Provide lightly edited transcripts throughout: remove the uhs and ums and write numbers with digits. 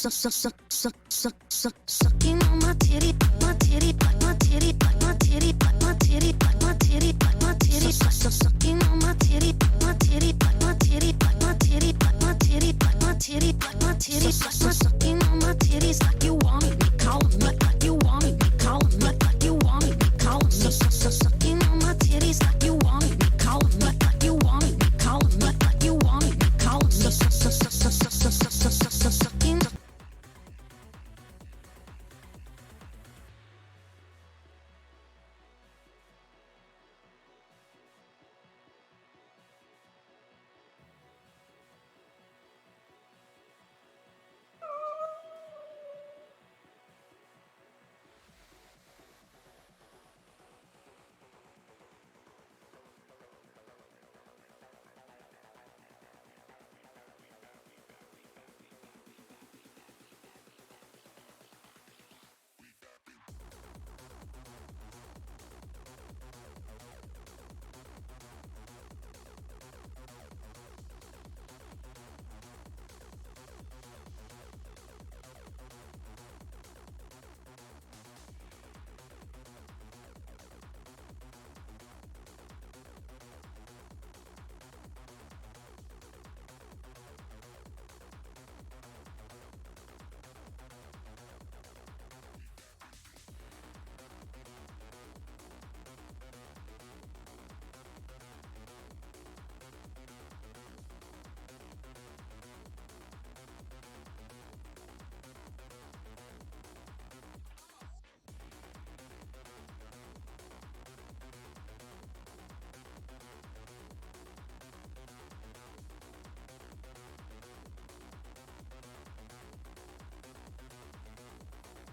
Sucking on my titty, my titty, my titty, my titty, my titty, my titty, my titty, sucking on my titty, my titty, my titty, my titty, my titty, my titty, my titty, sucking on my titties like you want me, call them like you want me, call them like you want me, call them sucking on my titties like you want me, call them like you want me, call them like you want me, call them sucking.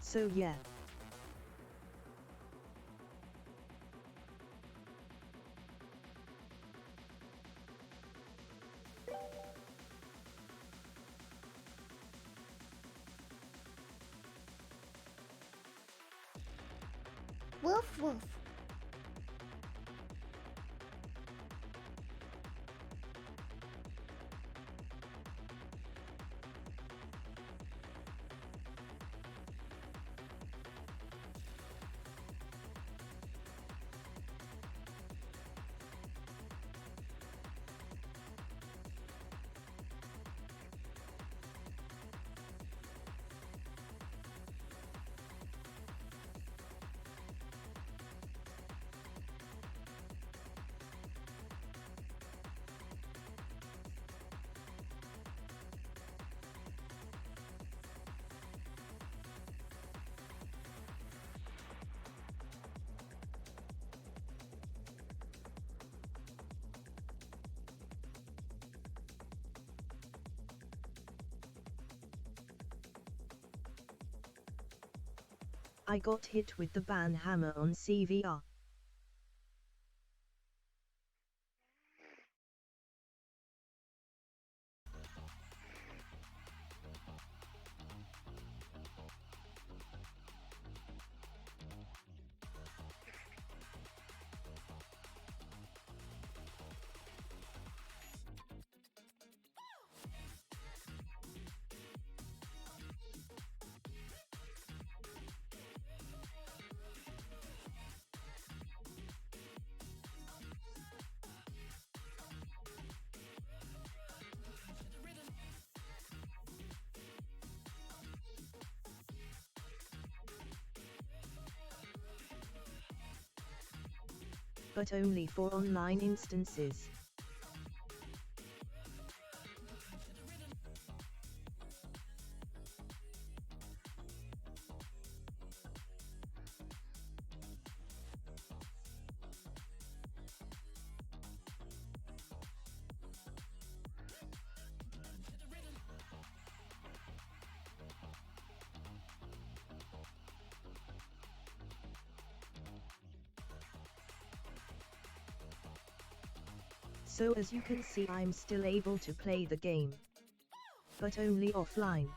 So yeah. Woof woof. I got hit with the ban hammer on CVR. But only for online instances. So as you can see, I'm still able to play the game, but only offline.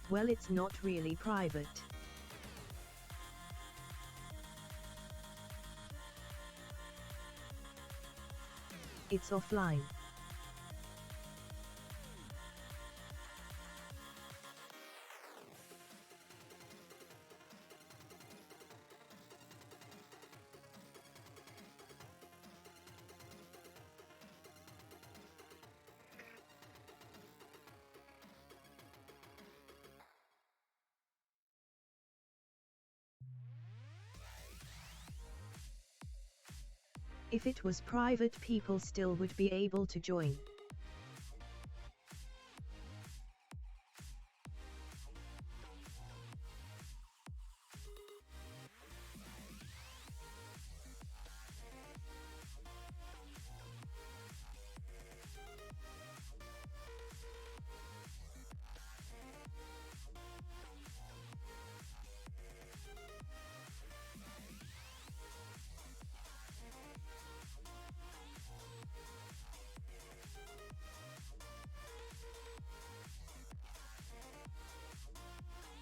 Well, it's not really private. It's offline. If it was private, people still would be able to join.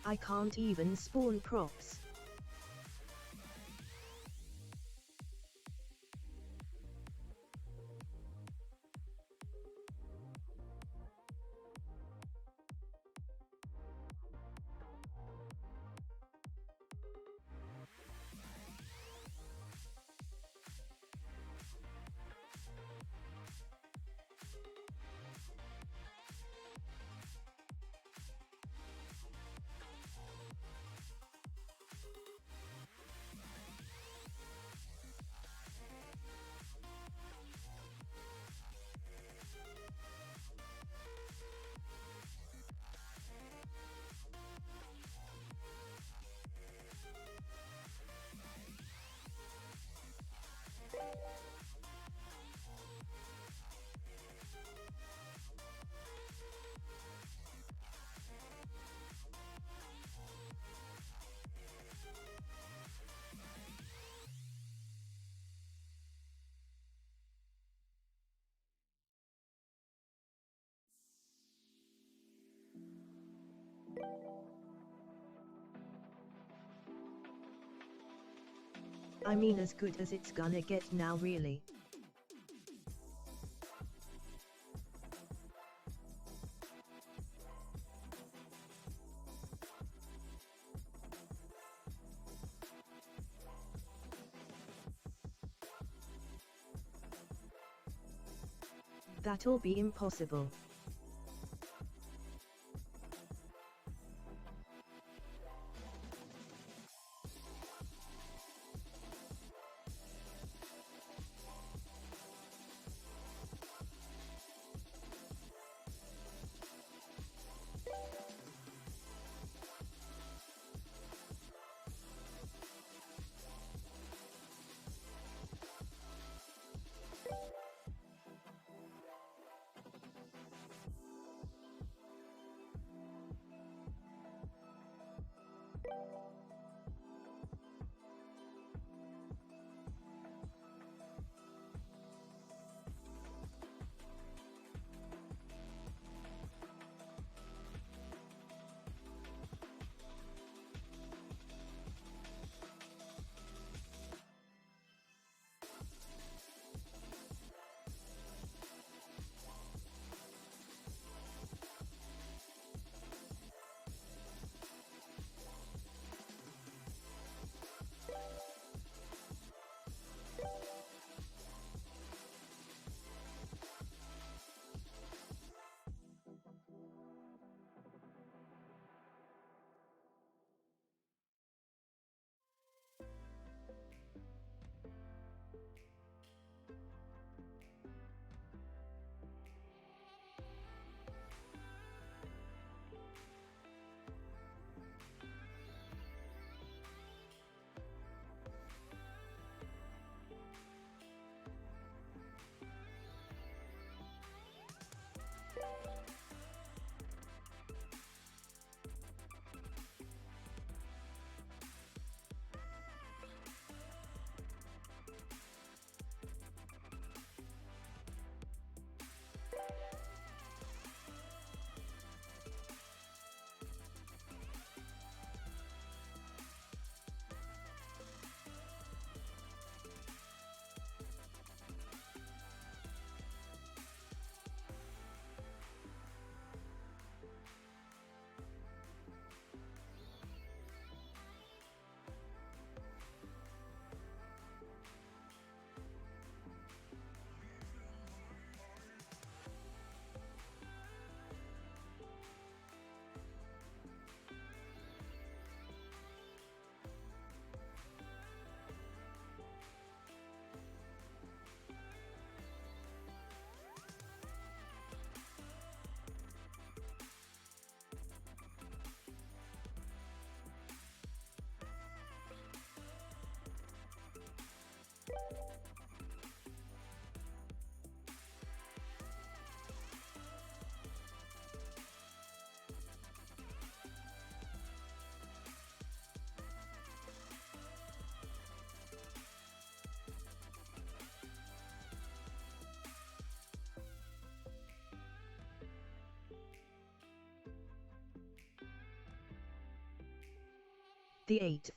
I can't even spawn props. I mean, as good as it's gonna get now, really. That'll be impossible. The 8th.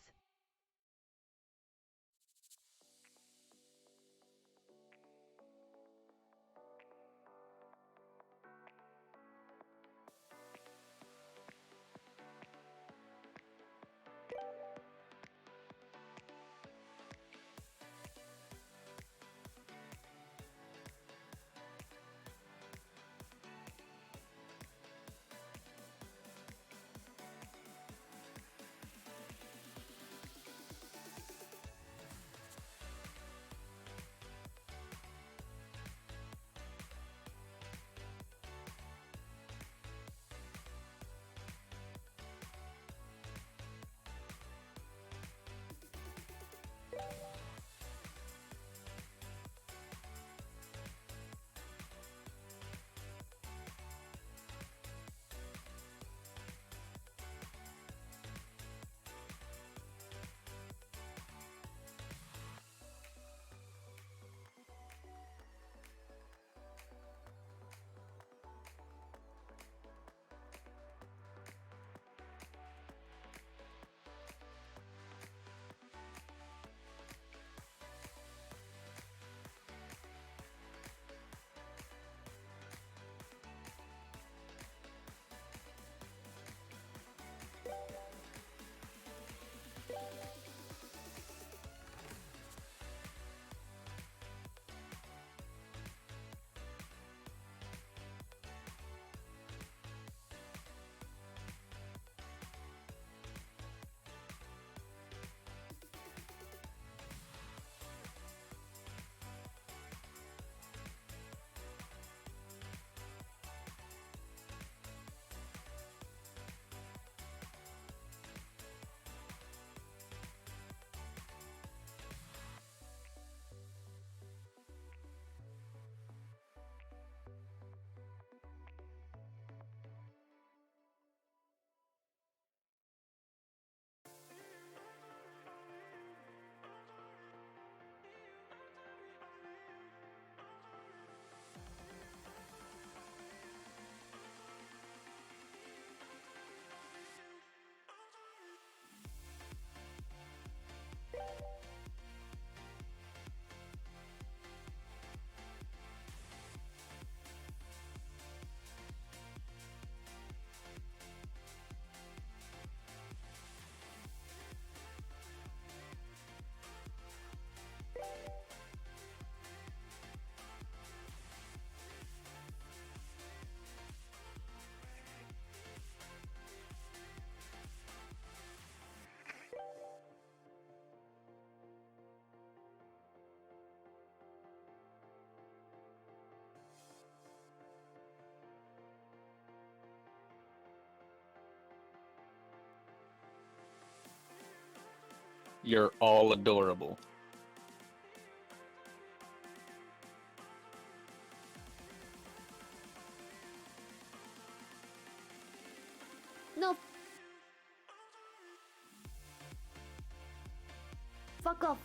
You're all adorable. No. Fuck off.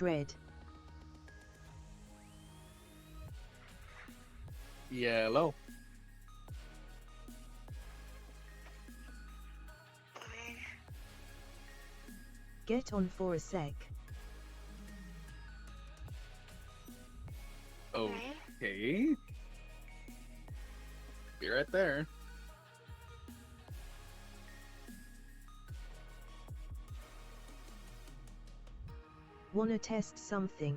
Dread. Yellow. Get on for a sec. Okay. Be right there. Wanna test something?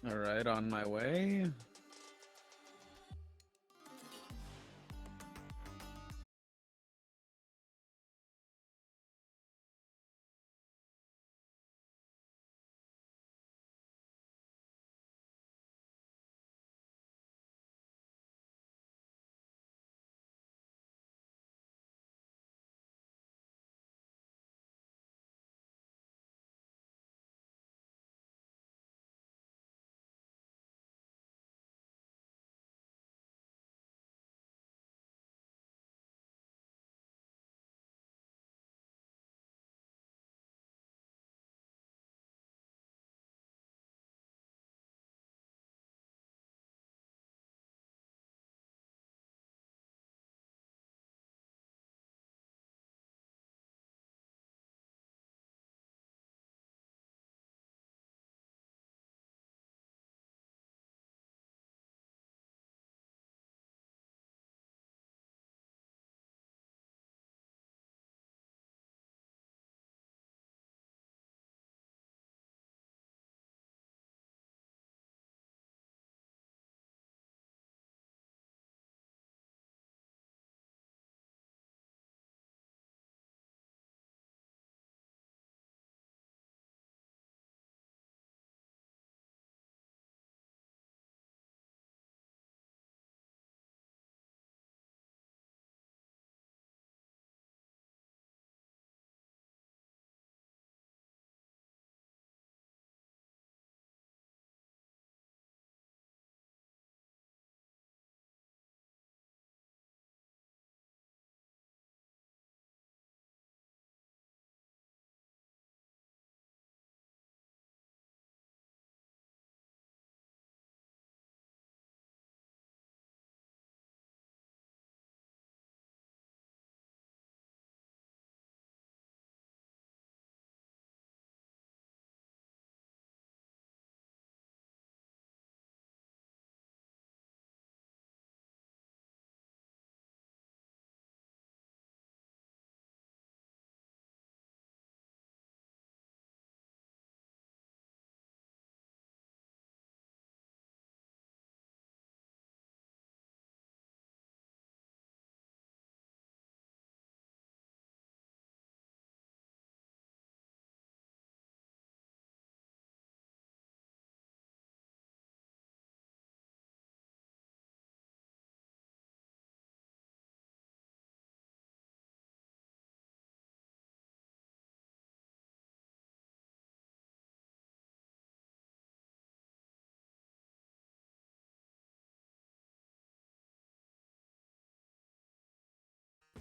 All right, on my way.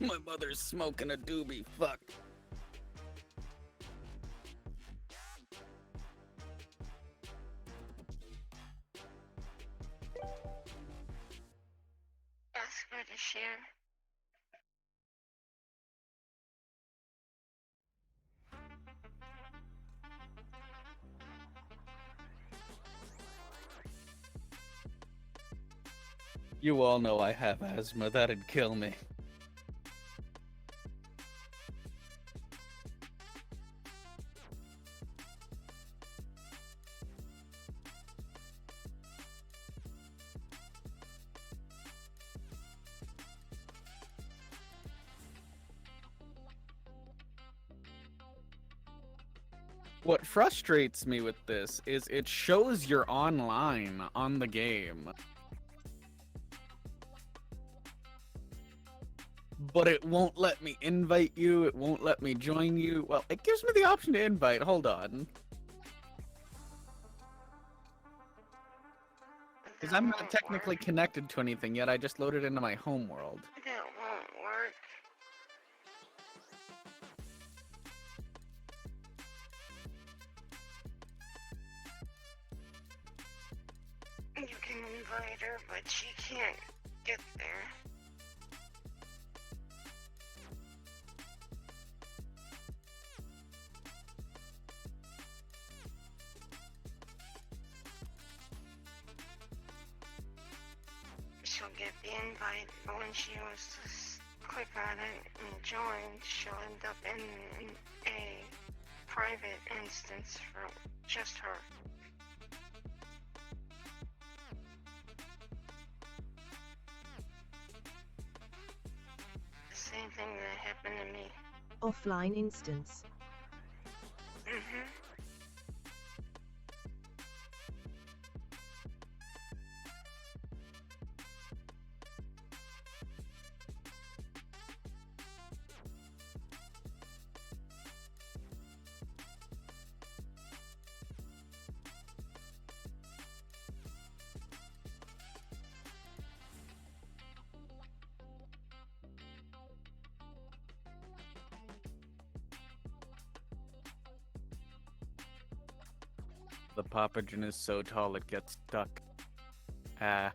My mother's smoking a doobie. Fuck. Ask her to share. You all know I have asthma. That'd kill me. What frustrates me with this is it shows you're online on the game, but it won't let me invite you, it won't let me join you. Well, it gives me the option to invite. Hold on. Because I'm not technically connected to anything yet, I just loaded into my home world. That won't work. You can invite her, but she can't get there. She'll get the invite, but when she was to click on it and join, she'll end up in a private instance for just her. The same thing that happened to me. Offline instance. Mm-hmm. The Papagen is so tall it gets stuck. Ah.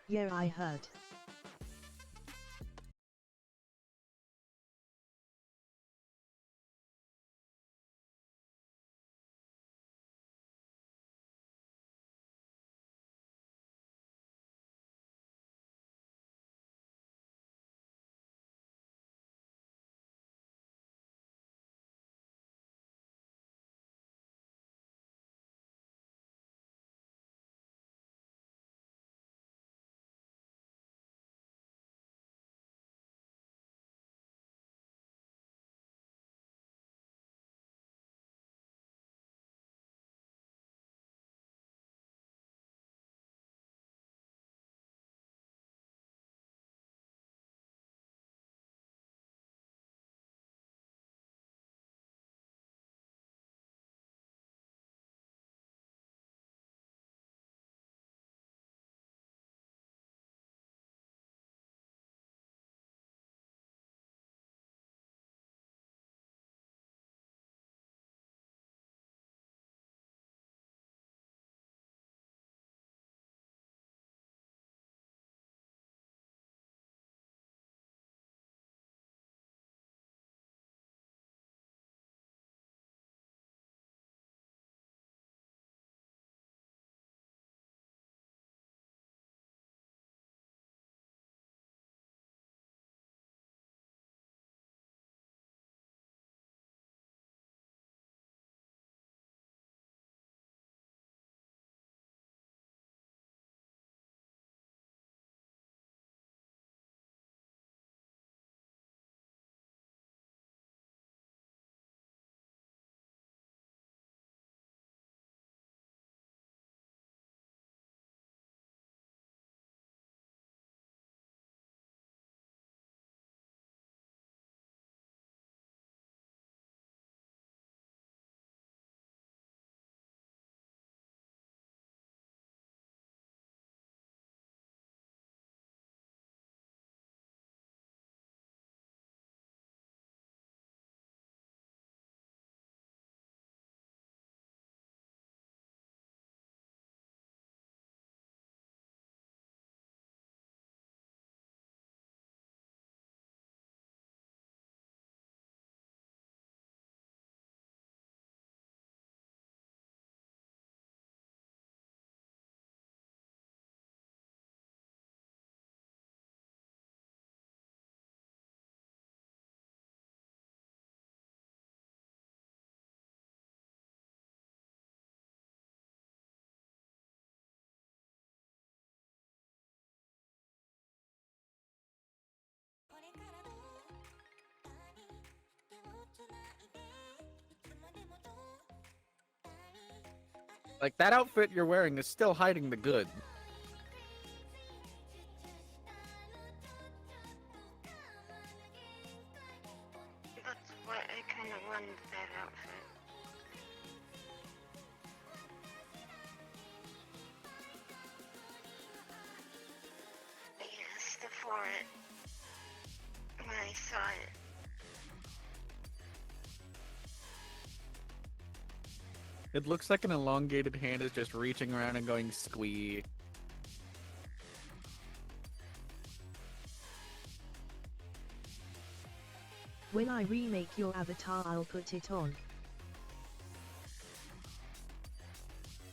Yeah, I heard. Like, that outfit you're wearing is still hiding the good. That's why I kind of wanted that outfit. Yes, the for it. When I saw it. It looks like an elongated hand is just reaching around and going squee. When I remake your avatar, I'll put it on.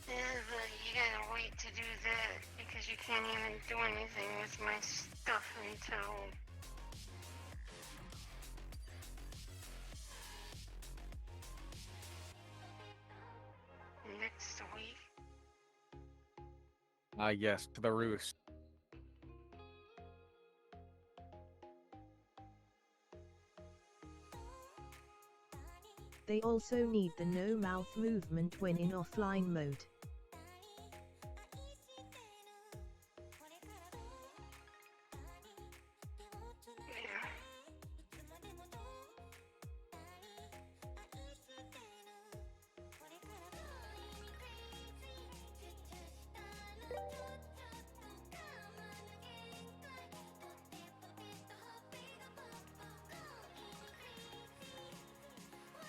Yeah, but you gotta wait to do that because you can't even do anything with my stuff until next week. Ah, yes, to the roost. They also need the no mouth movement when in offline mode. Yeah.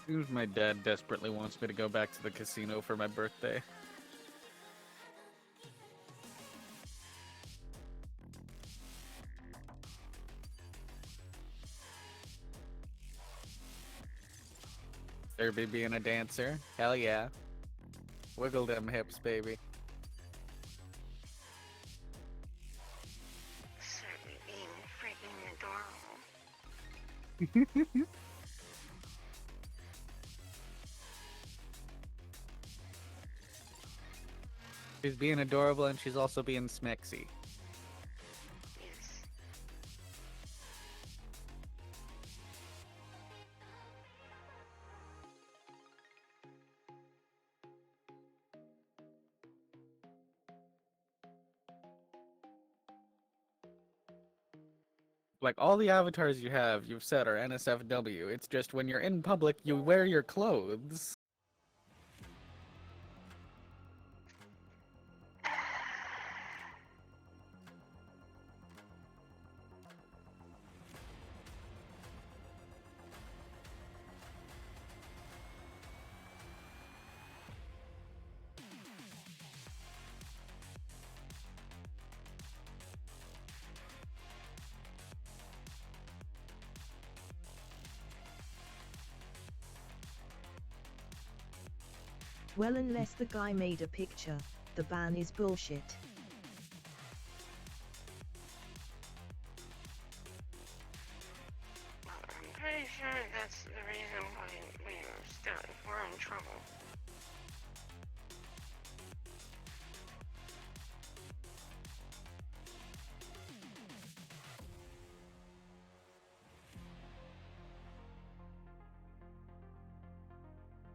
Seems my dad desperately wants me to go back to the casino for my birthday. Derby being a dancer? Hell yeah. Wiggle them hips, baby. Certainly being freaking adorable. She's being adorable and she's also being smexy. Yes. Like, all the avatars you've said are NSFW. It's just when you're in public, you wear your clothes. Well, unless the guy made a picture, the ban is bullshit. I'm pretty sure that's the reason why we're in trouble.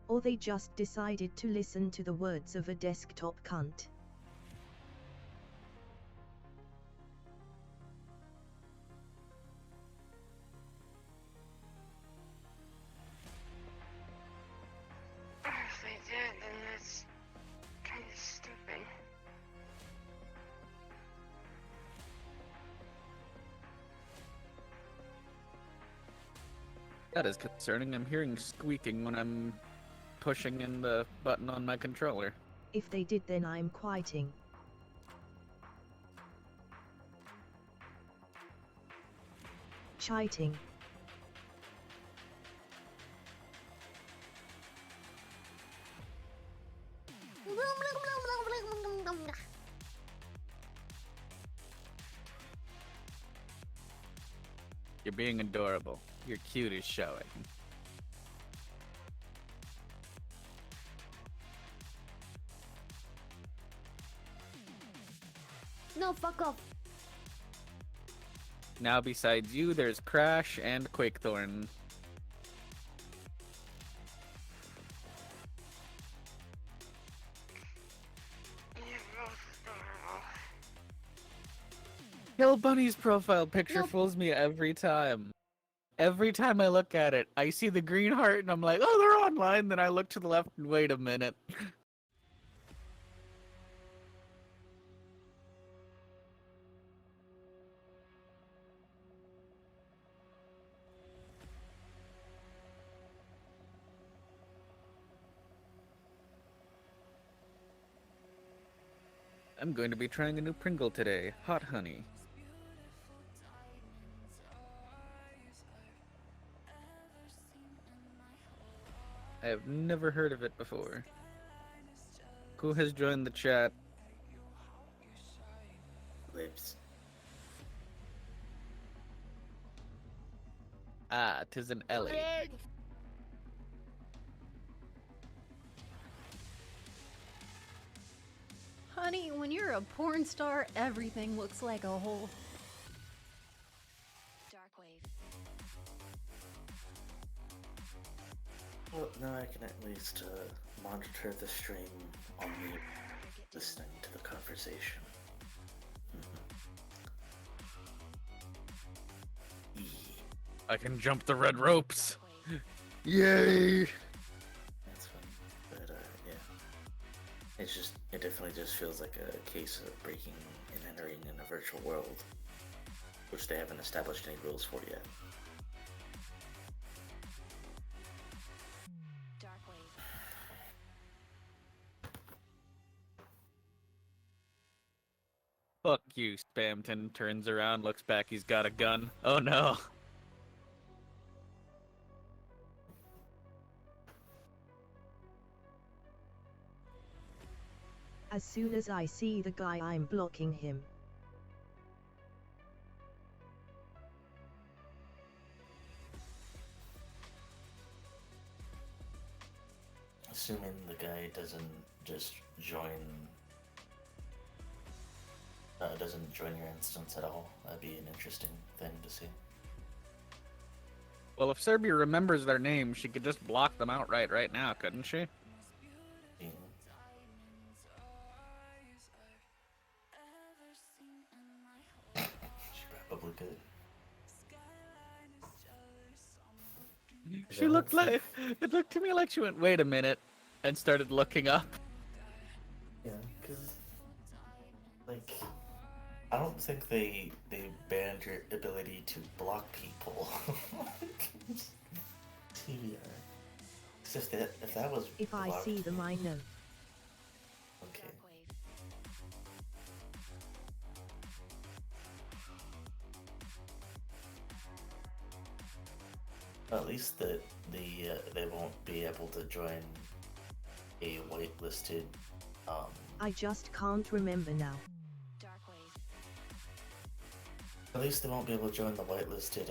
Or they just decided to listen to the words of a desktop cunt. If they did, then that's kind of stupid. That is concerning. I'm hearing squeaking when I'm pushing in the button on my controller. If they did, then I'm quieting. Chiting. You're being adorable. Your cute is showing. No, fuck off. Now besides you, there's Crash and Quakethorn. Hill Bunny's profile picture Nope. fools me every time. Every time I look at it, I see the green heart and I'm like, oh, they're online. Then I look to the left and wait a minute. I'm going to be trying a new Pringle today. Hot honey. I have never heard of it before. Who has joined the chat? Lips. Ah, 'tis an Ellie. Honey, when you're a porn star, everything looks like a hole. Well, now I can at least monitor the stream on mute, listening to the conversation. Yee. I can jump the red ropes. Yay! That's fun. But yeah. It definitely just feels like a case of breaking and entering in a virtual world, which they haven't established any rules for yet. Fuck you, Spamton. Turns around, looks back, he's got a gun. Oh no. As soon as I see the guy, I'm blocking him. Assuming the guy doesn't just doesn't join your instance at all, that'd be an interesting thing to see. Well, if Serbia remembers their name, she could just block them outright right now, couldn't she? Yeah. She probably could. She looked like, it looked to me like she went, wait a minute, and started looking up. Yeah, because, like, I don't think they banned your ability to block people. TVR. If that was If I blocked, see them, I know. okay. At least that they won't be able to join a whitelisted. I just can't remember now. At least they won't be able to join the whitelisted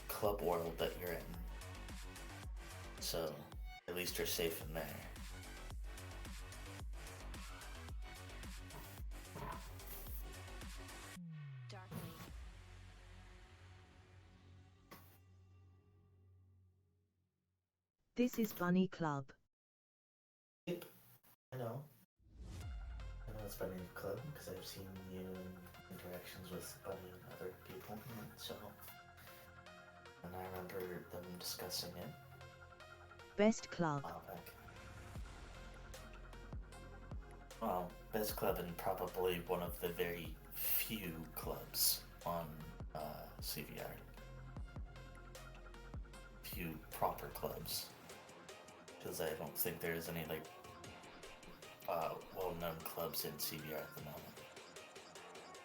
club world that you're in. So at least you're safe in there. This is Bunny Club. Yep, I know. I know it's Bunny Club because I've seen you in interactions with Bunny and other people. So, and I remember them discussing it Best a club. while back. Well, best club and probably one of the very few clubs on CVR. Few proper clubs. Because I don't think there's any like well-known clubs in CVR at the moment.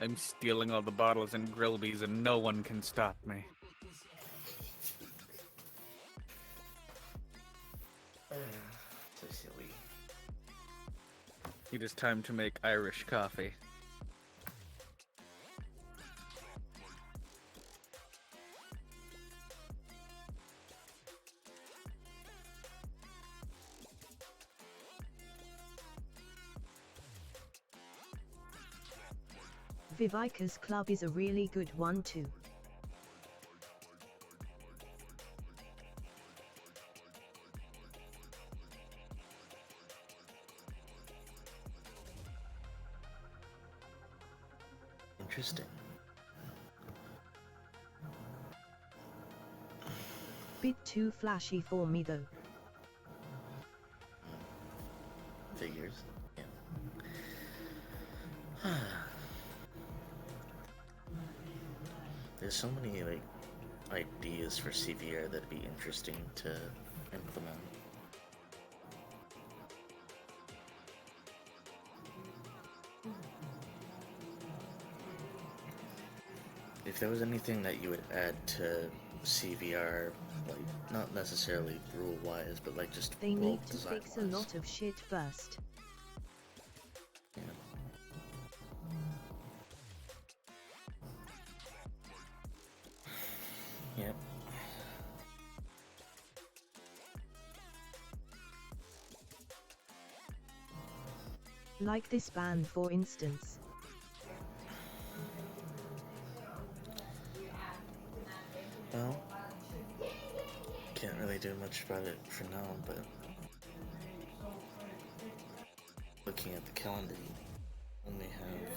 I'm stealing all the bottles and Grillby's and no one can stop me. So silly. It is time to make Irish coffee. Vivica's club is a really good one too. Interesting. Bit too flashy for me though. Figures. Yeah. There's so many like ideas for CVR that'd be interesting to implement. If there was anything that you would add to CVR, like not necessarily rule-wise, but like just They world need to fix a design-wise. lot of shit first. Yeah. Yep. Like this band for instance. Well, can't really do much about it for now, but looking at the calendar, you only have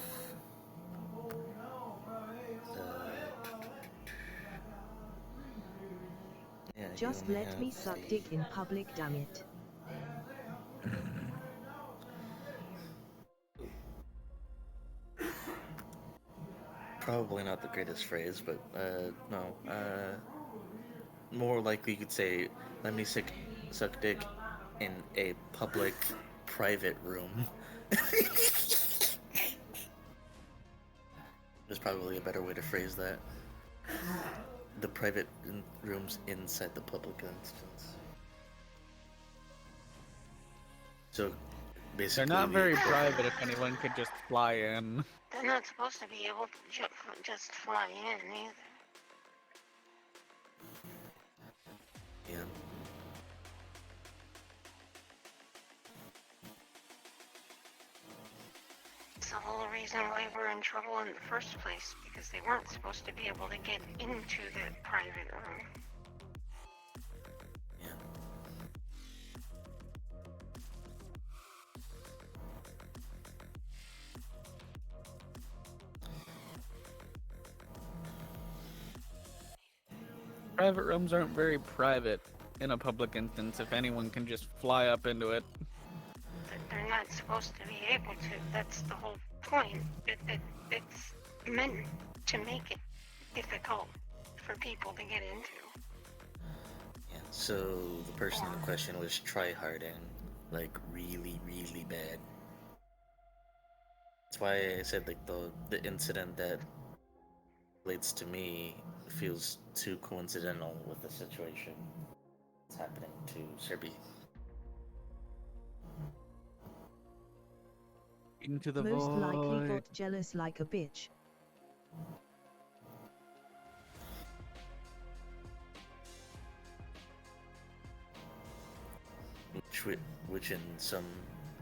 yeah, you Just only let have me suck the- dick in public, damn it. Probably not the greatest phrase, but no. More likely you could say, "Let me suck dick in a public, private room." There's probably a better way to phrase that. The private rooms inside the public instance. So basically, They're not very private if anyone could just fly in. They're not supposed to be able to just fly in either. Yeah. It's the whole reason why we're in trouble in the first place, because they weren't supposed to be able to get into that private room. Yeah. Private rooms aren't very private in a public instance if anyone can just fly up into it. They're not supposed to be able to. That's the whole point. It's meant to make it difficult for people to get into. Yeah. So the person in question was tryharding, like really, really bad. That's why I said like the incident that relates to me feels too coincidental with the situation that's happening to Serbi. Into the Most likely void. got jealous like a bitch. Which in some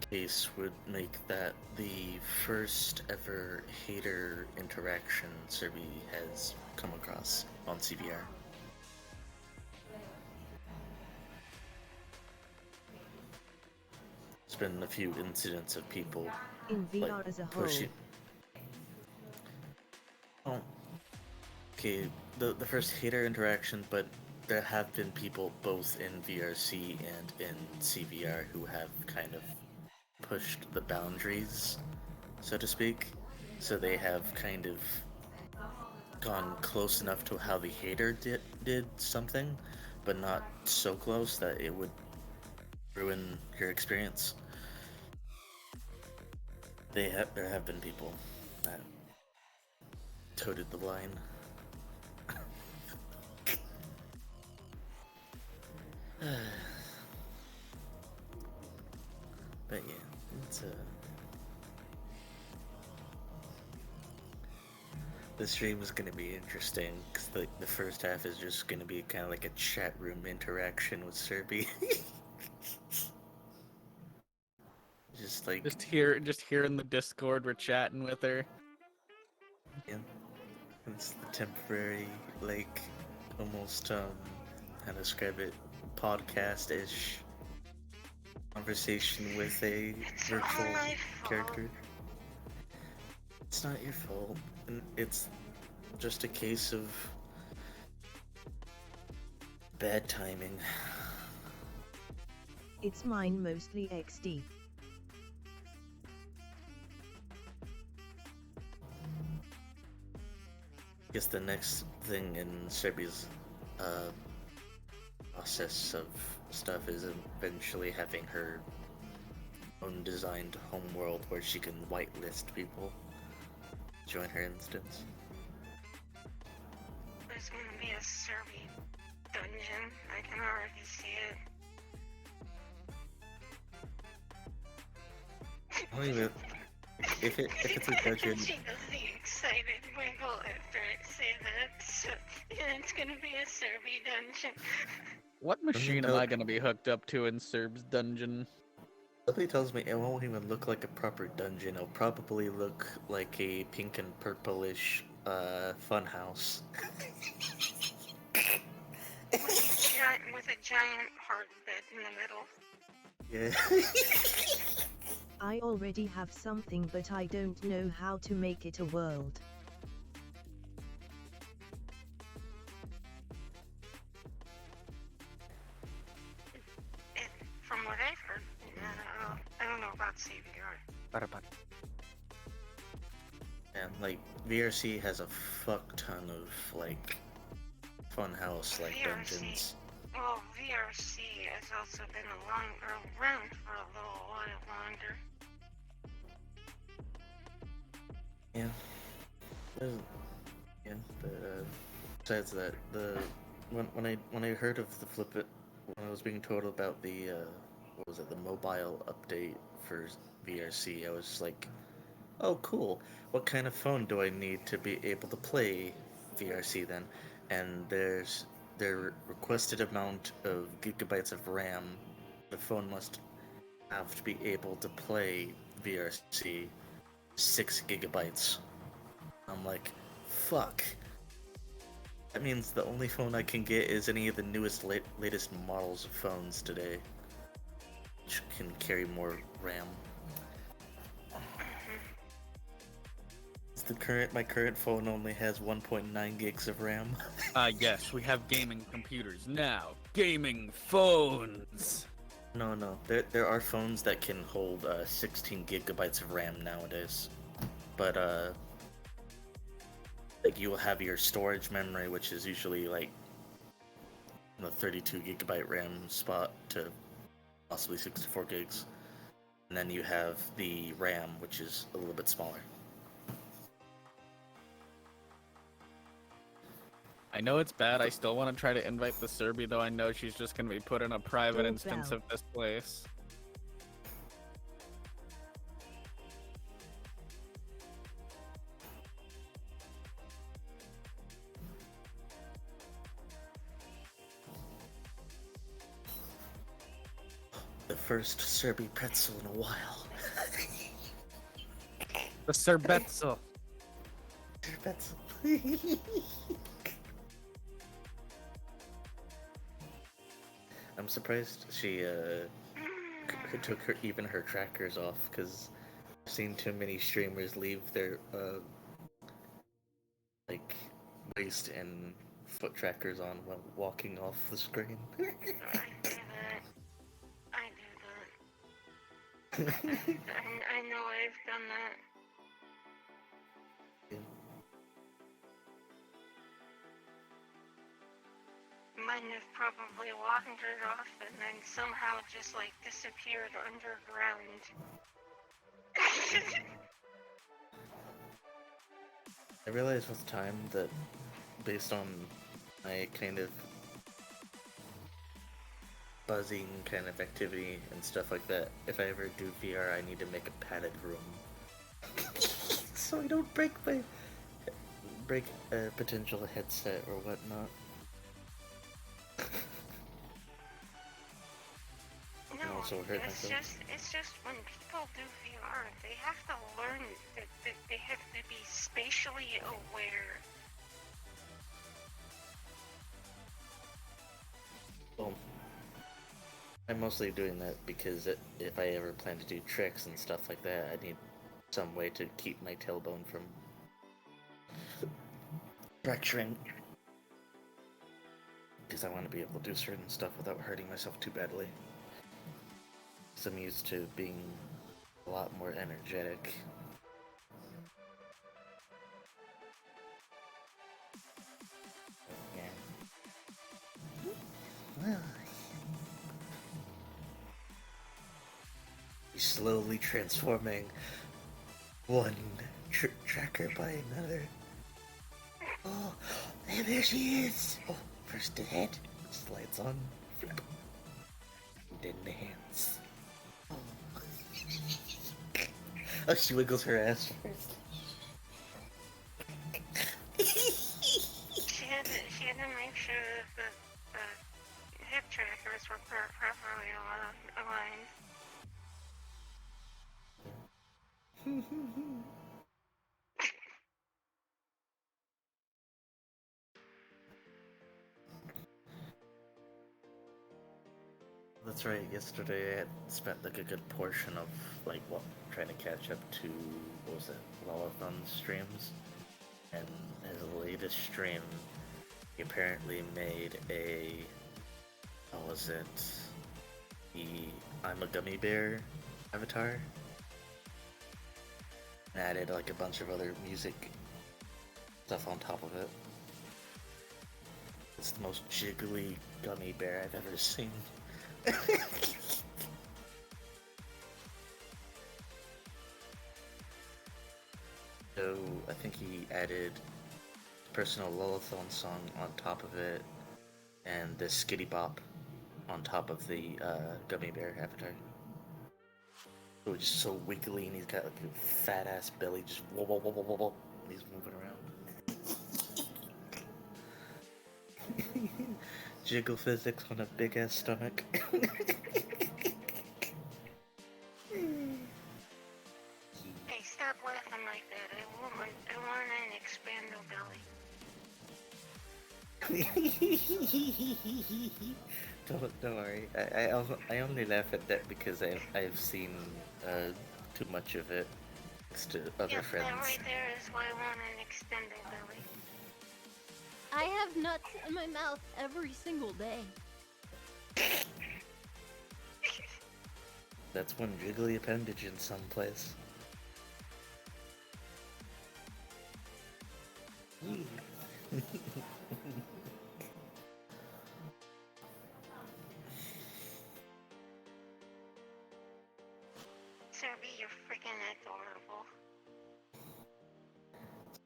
case would make that the first ever hater interaction Serbi has come across on CVR. There's been a few incidents of people In VR like as a whole. pushing. Oh, okay, the first hater interaction, but there have been people both in VRC and in CVR who have kind of pushed the boundaries, so to speak. So they have kind of gone close enough to how the hater did something, but not so close that it would ruin your experience. There have been people that toted the line. But yeah, it's the stream is gonna be interesting because the first half is just gonna be kind of like a chat room interaction with Serbi. Just like Just here in the Discord, we're chatting with her. yeah, it's the temporary like almost how to describe it, podcast-ish conversation with a It's all virtual my fault. character. It's not your fault. And it's just a case of bad timing. It's mine mostly XD. I guess the next thing in Serbia's process of stuff is eventually having her own designed homeworld where she can whitelist people to join her instance. There's gonna be a Serbi dungeon. I can already see it. I don't even. If it's a dungeon, She does the excited wiggle after I say that. So, yeah, it's gonna be a Serbi dungeon. What machine am tell- I gonna be hooked up to in Serb's dungeon? somebody tells me it won't even look like a proper dungeon. It'll probably look like a pink and purplish fun house. With a giant hard bed in the middle. Yeah. I already have something, but I don't know how to make it a world. From what I've heard, I don't know about CVR. And like VRC has a fuck ton of like fun house like dungeons. Well, VRC has also been around for a little while longer. Yeah. Yeah. Besides that, when I heard of the flip it, when I was being told about the what was it, the mobile update for VRC, I was like, oh cool. What kind of phone do I need to be able to play VRC then? And their requested amount of gigabytes of RAM. The phone must have to be able to play VRC 6 gigabytes. I'm like, fuck. That means the only phone I can get is any of the latest models of phones today, which can carry more RAM. My current phone only has 1.9 gigs of RAM. Yes, we have gaming computers now. Gaming phones! No. There are phones that can hold 16 gigabytes of RAM nowadays. But like you will have your storage memory, which is usually like the 32 gigabyte RAM spot to possibly 64 gigs. And then you have the RAM, which is a little bit smaller. I know it's bad, I still want to try to invite the Serbi, though I know she's just going to be put in a private Doorbell. instance of this place. The first Serbi pretzel in a while. The Serbetzel. Pretzel. I'm surprised she took her trackers off, because I've seen too many streamers leave their like waist and foot trackers on while walking off the screen. I do that. I know I've done that. Yeah. Mine have probably wandered off and then somehow just like disappeared underground. I realized with time that based on my kind of buzzing kind of activity and stuff like that, if I ever do VR, I need to make a padded room. So I don't break a potential headset or whatnot. No, also hurt myself. it's just when people do VR, they have to learn that they have to be spatially aware. Well, I'm mostly doing that because if I ever plan to do tricks and stuff like that, I need some way to keep my tailbone from fracturing. Because I want to be able to do certain stuff without hurting myself too badly. Because I'm used to being a lot more energetic. Yeah. Well, he's slowly transforming one tracker by another. Oh, and there she is! Oh, first the head, slides on, flip. Then the hands. Oh. Oh, she wiggles her ass first. She had to make sure that the hip trackers were properly aligned. That's right, yesterday I had spent like a good portion of trying to catch up to, what was it, Lolathon's streams. And his latest stream, he apparently made a, what was it, the I'm a Gummy Bear avatar. And added like a bunch of other music stuff on top of it. It's the most jiggly gummy bear I've ever seen. So I think he added personal Lullathon song on top of it, and the Skitty Bop on top of the gummy bear avatar. So it's just so wiggly, and he's got like a fat ass belly, just whoa whoa whoa whoa whoa, whoa. And he's moving around. Jiggle physics on a big ass stomach. Hey, stop laughing like that. I want an expando belly. Don't worry. I only laugh at that because I've seen too much of it thanks to other friends. That right there is why I want an extendo belly. I have nuts in my mouth every single day. That's one jiggly appendage in some place. Serby, you're freaking adorable.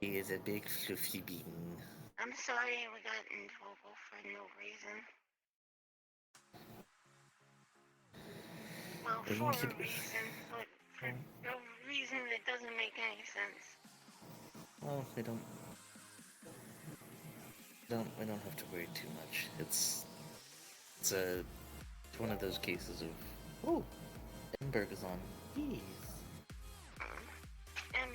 He is a big fluffy bean. I'm sorry we got in trouble for no reason. Well, for a reason, but for no reason that doesn't make any sense. Well, we don't have to worry too much. It's one of those cases of, oh, Emberg is on. Jeez. And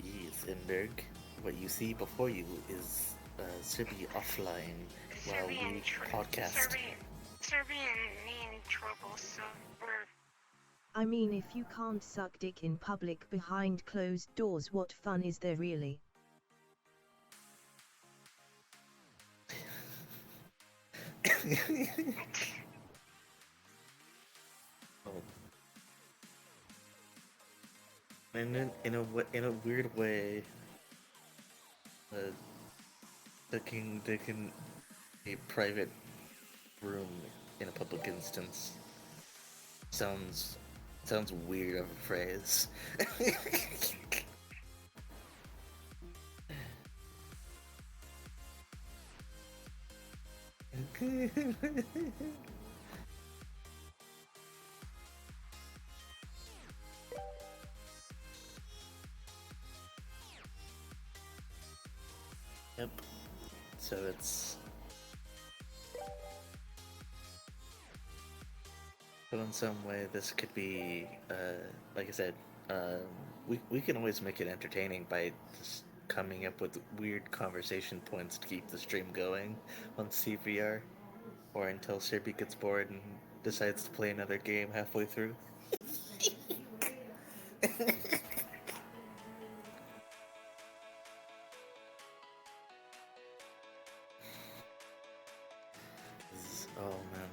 Yes, Emberg. What you see before you is Sibby offline while we podcast. Serby and me in trouble, so we're... I mean, if you can't suck dick in public behind closed doors, what fun is there really? Oh. And in a weird way, sucking dick in a private room in a public instance sounds weird of a phrase. Yep. So it's... So in some way this could be, like I said, we can always make it entertaining by just coming up with weird conversation points to keep the stream going on CVR, or until Sirby gets bored and decides to play another game halfway through. Oh man.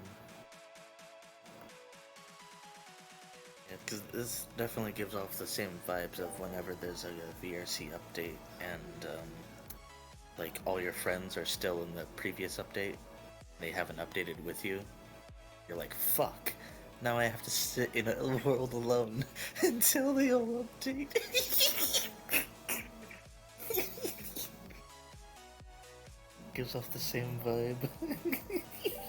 Yeah, because this definitely gives off the same vibes of whenever there's a VRC update and like all your friends are still in the previous update, they haven't updated with you. You're like, fuck. Now I have to sit in a world alone until they all update. Gives off the same vibe.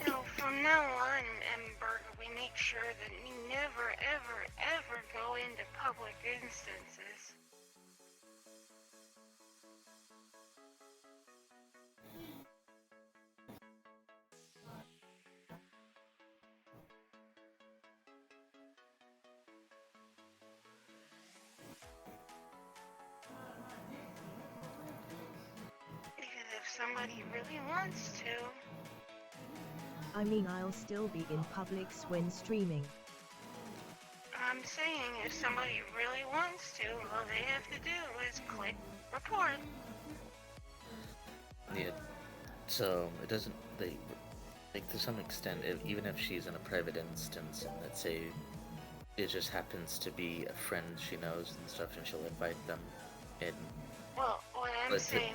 No, from now on, Ember, we make sure that we never, ever, ever go into public instances. Because if somebody really wants to, I mean, I'll still be in Publix when streaming. I'm saying if somebody really wants to, all they have to do is click report. Yeah. So it doesn't. They like to some extent, even if she's in a private instance, and let's say it just happens to be a friend she knows and stuff, and she'll invite them in. Well, what I'm But saying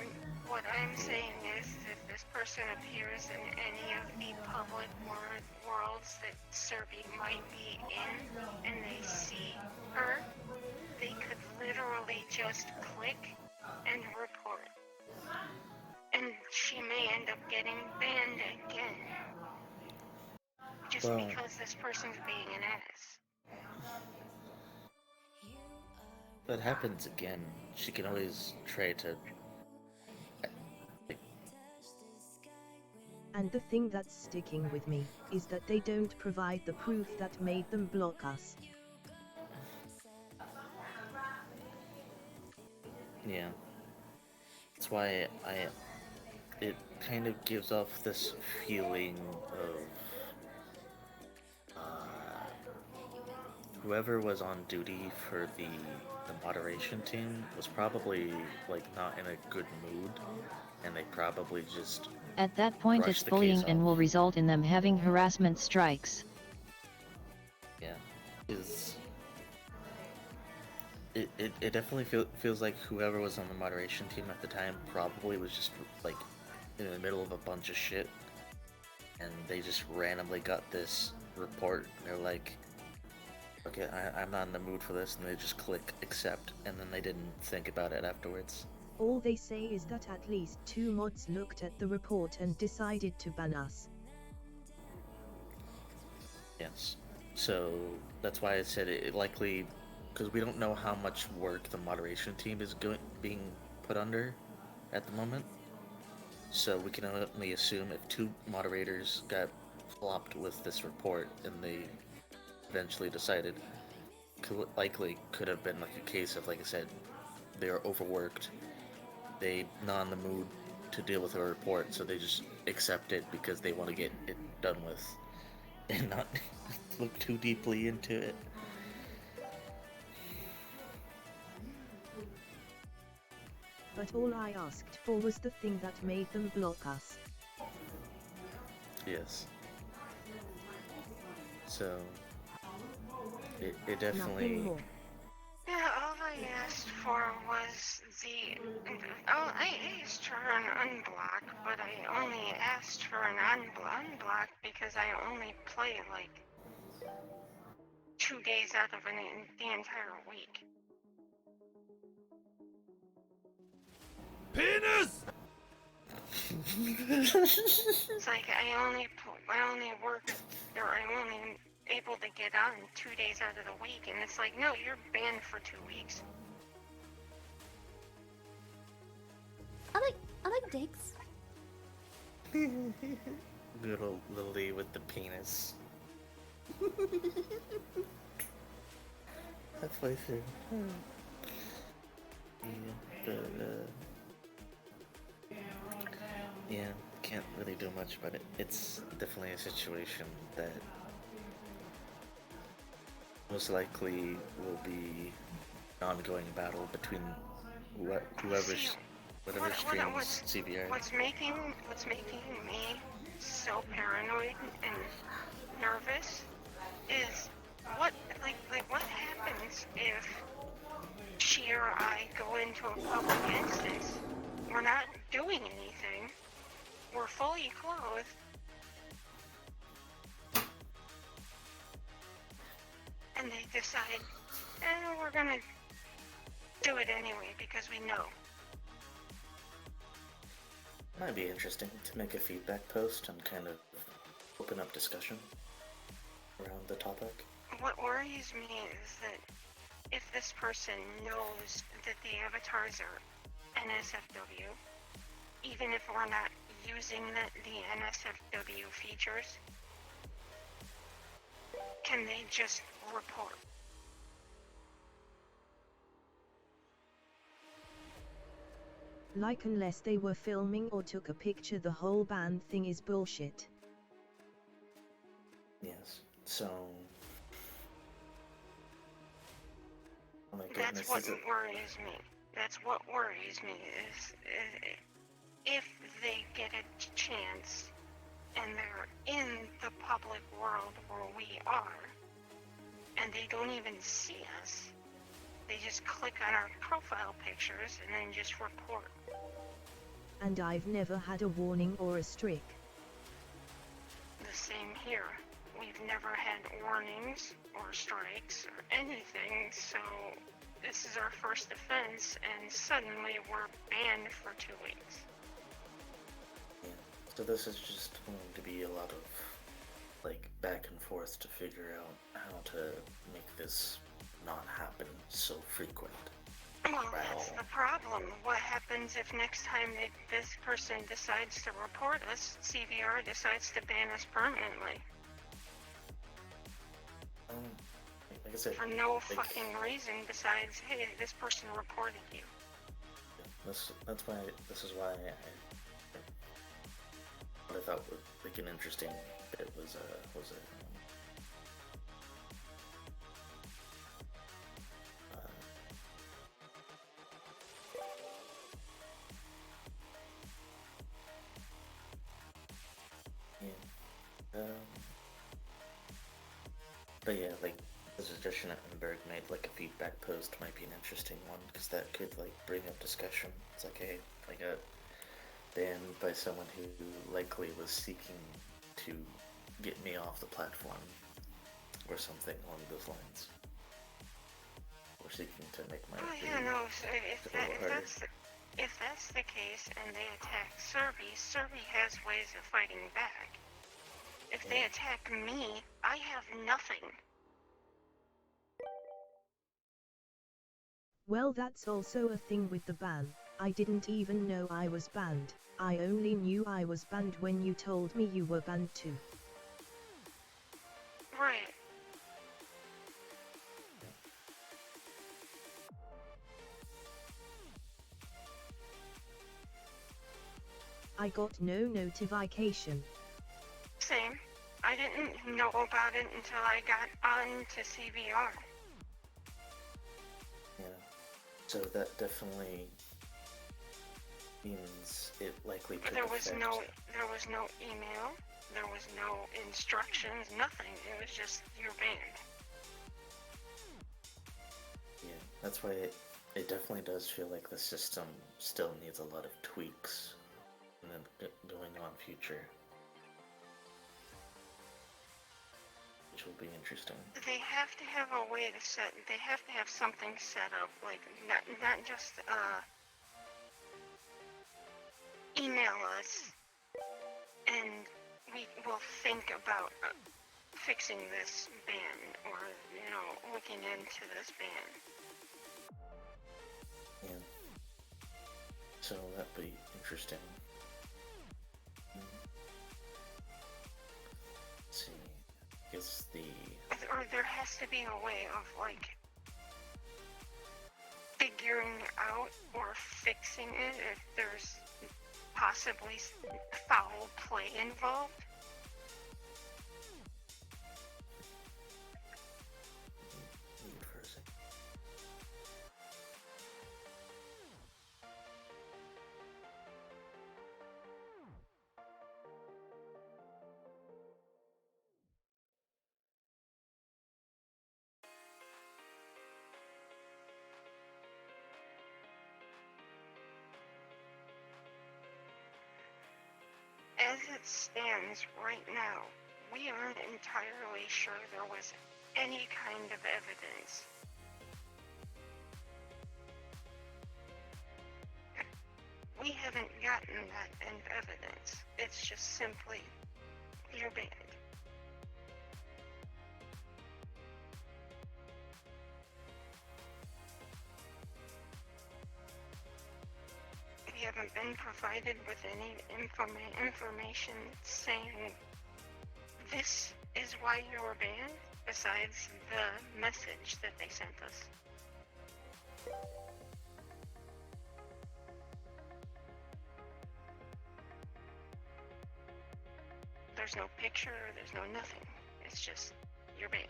is, if this person appears in any of the public worlds that Serby might be in, and they see her, they could literally just click and report. And she may end up getting banned again. Just Well, because this person's being an ass. if that happens again, she can always try to. Like, And the thing that's sticking with me is that they don't provide the proof that made them block us. yeah. That's why it kind of gives off this feeling of whoever was on duty for the moderation team was probably like not in a good mood, and they probably just At that point brush it's the bullying case and off. will result in them having harassment strikes. Yeah, is it definitely feels like whoever was on the moderation team at the time probably was just like in the middle of a bunch of shit, and they just randomly got this report. And they're like, okay, I'm not in the mood for this, and they just click accept, and then they didn't think about it afterwards. All they say is that at least 2 mods looked at the report and decided to ban us. Yes. So that's why I said it likely, because we don't know how much work the moderation team is being put under at the moment. So we can only assume if 2 moderators got flopped with this report and they eventually decided, likely could have been like a case of, like I said, they are overworked, they not in the mood to deal with a report, so they just accept it because they want to get it done with and not look too deeply into it. But all I asked for was the thing that made them block us. Yes. So it Nothing definitely. more. Yeah, all I asked for was I asked for an unblock, but I only asked for an unblock because I only play like 2 days out of the entire week. Penis! It's like I only work, or I'm only able to get on 2 days out of the week, and it's like, no, you're banned for 2 weeks. I like dicks. Little Lily with the penis. Halfway through. Yeah, Yeah, can't really do much, but it's definitely a situation that most likely will be an ongoing battle between See, whatever streams CBR. what's making me so paranoid and nervous is what happens if she or I go into a public instance? We're not doing anything. We're fully clothed. And they decide, we're gonna do it anyway because we know. Might be interesting to make a feedback post and kind of open up discussion around the topic. What worries me is that if this person knows that the avatars are NSFW, even if we're not using the NSFW features, can they just report? Like unless they were filming or took a picture, the whole ban thing is bullshit. Yes, so... Oh my That's goodness, what worries me. That's what worries me is if they get a chance and they're in the public world where we are, and they don't even see us. They just click on our profile pictures and then just report. And I've never had a warning or a strike. The same here. We've never had warnings or strikes or anything, so this is our first offense, and suddenly we're banned for 2 weeks. Yeah. So this is just going to be a lot of, like, back and forth to figure out how to make this not happen so frequent. Well, that's the problem. What happens if next time this person decides to report us, CVR decides to ban us permanently? Like I said, for no fucking reason besides, hey, this person reported you. This is why what I thought was like an interesting bit was but yeah, like the suggestion that Berg made, like a feedback post might be an interesting one, because that could like bring up discussion. It's like, hey, I got banned by someone who likely was seeking to get me off the platform, or something along those lines, or seeking to make my So if that's the case and they attack Serby has ways of fighting back. If they attack me, I have nothing. Well, that's also a thing with the ban. I didn't even know I was banned. I only knew I was banned when you told me you were banned too. Right. I got no notification. Same. I didn't know about it until I got on to CVR. Yeah. So that definitely means it likely could There was affect... no email, there was no instructions, nothing. It was just, you're banned. Yeah, that's why it definitely does feel like the system still needs a lot of tweaks and then going on future. Which will be interesting. They have to have a way to they have to have something set up, like, not just, email us, and we will think about fixing this ban, or, looking into this ban. Yeah. So that'd be interesting. Let's see. I guess Or there has to be a way of, like, figuring out or fixing it if there's possibly foul play involved. As it stands right now, we aren't entirely sure there was any kind of evidence. We haven't gotten that evidence. It's just simply, you're banned. We haven't been provided with any information saying this is why you were banned, besides the message that they sent us. There's no picture, there's no nothing. It's just, you're banned.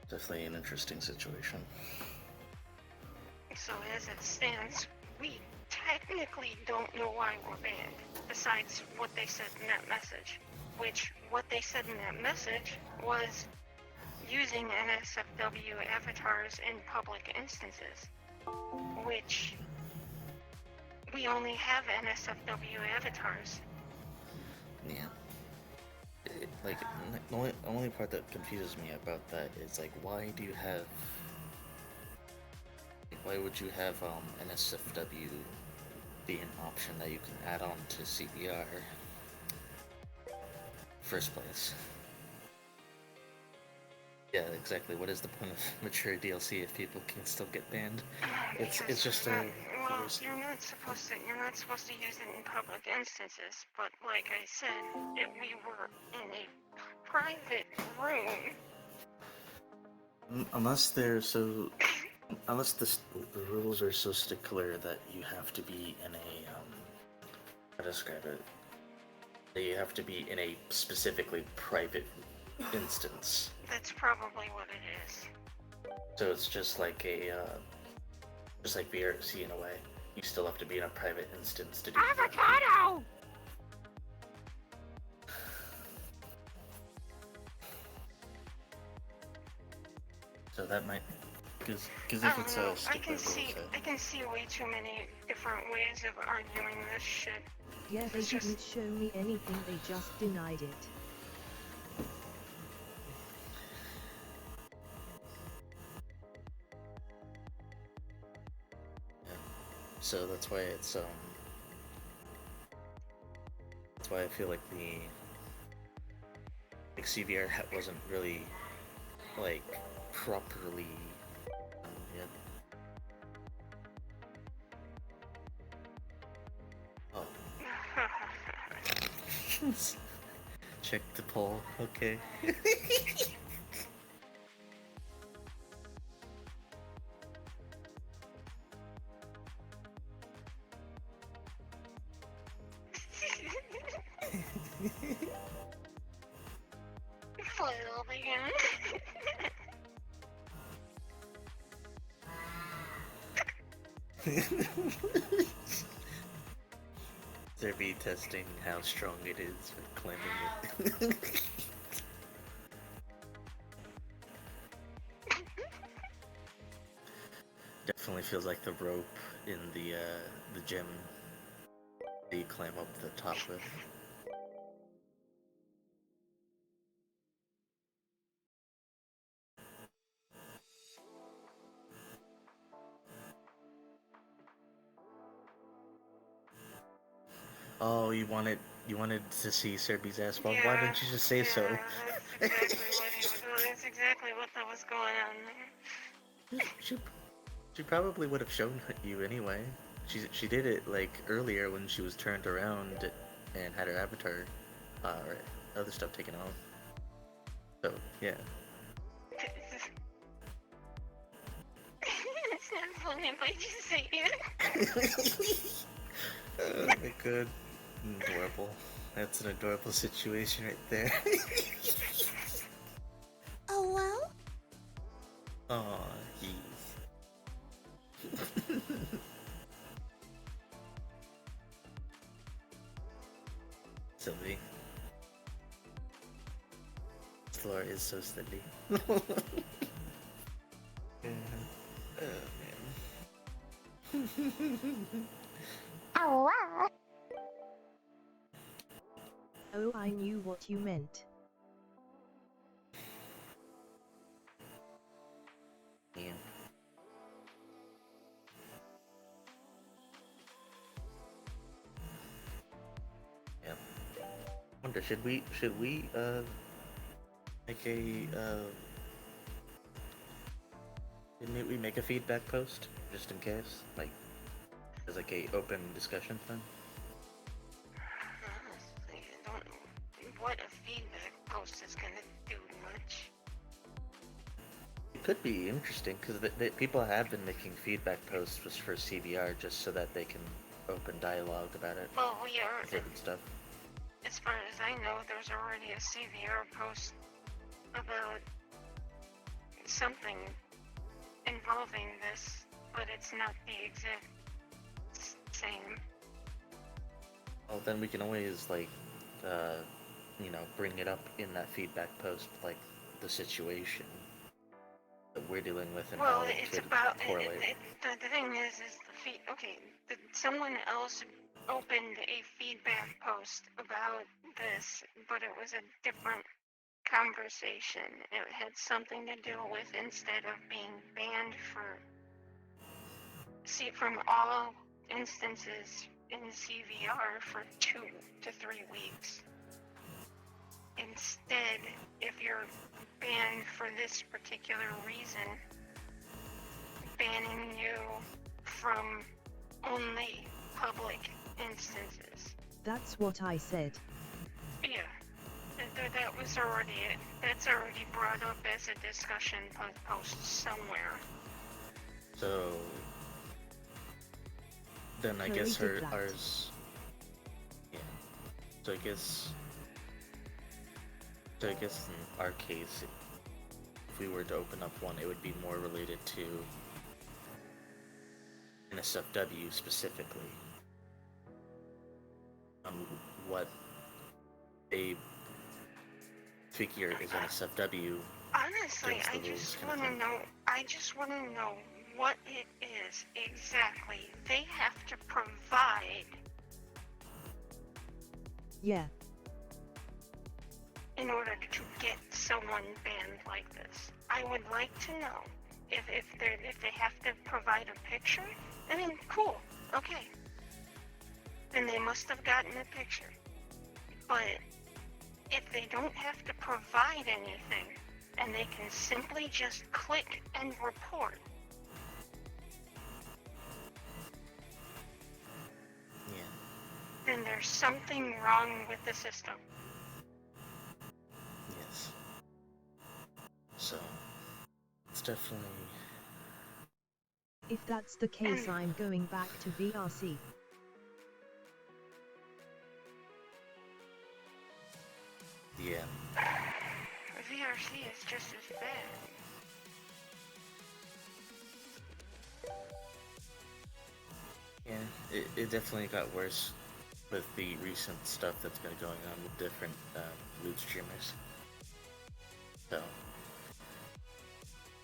Definitely an interesting situation. So as it stands, we technically don't know why we're banned, besides what they said in that message. Which, what they said in that message was using NSFW avatars in public instances. Which, we only have NSFW avatars. Yeah. Like, the only part that confuses me about that is, like, why do you have... Why would you have NSFW be an option that you can add on to CBR? First place. Yeah, exactly. What is the point of mature DLC if people can still get banned? It's just a... Well, you're not supposed to use it in public instances, but like I said, we were in a private room. Unless they're so... Unless the rules are so stickler that you have to be in a, how to describe it? That you have to be in a specifically private instance. That's probably what it is. So it's just like a, just like VRC in a way. You still have to be in a private instance to do Avocado! So that might... Because if it's a I can see way too many different ways of arguing this shit. Yeah, they didn't show me anything, they just denied it. So that's why it's that's why I feel like the CVR wasn't really like properly yet. Oh. Check the poll, okay. Flail again. They're be testing how strong it is for claiming it. Definitely feels like the rope in the gym that you climb up the top with. Oh, you wanted to see Serby's ass? Well, why didn't you just say so? That's exactly what that was going on there. She probably would have shown you anyway. She did it like earlier when she was turned around and had her avatar or other stuff taken off. So yeah. It's not funny if I just say it. Oh my god. Adorable. That's an adorable situation right there. Oh well? Aw, jeez. Sylvie. This floor is so silly. Yeah. Oh man. Oh wow. Oh, I knew what you meant. Yeah. Yeah. Wonder, should we make a didn't we make a feedback post just in case, like as like a open discussion thing? Honestly, I don't know what a feedback post is gonna do much. It could be interesting because people have been making feedback posts just for CVR just so that they can open dialogue about it, Well, we are, certain stuff. as far as I know, there's already a CVR post about something involving this, but it's not the exact same. Well, then we can always like, bring it up in that feedback post, like the situation that we're dealing with and Well, how it it's could about correlate. the thing is the feed. Okay, someone else opened a feedback post about this, but it was a different conversation. It had something to do with instead of being banned from all instances in CVR for 2 to 3 weeks. Instead, if you're banned for this particular reason, banning you from only public instances. That's what I said. Yeah, that was already it. That's already brought up as a discussion post somewhere. So then I Chloe guess did that. ours. Yeah. So I guess in our case, if we were to open up one, it would be more related to NSFW specifically. What they figure is NSFW. Honestly, against I the rules just kind of want to thing. know. I just want to know what it is exactly they have to provide Yeah. in order to get someone banned like this. I would like to know if they have to provide a picture. I mean, cool, okay. Then they must have gotten a picture. But if they don't have to provide anything and they can simply just click and report, Yeah. then there's something wrong with the system. Yes. So it's definitely. If that's the case, And- I'm going back to VRC. Yeah. VRC is just as bad. Yeah, it definitely got worse with the recent stuff that's been going on with different loot streamers. So, I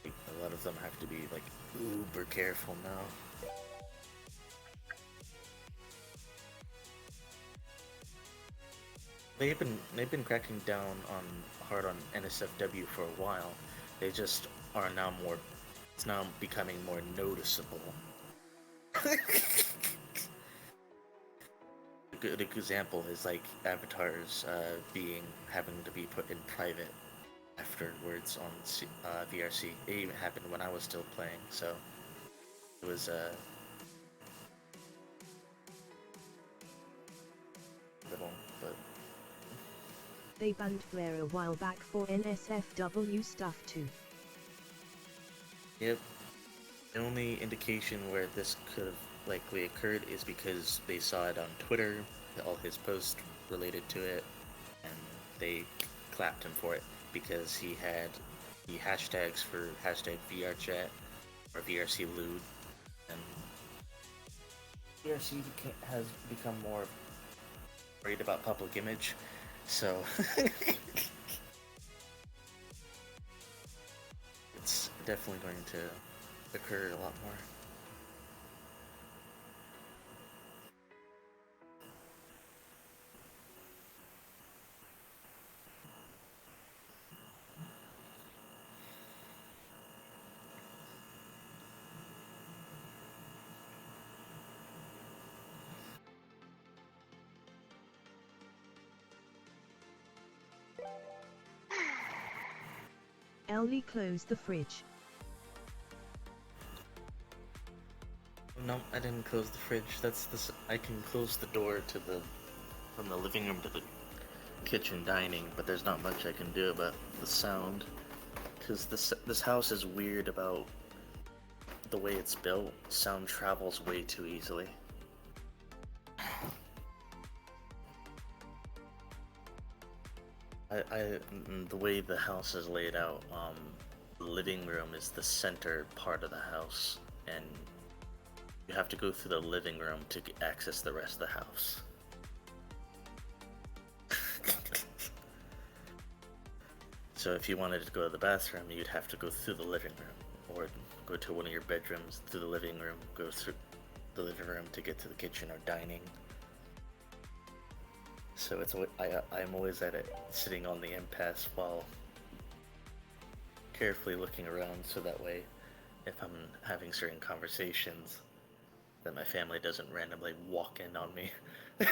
think a lot of them have to be like uber careful now. They've been cracking down hard on NSFW for a while. They just are now more. It's now becoming more noticeable. A good example is like avatars having to be put in private afterwards on VRC. It even happened when I was still playing, so it was little, but they banned Flare a while back for NSFW stuff too. Yep. The only indication where this could have likely occurred is because they saw it on Twitter, all his posts related to it, and they clapped him for it because he had the hashtags for hashtag VRChat or VRC lewd, and VRC has become more worried about public image, so it's definitely going to occur a lot more. Ellie, close the fridge. No, I didn't close the fridge. I can close the door to from the living room to the kitchen dining, but there's not much I can do about the sound. Because this house is weird about the way it's built. Sound travels way too easily. The way the house is laid out, the living room is the center part of the house, and you have to go through the living room to access the rest of the house. So if you wanted to go to the bathroom, you'd have to go through the living room, or go to one of your bedrooms through the living room, go through the living room to get to the kitchen or dining. So I'm always at it, sitting on the impasse while carefully looking around, so that way, if I'm having certain conversations, that my family doesn't randomly walk in on me. Yeah,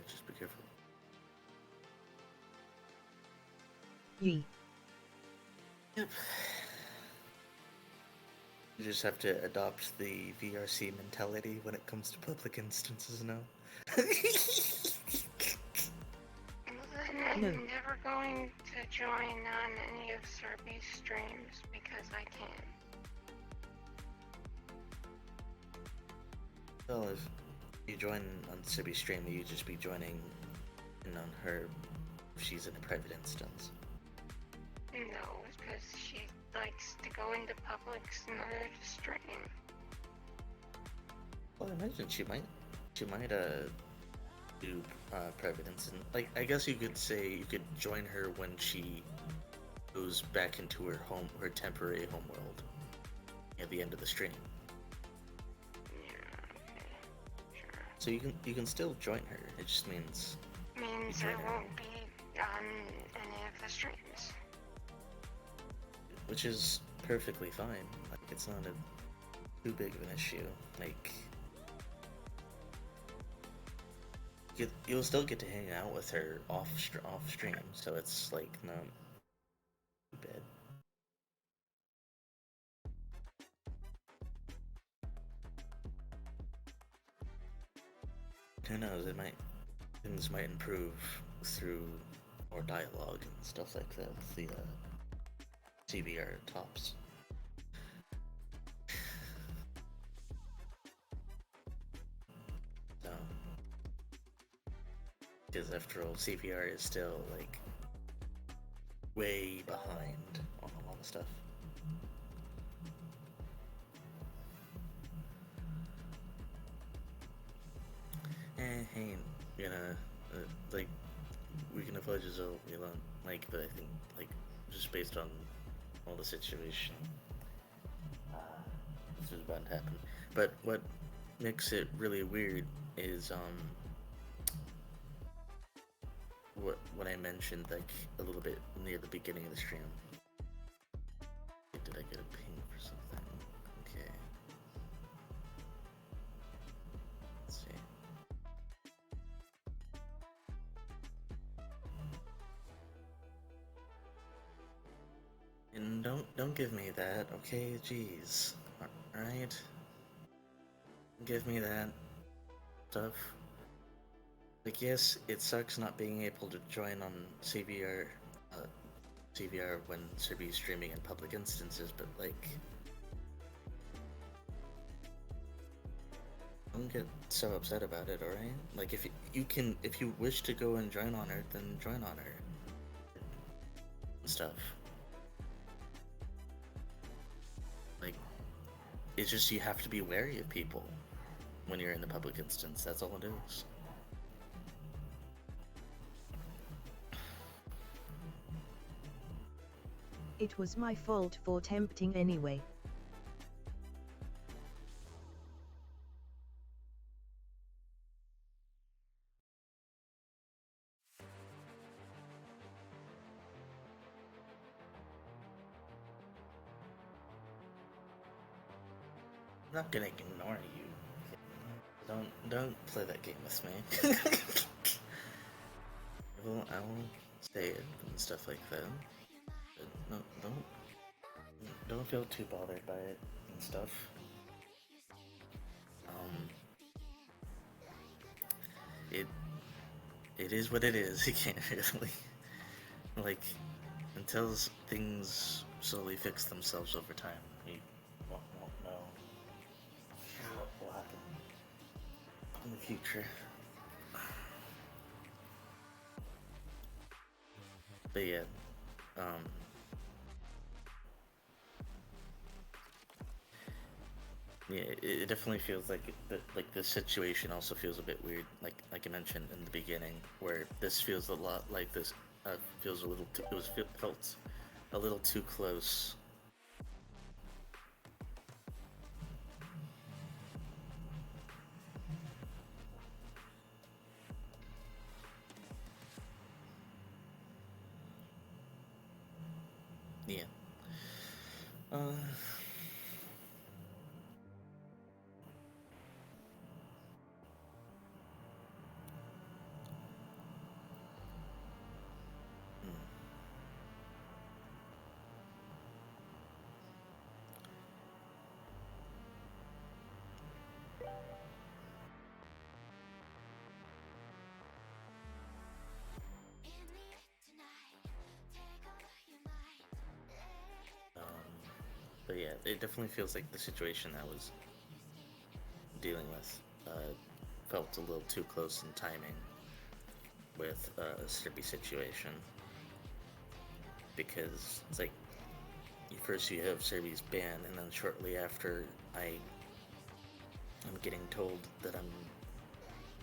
just be careful. Yee. Yep. You just have to adopt the VRC mentality when it comes to public instances now. I'm No. never going to join on any of Serby's streams because I can't. Well, if you join on Sibby's stream, you'd just be joining in on her if she's in a private instance. No, it's because she likes to go into publics in order to stream. Well, I imagine she might do private instance. Like, I guess you could say you could join her when she goes back into her temporary home world at the end of the stream. Yeah, okay, sure. So you can still join her. It just means Means You I join her. won't be on any of the streams. which is perfectly fine. Like, it's not too big of an issue. Like, you'll still get to hang out with her off stream, so it's like not too bad. Who knows? Things might improve through more dialogue and stuff like that with the CVR tops. So, because after all, CVR is still like way behind on a lot of stuff. Hey, like, we can apologize all we want, like, but I think, like, just based on all the situation, this is about to happen. But what makes it really weird is, what I mentioned, like, a little bit near the beginning of the stream. Did I get a ping for something? Okay. Let's see. Don't give me that, okay? Jeez. Alright? Give me that stuff. Like, yes, it sucks not being able to join on CVR when Serbia's streaming in public instances, but like, don't get so upset about it, alright? Like, if if you wish to go and join on her, then join on her. And stuff. Like, it's just you have to be wary of people when you're in the public instance, that's all it is. It was my fault for tempting anyway. I'm not gonna ignore you. Don't play that game with me. I will say it and stuff like that. But no, don't feel too bothered by it and stuff. It is what it is. You can't really like until things slowly fix themselves over time. You won't know what will happen in the future. But yeah, yeah, it definitely feels like like this situation also feels a bit weird. Like I mentioned in the beginning, where this feels a lot like this feels a little. Felt a little too close. Yeah. But yeah, it definitely feels like the situation I was dealing with felt a little too close in timing with a Slippy situation, because it's like first you have Serbia's ban, and then shortly after I'm getting told that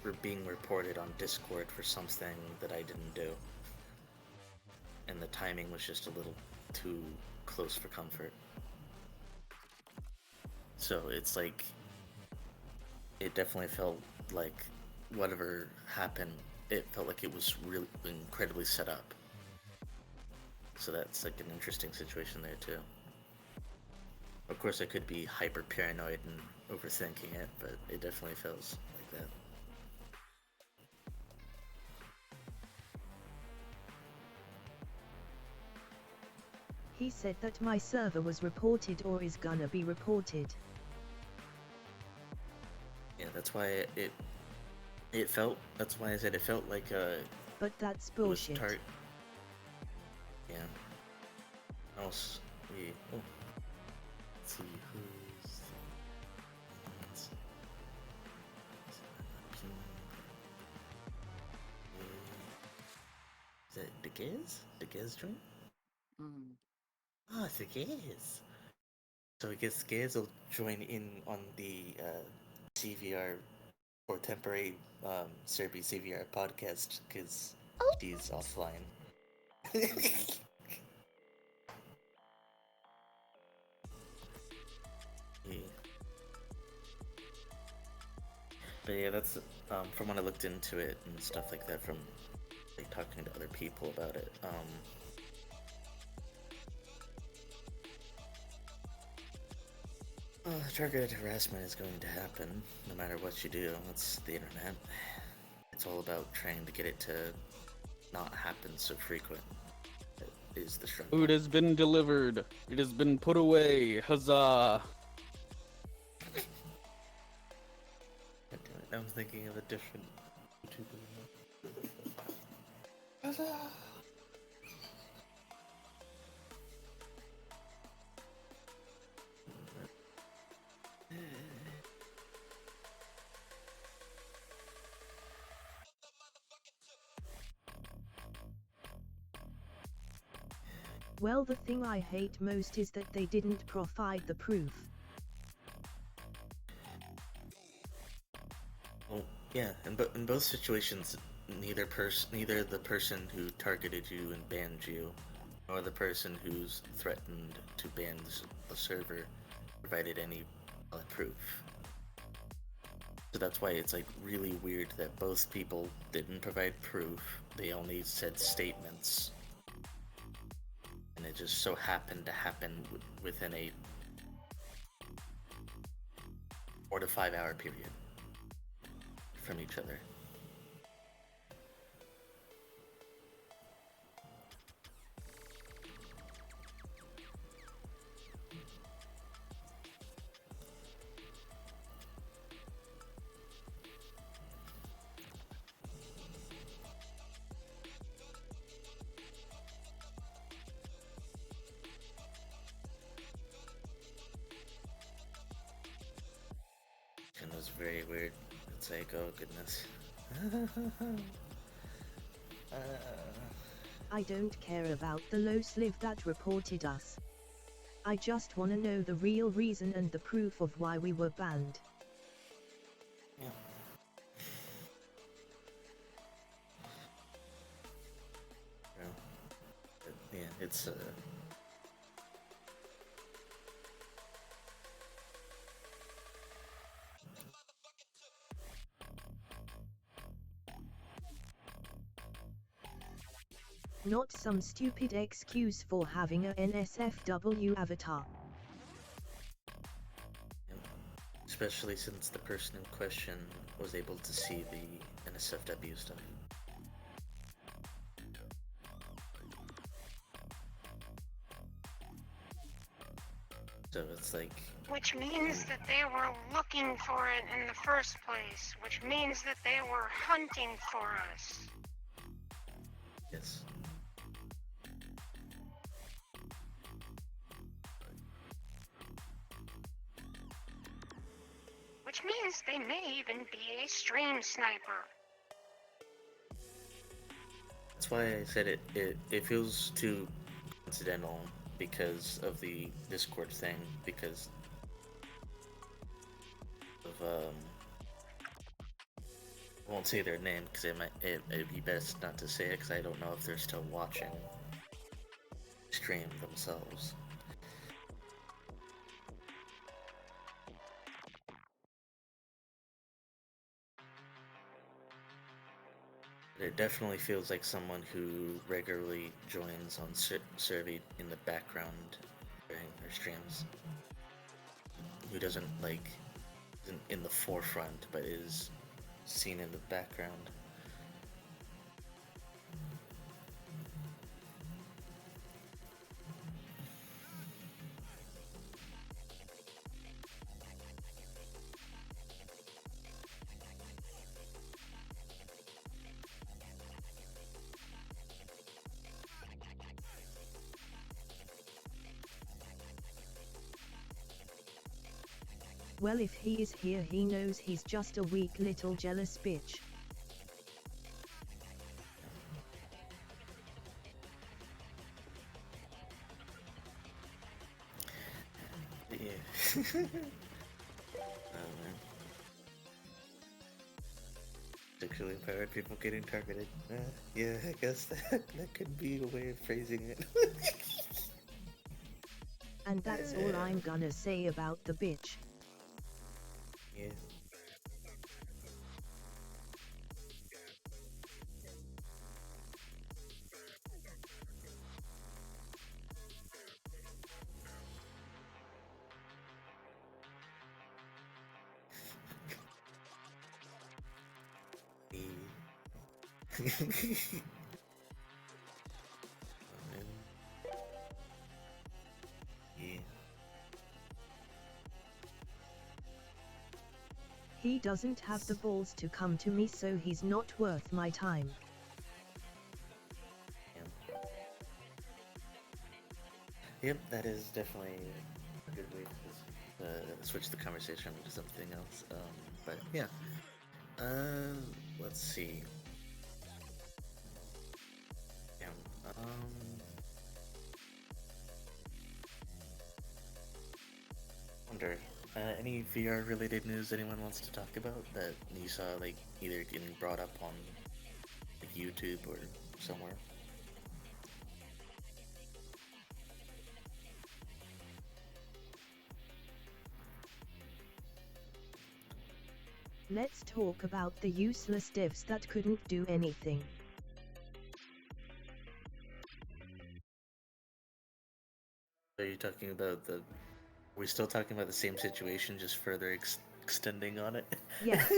we're being reported on Discord for something that I didn't do, and the timing was just a little too close for comfort. So it's like, it definitely felt like whatever happened, it felt like it was really incredibly set up. So that's like an interesting situation there too. Of course, I could be hyper paranoid and overthinking it, but it definitely feels like that. He said that my server was reported or is gonna be reported. Yeah, that's why it felt. That's why I said it felt like But that's bullshit. Yeah. Else let's see who's. Is that Degez? Degez join? Ah, it's Degez. So I guess Gaz will join in on the CVR or temporary Serbi CVR podcast because she's offline. Yeah. But yeah, that's from when I looked into it and stuff like that, from like talking to other people about it. Targeted harassment is going to happen no matter what you do. It's the internet. It's all about trying to get it to not happen so frequent. is the strong Food has been delivered. It has been put away. Huzzah! God damn it, I'm thinking of a different YouTuber. Well, the thing I hate most is that they didn't provide the proof. Well, yeah, in both situations, neither the person who targeted you and banned you, nor the person who's threatened to ban the server provided any proof. So that's why it's like really weird that both people didn't provide proof. They only said statements, and it just so happened to happen within a 4 to 5 hour period from each other. It was very weird. It's like, oh goodness. I don't care about the low sliv that reported us. I just wanna know the real reason and the proof of why we were banned. Yeah. Yeah, it's Not some stupid excuse for having a NSFW avatar. especially since the person in question was able to see the NSFW stuff. So it's like... Which means that they were looking for it in the first place, which means that they were hunting for us. Yes. Which means they may even be a stream sniper. That's why I said it feels too coincidental because of the Discord thing, because of I won't say their name because it'd be best not to say it because I don't know if they're still watching stream themselves. It definitely feels like someone who regularly joins on Servi in the background during their streams, who doesn't like isn't in the forefront but is seen in the background. Well, if he is here, he knows he's just a weak little jealous bitch. Yeah. Oh man. Sexually empowered people getting targeted. Yeah, I guess that could be a way of phrasing it. And that's all I'm gonna say about the bitch. Yeah. Oh, man. He doesn't have the balls to come to me, so he's not worth my time. Yep, that is definitely a good way to switch the conversation to something else. But yeah. Let's see. Yeah, wonder, any VR related news anyone wants to talk about that you saw, like, either getting brought up on like YouTube or somewhere? Let's talk about the useless devs that couldn't do anything. Are you talking about the... Are we still talking about the same situation, just further extending on it? Yes.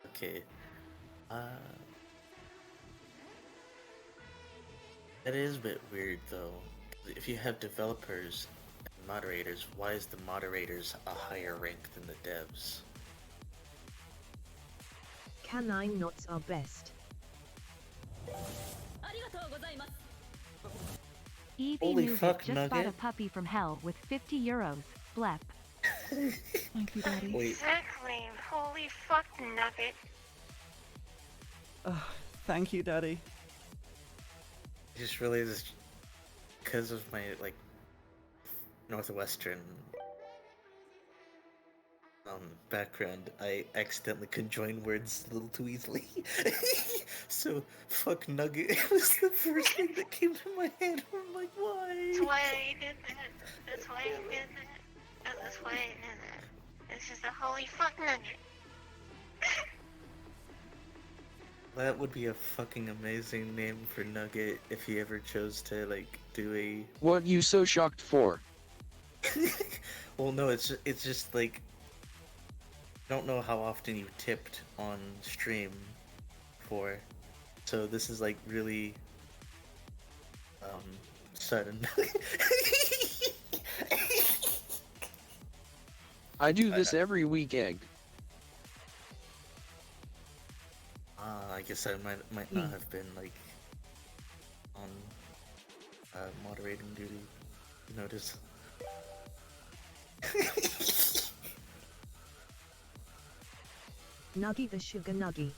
Okay. That is a bit weird, though. If you have developers and moderators, why is the moderators a higher rank than the devs? Canine knots are best. Evie Holy Nugget fuck, just bought a Nugget. puppy from hell with 50 euros. Blep. Thank you, Daddy. Wait, Exactly. Holy fuck, Nugget. Thank you, Daddy. I just realized, because of my, like, Northwestern background, I accidentally conjoined words a little too easily. So, fuck Nugget was the first thing that came to my head. I'm like, why? That's why I did that. That's why I did that. That's why I did that. This is the holy fuck Nugget. That would be a fucking amazing name for Nugget if he ever chose to, like, do a... What you so shocked for? Well, no, it's just like... I don't know how often you tipped on stream for, so this is like really sudden. I do this every week, egg. I guess I might not have been like on moderating duty to notice. Nuggy the sugar nuggy.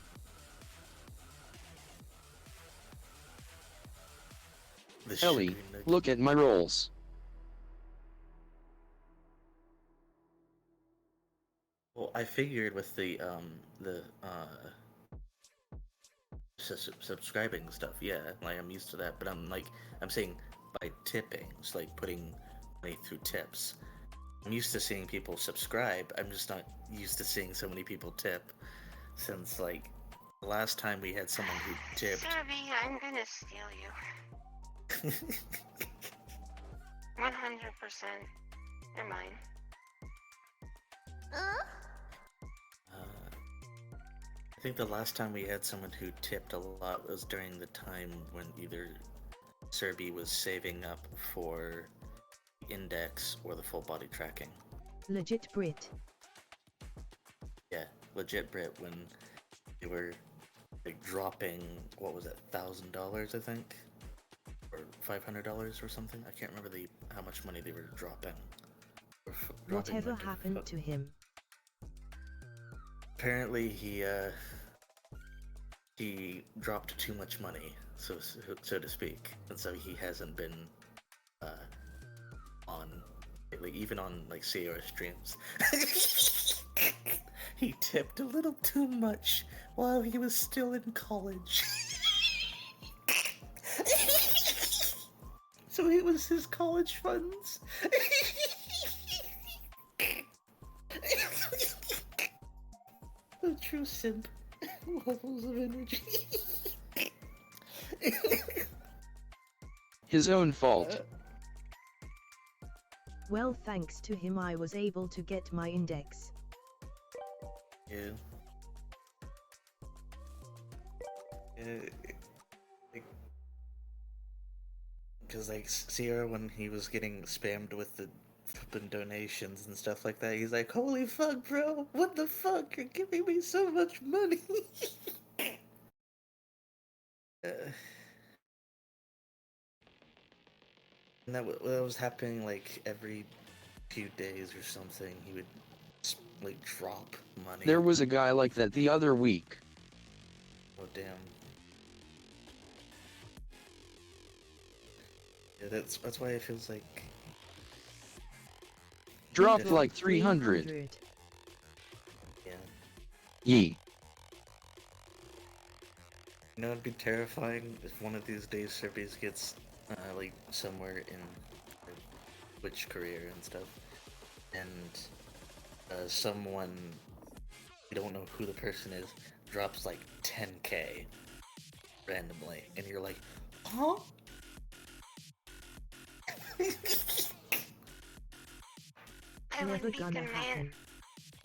Ellie, look at my rolls. Well, I figured with the subscribing stuff, yeah, like I'm used to that. But I'm saying by tipping, it's like putting money through tips. I'm used to seeing people subscribe. I'm just not used to seeing so many people tip. Since like the last time we had someone who tipped. Savvy, I'm gonna steal you. 100%. You're mine. I think the last time we had someone who tipped a lot was during the time when either Serby was saving up for the index or the full body tracking. Legit Brit. Yeah, legit Brit, when they were like dropping, what was it, $1,000 I think? Or $500 or something? I can't remember how much money they were dropping. Whatever happened to him? Apparently he dropped too much money, so to speak, and so he hasn't been on lately, even on like CR streams. He tipped a little too much while he was still in college. So it was his college funds. A true simp. Levels of energy. His own fault. Well, thanks to him I was able to get my index. Yeah. Because like Sierra, when he was getting spammed with the open donations and stuff like that. He's like, "Holy fuck, bro! What the fuck? You're giving me so much money." And that was happening like every few days or something. He would like drop money. There was a guy like that the other week. Oh damn. Yeah, that's why it feels like Dropped like 300. Yeah. Yee. You know, it'd be terrifying if one of these days Cerberus gets like somewhere in Twitch career and stuff, and someone, you don't know who the person is, drops like 10k randomly, and you're like, huh? Never gonna happen.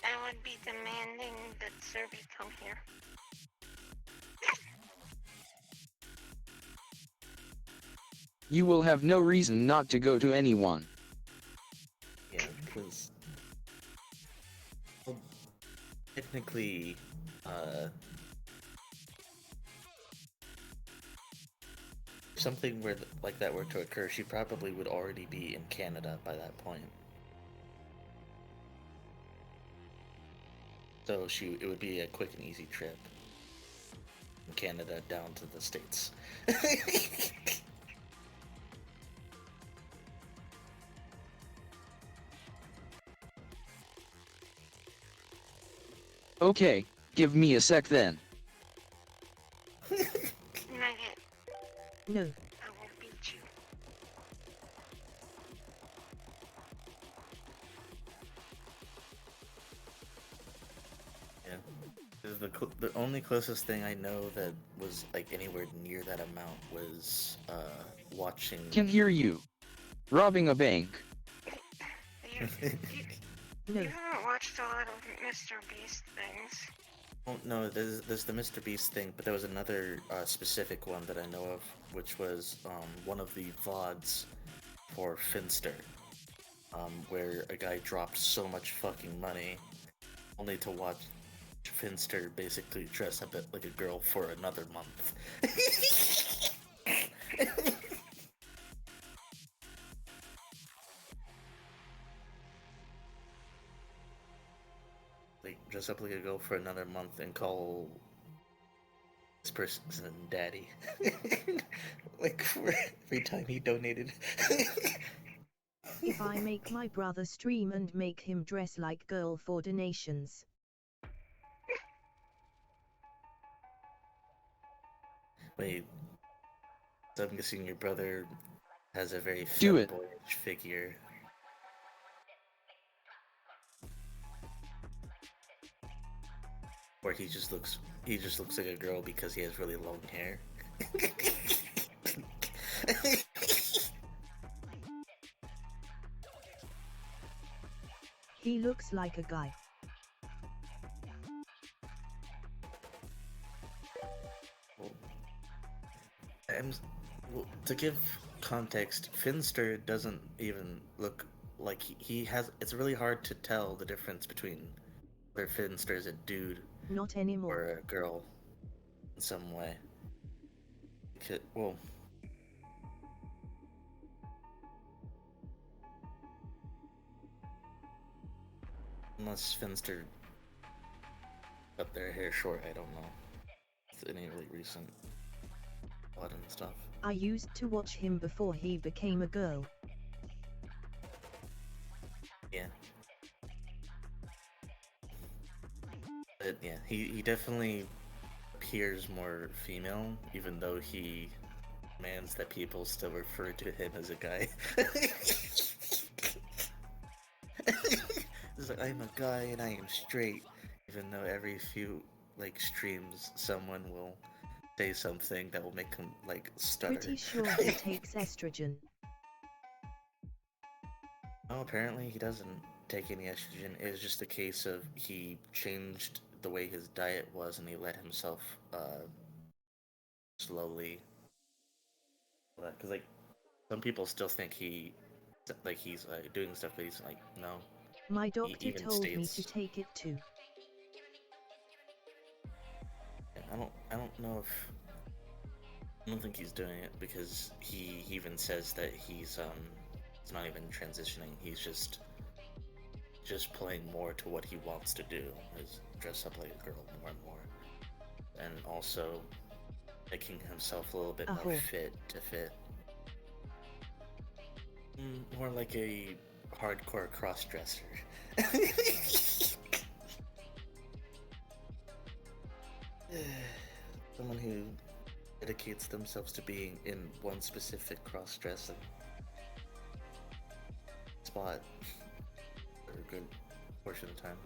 I would be demanding that Serby come here. You will have no reason not to go to anyone. Yeah, because well, technically, if something like that were to occur, she probably would already be in Canada by that point. So it would be a quick and easy trip from Canada down to the States. Okay, give me a sec then. Nugget, No. I will beat you. Yeah. The only closest thing I know that was like anywhere near that amount was watching. Can hear you. Robbing a bank. You haven't watched a lot of Mr. Beast things. Oh, no, there's the Mr. Beast thing, but there was another specific one that I know of, which was one of the VODs for Finster, where a guy dropped so much fucking money, only to watch Finster basically dress up like a girl for another month. Like, dress up like a girl for another month and call this person daddy. Like, for every time he donated. If I make my brother stream and make him dress like girl for donations. Wait, so I'm guessing your brother has a very Do it. boyish figure. Or he just looks like a girl because he has really long hair. He looks like a guy. Well, to give context, Finster doesn't even look like he has. It's really hard to tell the difference between whether Finster is a dude Not anymore. or a girl in some way. Well, unless Finster cut their hair short, I don't know. It's any really recent blood and stuff. I used to watch him before he became a girl. Yeah. But yeah, he definitely appears more female, even though he demands that people still refer to him as a guy. He's like, I'm a guy and I am straight, even though every few like streams someone will say something that will make him like stutter. Pretty sure he takes estrogen. No, apparently he doesn't take any estrogen. It's just a case of he changed the way his diet was and he let himself slowly. Because like some people still think he's like he's doing stuff, but he's like, no. My He doctor even told me to states, take it too. I don't know if, I don't think he's doing it because he even says that he's not even transitioning. He's just playing more to what he wants to do, is dress up like a girl more and more, and also making himself a little bit more fit to fit. More like a hardcore cross-dresser. Someone who dedicates themselves to being in one specific cross-dressing spot for a good portion of the time.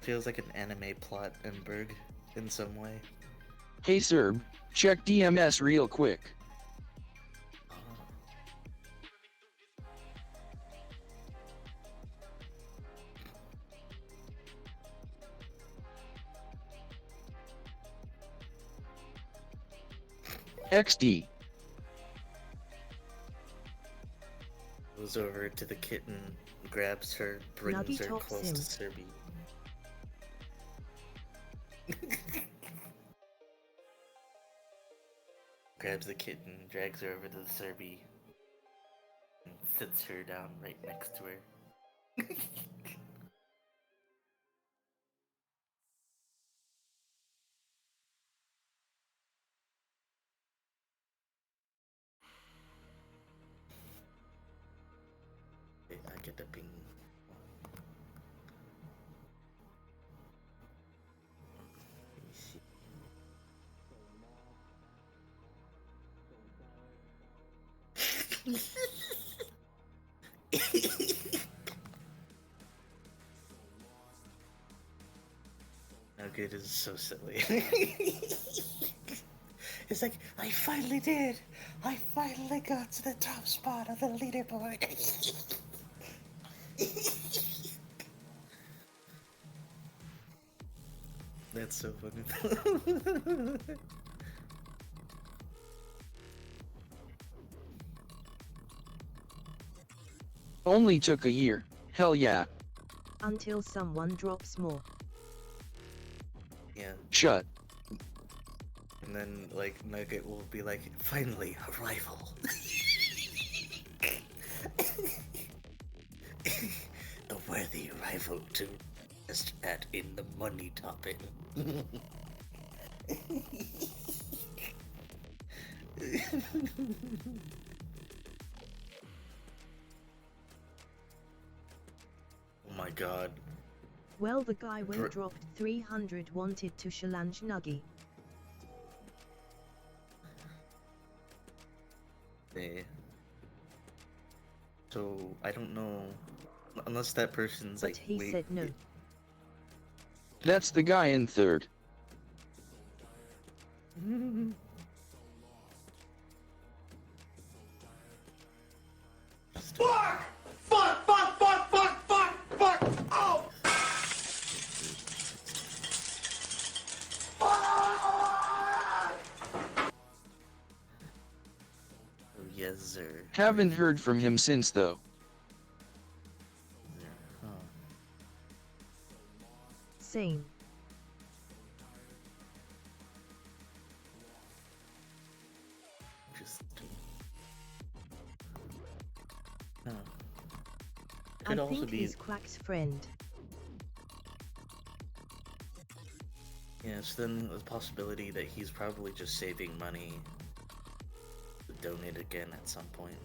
Feels like an anime plot in Berg in some way. Hey Serb, check DMS real quick. XD. Goes over to the kitten, grabs her, brings Nuggy her tops close him. to Serby. Grabs the kitten, drags her over to the Serby, and sits her down right next to her. I get the ping. Let me see. Nugget is so silly. It's like, I finally did! I finally got to the top spot of the leaderboard! That's so funny. Only took a year. Hell yeah. Until someone drops more. Yeah. Shut. And then, like, Nugget will be like, finally, a rival. A worthy rival to just add in the money topic. Oh my god. Well, the guy when dropped 300 wanted to challenge Nuggy. Yeah. So, I don't know, unless that person's But like, he wait, said no. That's the guy in third. Fuck! Fuck! Fuck! Fuck! Fuck! Fuck! Fuck! Oh! Oh, yes, sir. Haven't heard from him since though. Huh. Same. Interesting. Huh. I Could also think be. he's Quack's friend. Yeah, so then the possibility that he's probably just saving money to donate again at some point.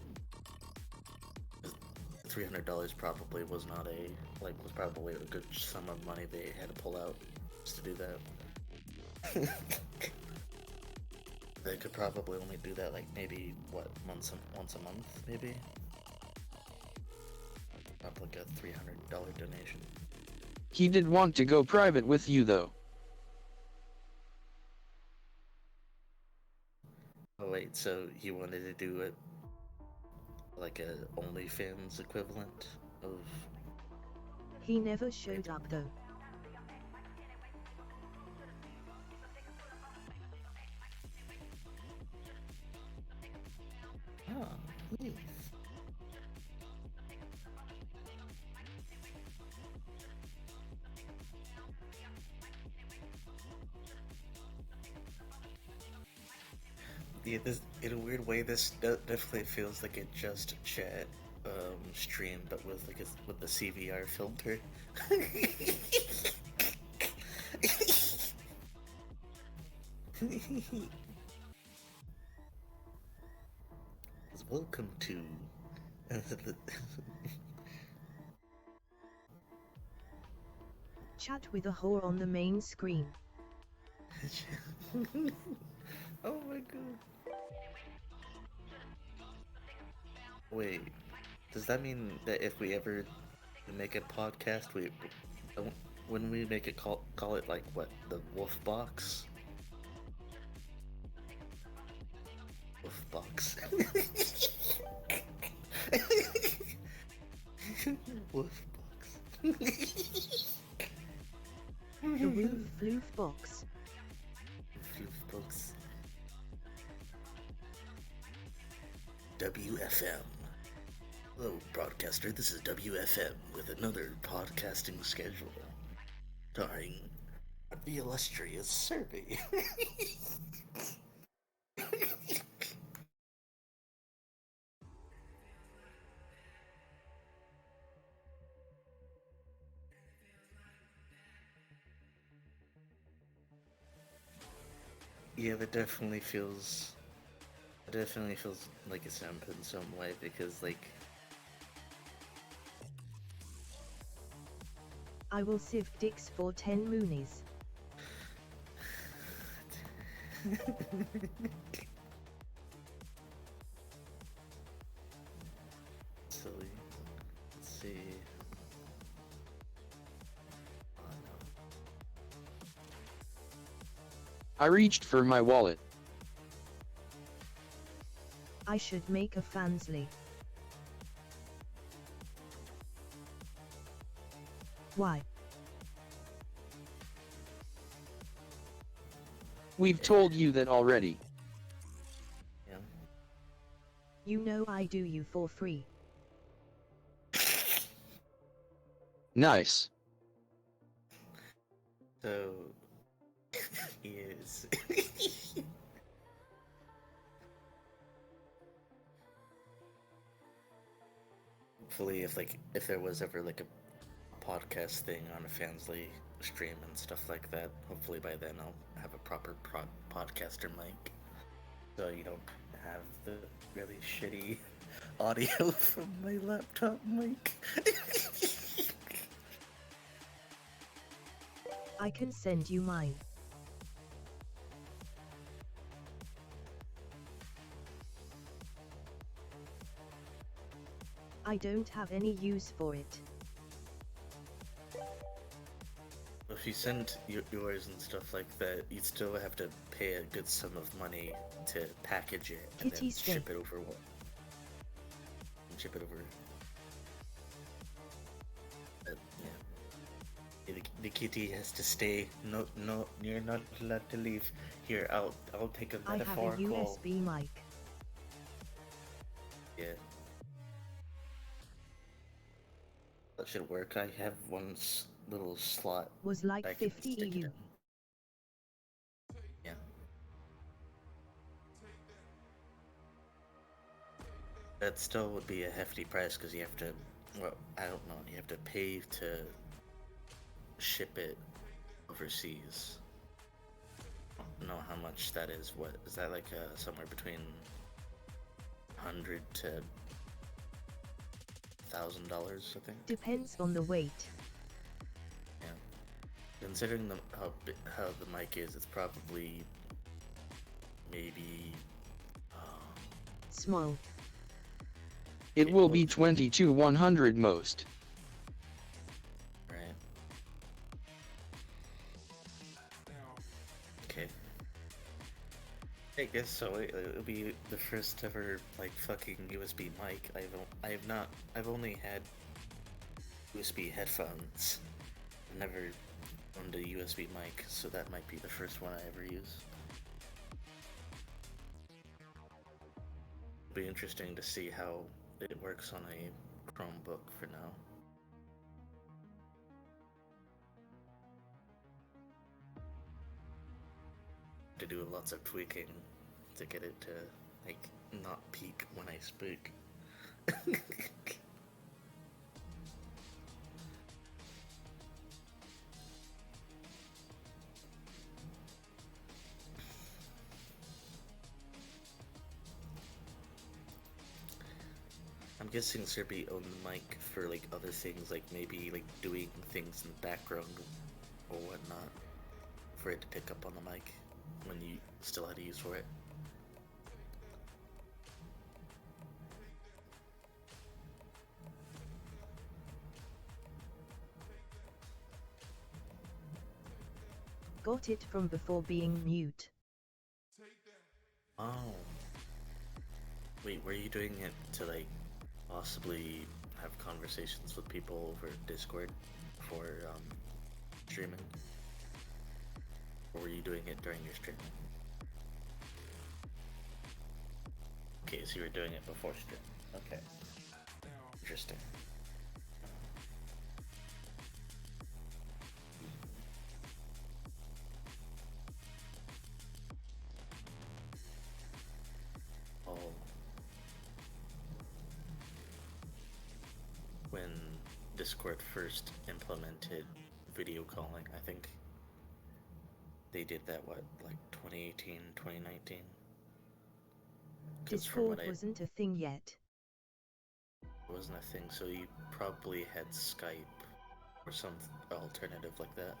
$300 probably was not was probably a good sum of money they had to pull out just to do that. They could probably only do that like maybe, what, once a month, maybe? Probably got $300 donation. He did want to go private with you though. Oh wait, Wait, so you wanted to do it like a OnlyFans equivalent of? He never showed up though. Oh, neat. Yeah, this, in a weird way, this definitely feels like a just chat stream, but with like with the CVR filter. Welcome to Chat with a whore on the main screen. Oh my god. Wait, does that mean that if we ever make a podcast, we don't, when we make it call it like what, the Wolf Box? Wolf Box. Wolf Box. The woof floof box. Floof Box. WFM. Hello, broadcaster. This is WFM with another podcasting schedule, starring the illustrious Serby. Yeah, that definitely feels. It definitely feels like a simp in some way because, like, I will sift dicks for 10 moonies. silly. Let's see. Oh, no. I reached for my wallet. I should make a fansly. Why? We've told you that already. Yeah. You know I do you for free. Nice. So, yes. Hopefully, if there was ever like a podcast thing on a Fansly stream and stuff like that, hopefully by then I'll have a proper podcaster mic, so you don't have the really shitty audio from my laptop mic. I can send you mine. I don't have any use for it. If you send yours and stuff like that, you'd still have to pay a good sum of money to package it and Kitty then stink. ship it over. Ship it over. But, yeah. The kitty has to stay. No, you're not allowed to leave. Here, I'll take a I have a metaphorical. USB mic. Yeah. That should work. I have one little slot. Was like I can 50 stick it EU. in. Yeah. That still would be a hefty price because you have to. Well, I don't know. You have to pay to ship it overseas. I don't know how much that is. What is that like? Somewhere between $100 to $1,000, I think. Depends on the weight. Yeah. Considering how the mic is, it's probably maybe Small. It will be 20 to 100 most. right. Okay. I guess so. It'll be the first ever like fucking USB mic. I've only had USB headphones. Never owned a USB mic, so that might be the first one I ever use. It'll be interesting to see how it works on a Chromebook for now. To do lots of tweaking to get it to like not peak when I speak. I'm guessing Serby owned the mic for like other things, like maybe like doing things in the background or whatnot, for it to pick up on the mic when you still had to use for it. Got it from before being mute. Oh. Wait, were you doing it to like possibly have conversations with people over Discord for streaming? Or were you doing it during your stream? Okay, so you were doing it before stream. Okay. Interesting. Oh. When Discord first implemented video calling, I think they did that, what, like 2018, 2019? Discord wasn't a thing yet. It wasn't a thing, so you probably had Skype or some alternative like that.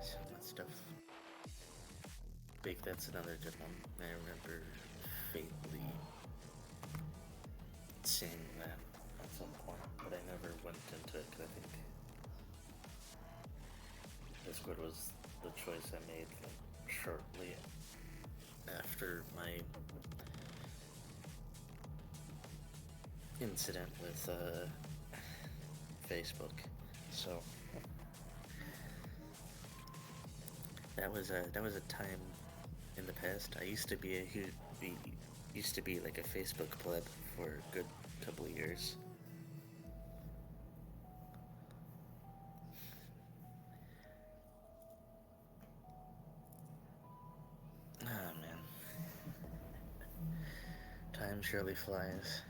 Some of that stuff. Big, that's another good one. I remember faintly seeing that at some point, but I never went into it because I think Discord was the choice I made like, shortly after my incident with Facebook. So that was a time in the past. I used to be like a Facebook pleb for a good couple of years. Ah, man. Time surely flies.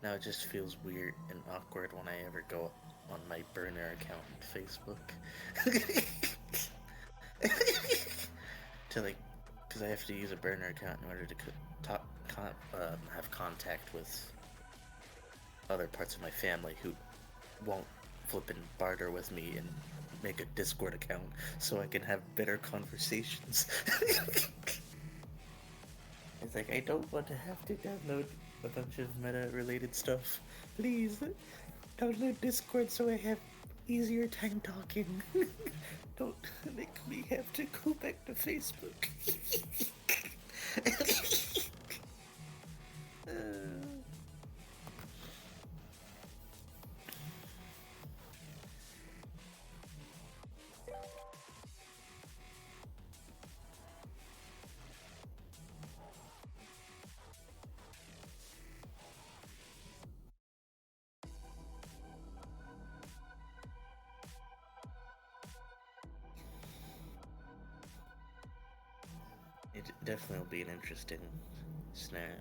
Now it just feels weird and awkward when I ever go on my burner account on Facebook. To like, because I have to use a burner account in order to have contact with other parts of my family who won't flip and barter with me and make a Discord account so I can have better conversations. It's like, I don't want to have to download a bunch of meta-related stuff. Please, download Discord so I have easier time talking. Don't make me have to go back to Facebook. It definitely will be an interesting scenario.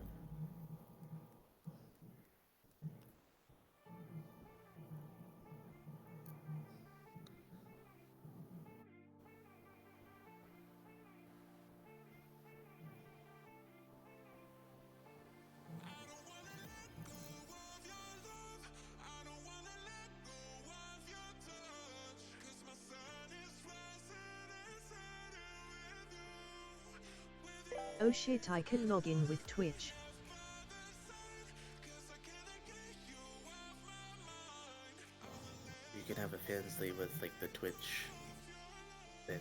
Oh shit, I can log in with Twitch. You can have a Fansly with like the Twitch thing.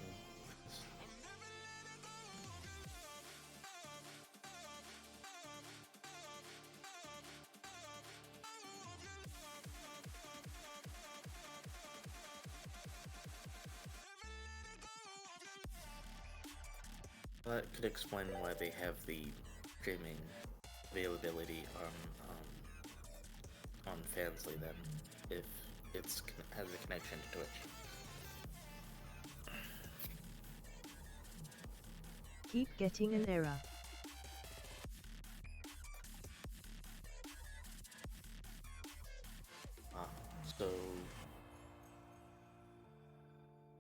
That could explain why they have the streaming availability on Fansly then, if it's has a connection to Twitch. Keep getting an error. So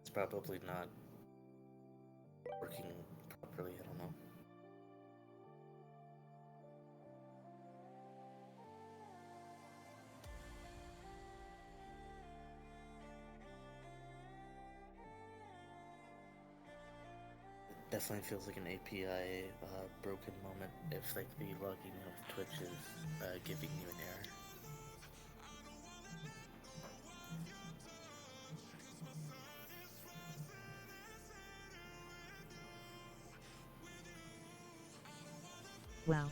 it's probably not working properly, I don't know. It definitely feels like an API broken moment if like the logging of Twitch is giving you an error. Wow.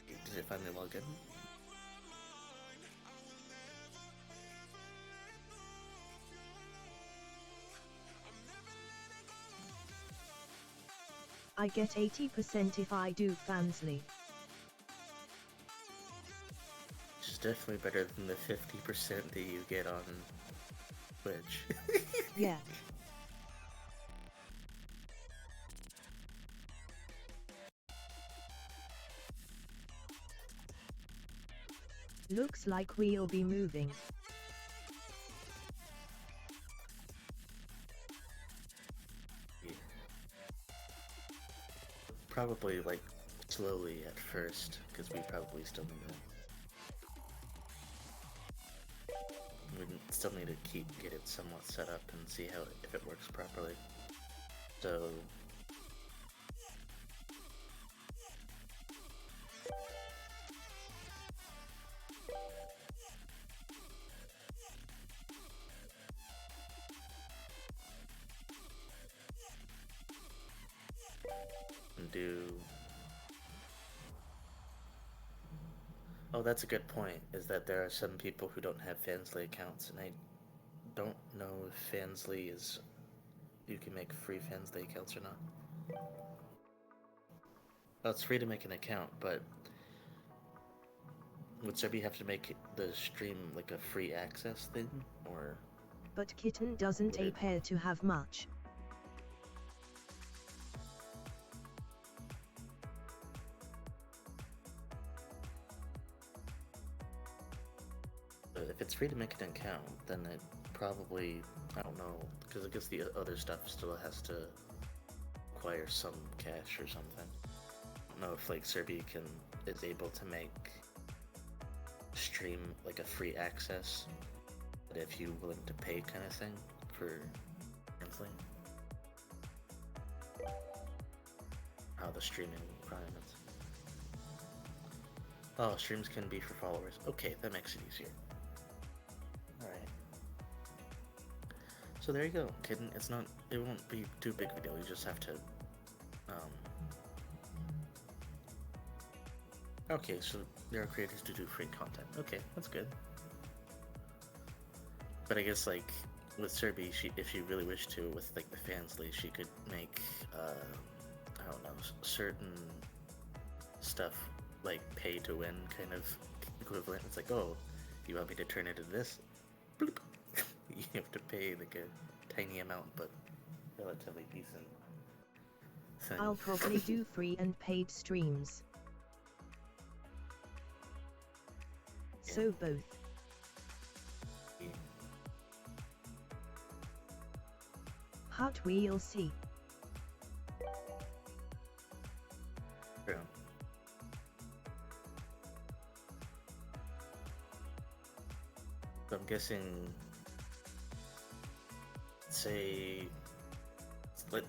Did it finally log in? I get 80% if I do Fansly. Which is definitely better than the 50% that you get on Twitch. Yeah. Looks like we'll be moving. Yeah. Probably like slowly at first, because we probably still need to. We still need to get it somewhat set up and see how if it works properly. So. Oh, that's a good point, is that there are some people who don't have Fansly accounts, and I don't know if Fansly is... you can make free Fansly accounts or not. Oh, it's free to make an account, but would somebody have to make the stream like a free access thing, or...? But Kitten doesn't appear to have much. If it's free to make an account, then it probably, I don't know, because I guess the other stuff still has to require some cash or something. I don't know if like Serbia is able to make stream like a free access, but if you're willing to pay kind of thing for translating. How the streaming requirements. Oh, streams can be for followers. Okay, that makes it easier. Alright. So there you go, Kitten. It won't be too big of a deal. You just have to, okay, so there are creators to do free content. Okay, that's good. But I guess, like, with Serbi, if she really wished to, with, like, the Fansly, she could make, I don't know, certain stuff, like, pay to win kind of equivalent. It's like, oh, you want me to turn it into this? Bloop. You have to pay, like, a tiny amount, but relatively decent thing. I'll probably do free and paid streams. Yeah. So both. Yeah. Hot we'll see. True. So I'm guessing, say,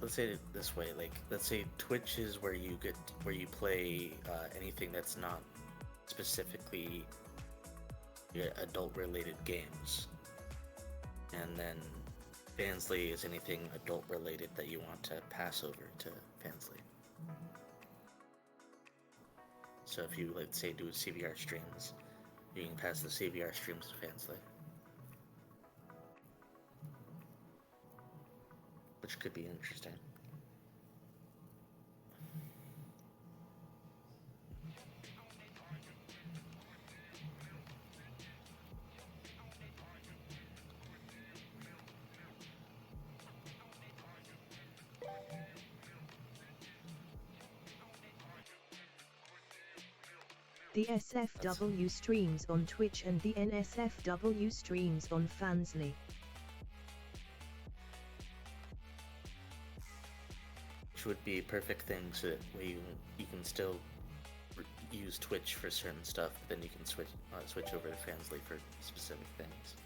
let's say it this way, like let's say Twitch is where you play anything that's not specifically adult related games, and then Fansly is anything adult related that you want to pass over to Fansly. So if you, let's say, do CVR streams, you can pass the CVR streams to Fansly, which could be interesting. The SFW streams on Twitch and the NSFW streams on Fansly. Which would be a perfect thing so that way you can still use Twitch for certain stuff, but then you can switch over to Fansly for specific things.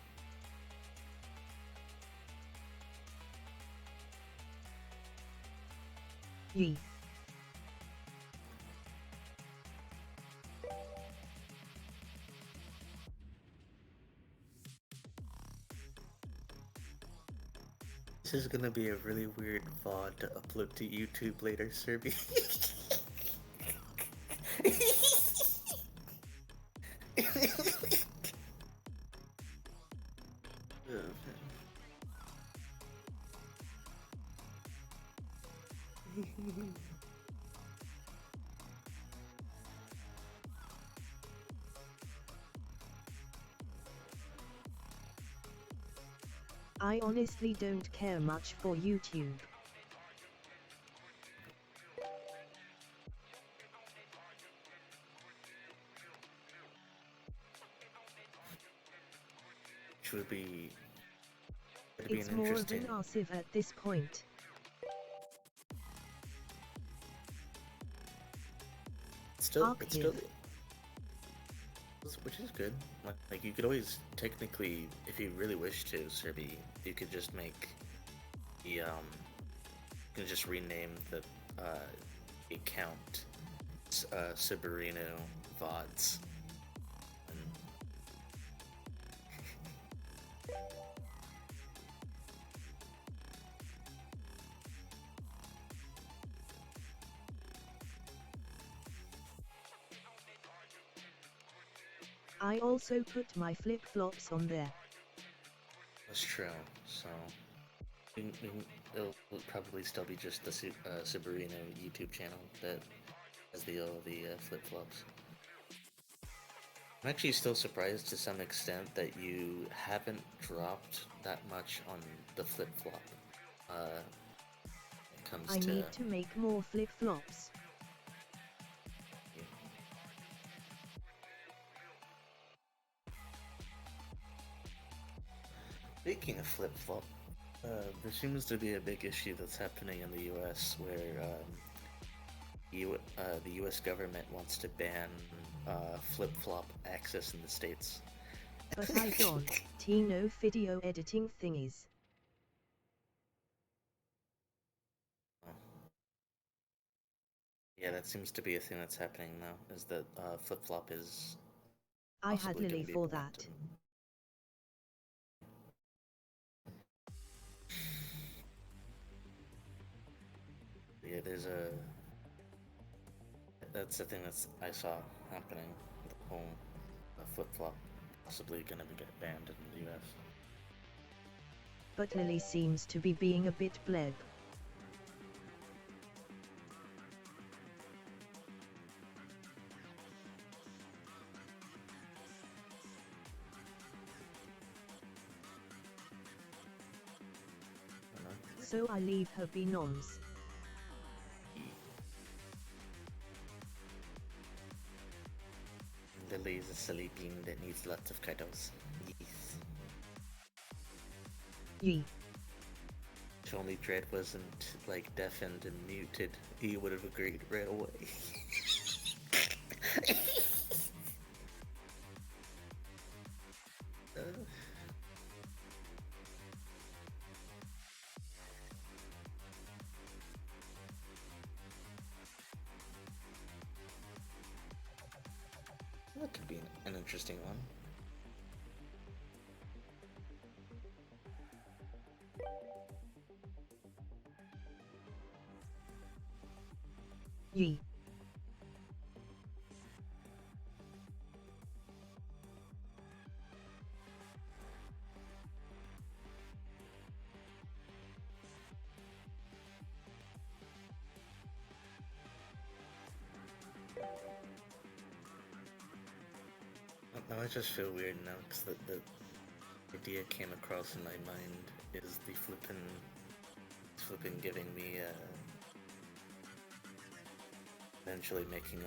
Yee. This is gonna be a really weird VOD to upload to YouTube later, Serby. I honestly don't care much for YouTube. Which would be... It's more of an archive at this point. Still, which is good. Like you could always technically, if you really wish to, Serby, you could just make the you can just rename the account Subarino VODs. I also put my flip-flops on there. That's true, so it'll probably still be just the Subarino YouTube channel that has the flip-flops. I'm actually still surprised to some extent that you haven't dropped that much on the flip-flop. I need to make more flip-flops. Speaking of flip-flop, there seems to be a big issue that's happening in the US where the US government wants to ban flip-flop access in the States. But I don't, no video editing thingies. Yeah, that seems to be a thing that's happening now, is that flip-flop is... I had Lily for that. Yeah, that's the thing I saw happening. The whole flip-flop possibly gonna get banned in the US. But Lily seems to be being a bit bleb. So I leave her be noms. Lily is a silly being that needs lots of cuddles. Yes. Yee. If only Dread wasn't, like, deafened and muted, he would have agreed right away. interesting one. Yee. Now I just feel weird now because the idea came across in my mind is the flippin' giving me eventually making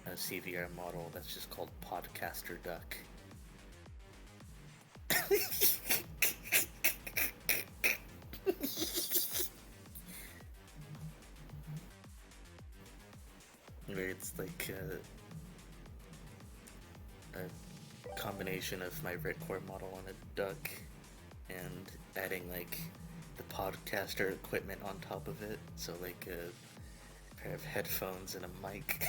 a CVR model that's just called Podcaster Duck. Where it's like a combination of my Redcore model on a duck and adding like the podcaster equipment on top of it, so like a pair of headphones and a mic.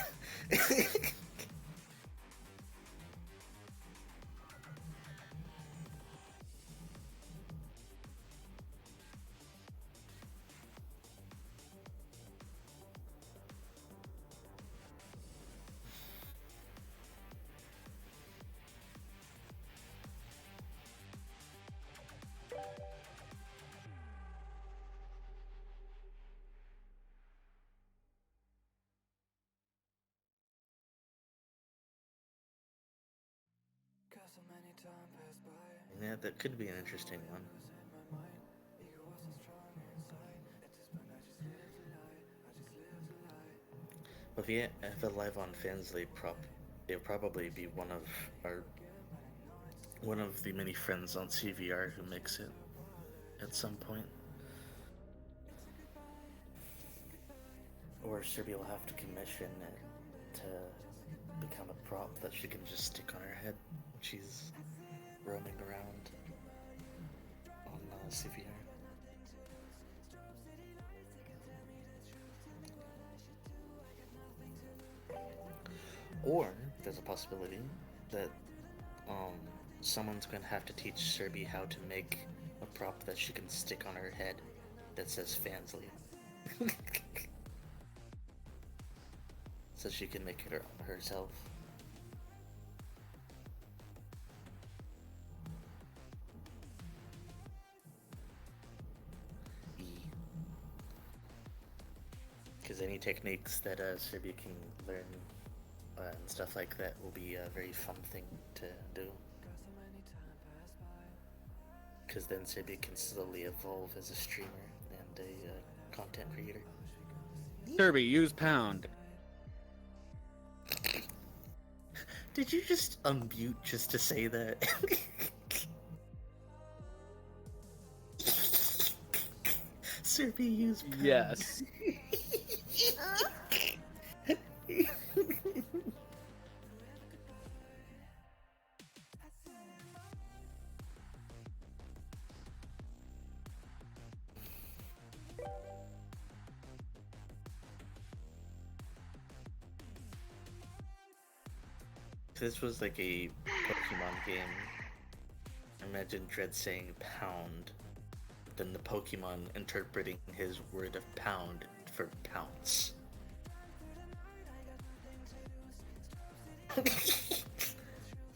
Yeah, that could be an interesting one. Well, if you have a live on Fansly it'll probably be one of the many friends on CVR who makes it at some point. Or Serbia will have to commission it to become a prop that she can just stick on her head when she's roaming around on CVR. Or there's a possibility that someone's going to have to teach Serbi how to make a prop that she can stick on her head that says Fansly. So she can make it herself. Because any techniques that Serbia can learn and stuff like that will be a very fun thing to do. Because then Serbia can slowly evolve as a streamer and a content creator. Serbia, use pound. Did you just unmute just to say that? Serbia, use pound. Yes. If this was like a Pokemon game, imagine Dread saying pound, then the Pokemon interpreting his word of pound for pounce. It's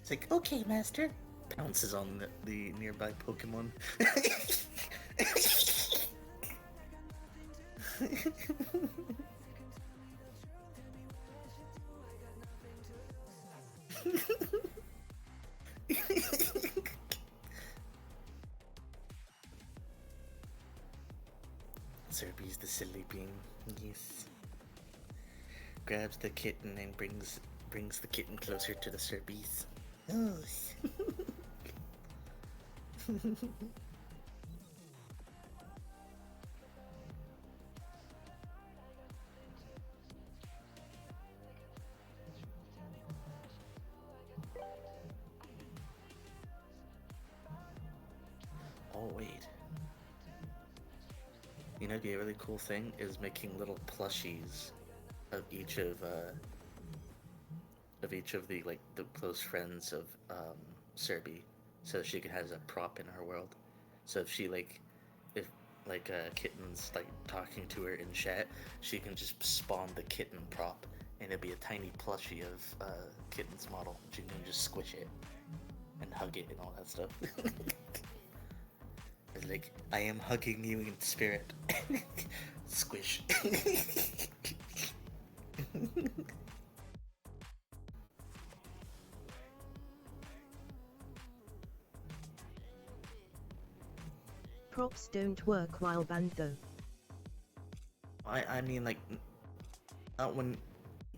like, okay, master. Pounces on the nearby Pokemon. Serbi's the silly bean. Yes. Grabs the kitten and brings the kitten closer to the Serbies. Oh. Oh wait. You know, the really cool thing is making little plushies of each of of each of the close friends of Serby, so she can has a prop in her world. So if she if kitten's talking to her in chat, she can just spawn the kitten prop, and it'll be a tiny plushie of kitten's model. She can just squish it and hug it and all that stuff. It's like, I am hugging you in spirit. Squish. Props don't work while banned though. I mean, not when,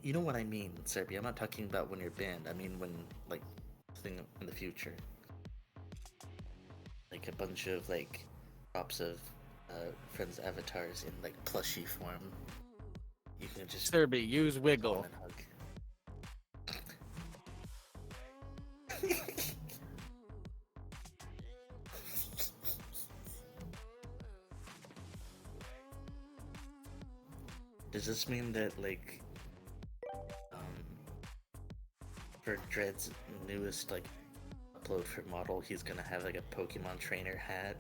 you know what I mean, Serbi. I'm not talking about when you're banned. I mean when, thing in the future. Like a bunch of, props of friends' avatars in, plushie form. You can just... Serbi, use wiggle. And hug. Does this mean that, for Dread's newest, upload for model, he's gonna have, a Pokemon trainer hat?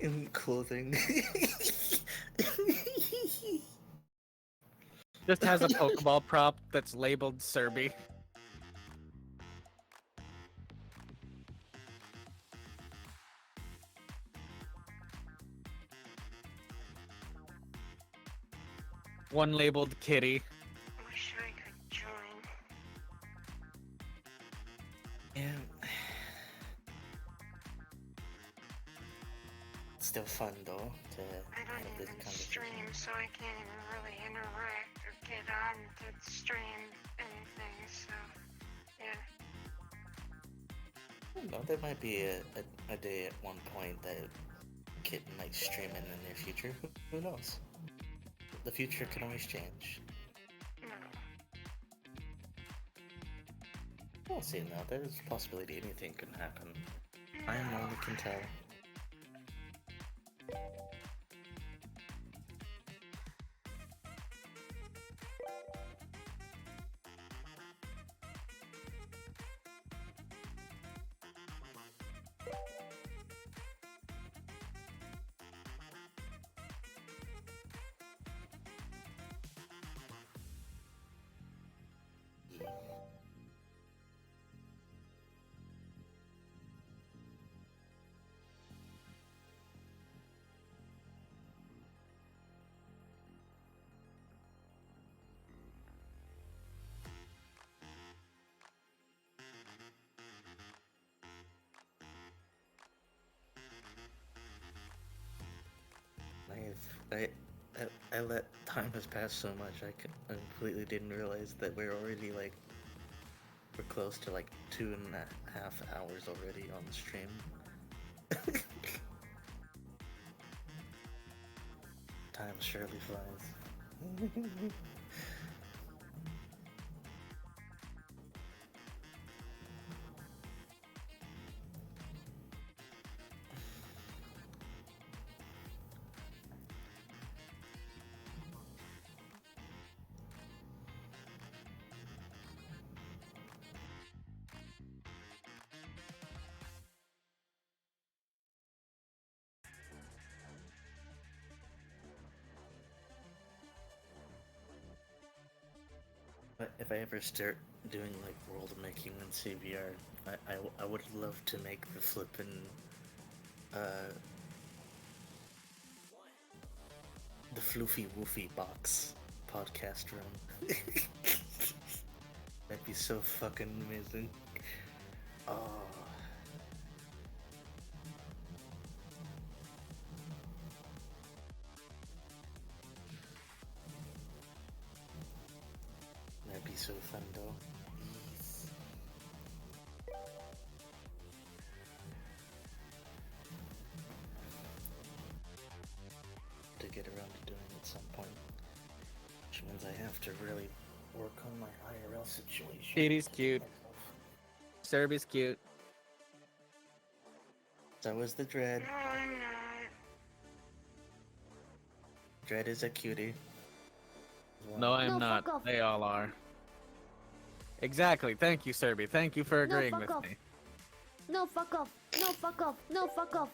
In clothing? Just has a Pokeball prop that's labeled Serbi. One labeled Kitty. Wish I could join. Yeah. It's still fun though to I don't have this even conversation. stream, so I can't even really interact or get on to stream anything, so yeah. No, there might be a day at one point that Kitten might stream in the near future. Who knows? The future can always change. No. We'll see now. There's a possibility anything can happen. I only can tell. I let time has passed so much. I completely didn't realize that we're already we're close to 2.5 hours already on stream. Time surely flies. If I ever start doing world making in CVR, I would love to make the flippin' the floofy woofy box podcast room. That'd be so fucking amazing. Oh. That'd be so fun though. Yes. To get around to doing at some point. Which means I have to really work on my IRL situation. Kitty's cute. Serbi's cute. So was the Dread. No, I'm not. Dread is a cutie. No, I'm No, not. fuck off. They all are. Exactly. Thank you, Serby. Thank you for No, agreeing fuck with off. me. No, fuck off. No, fuck off. No, fuck off.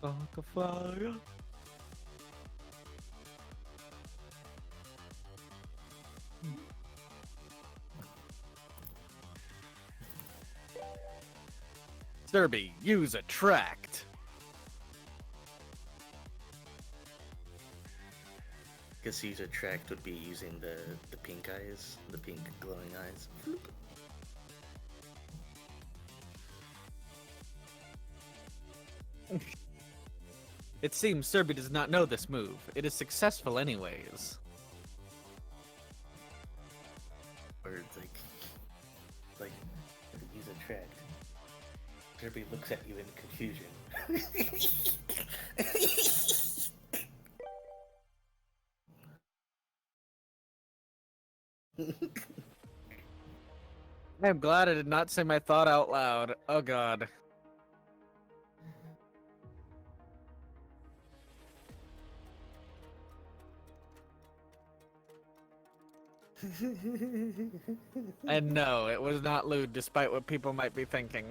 Like a fire. Serby, use attract. Guess use attract would be using the pink eyes, the pink glowing eyes. It seems Serby does not know this move. It is successful anyways. Or like use attract. Kirby looks at you in confusion. I'm glad I did not say my thought out loud. Oh god. And no, it was not lewd, despite what people might be thinking.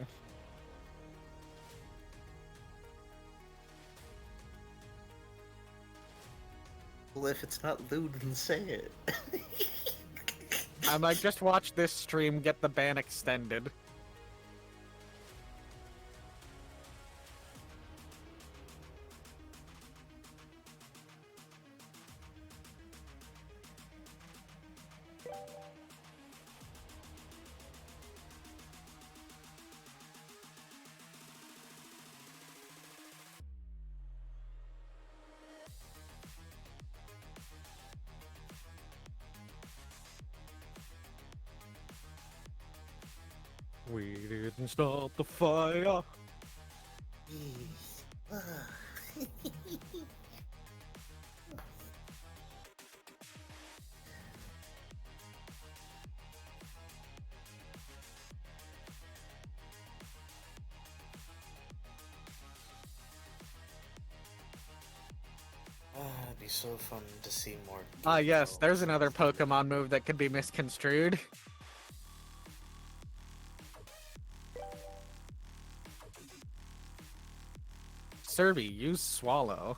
Well, if it's not lewd, then say it. I might just watch this stream get the ban extended. We didn't start the fire. It'd be so fun to see more. Ah, yes, there's another Pokemon move that could be misconstrued. Serby, use Swallow.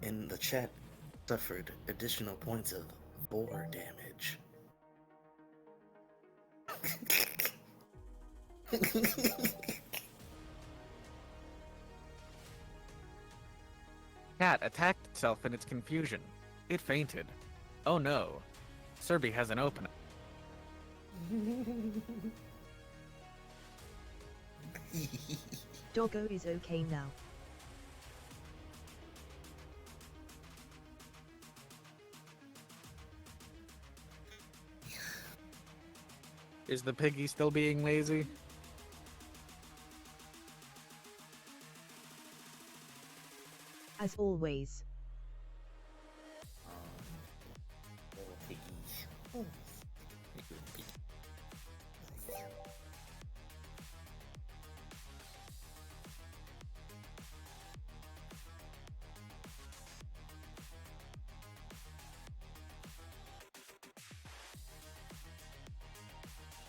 In the chat, suffered additional points of vor damage. Cat attacked itself in its confusion. It fainted. Oh no. Serby has an opening. Doggo is okay now. Is the piggy still being lazy? As always. Little piggies.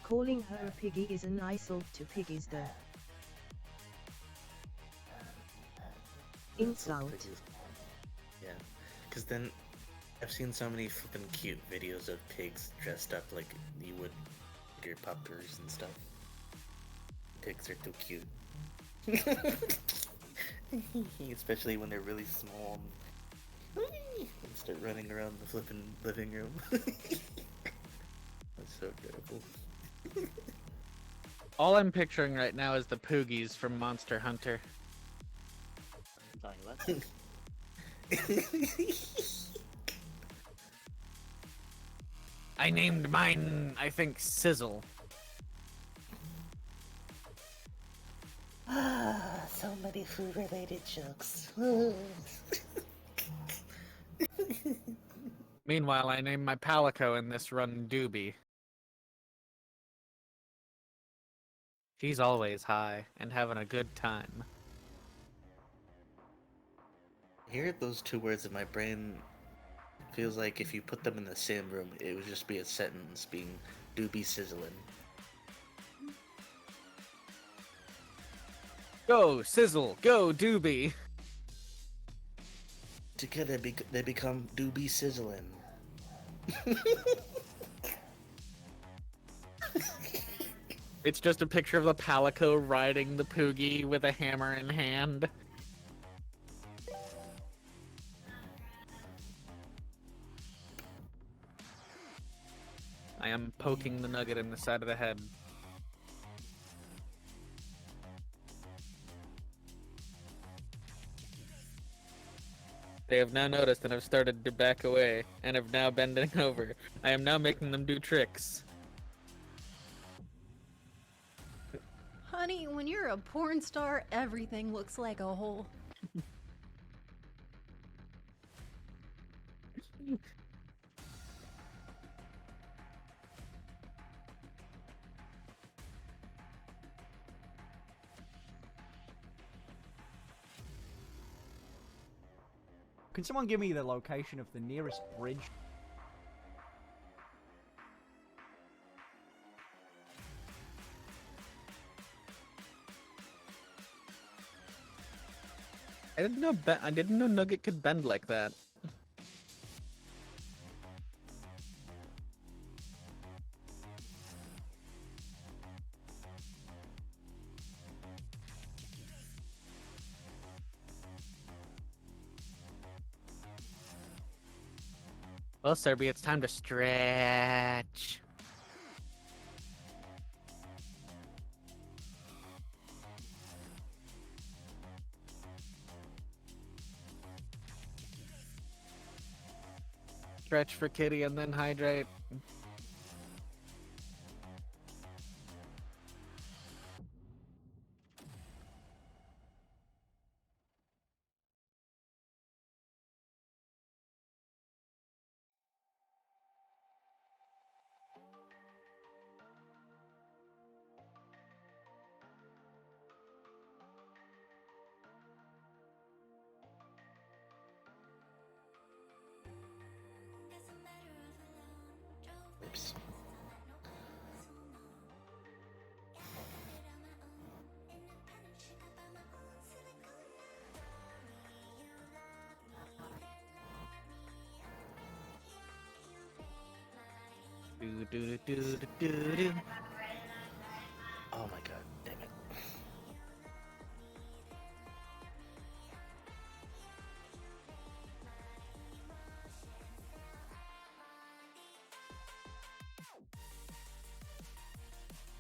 Calling her a piggy is an insult to piggies though. Insult. Yeah, because then I've seen so many flippin' cute videos of pigs dressed up like you would your puppers and stuff. Pigs are too cute. Especially when they're really small and start running around the flippin' living room. That's so adorable. All I'm picturing right now is the Poogies from Monster Hunter. Sorry, what? I named mine, I think, Sizzle. So many food-related jokes. Meanwhile, I named my Palico in this run Doobie. She's always high and having a good time. I hear those two words in my brain. Feels like if you put them in the same room, it would just be a sentence being doobie sizzling. Go, Sizzle! Go, Doobie! Together they become doobie sizzling. It's just a picture of the Palico riding the Poogie with a hammer in hand. I am poking the nugget in the side of the head. They have now noticed and have started to back away, and have now bending over. I am now making them do tricks. Honey, when you're a porn star, everything looks like a hole. Can someone give me the location of the nearest bridge? I didn't know Nugget could bend like that. Well, Serby, it's time to stretch. Stretch for Kitty and then hydrate. Oops. Do do do do do do. Oh my god, damn it.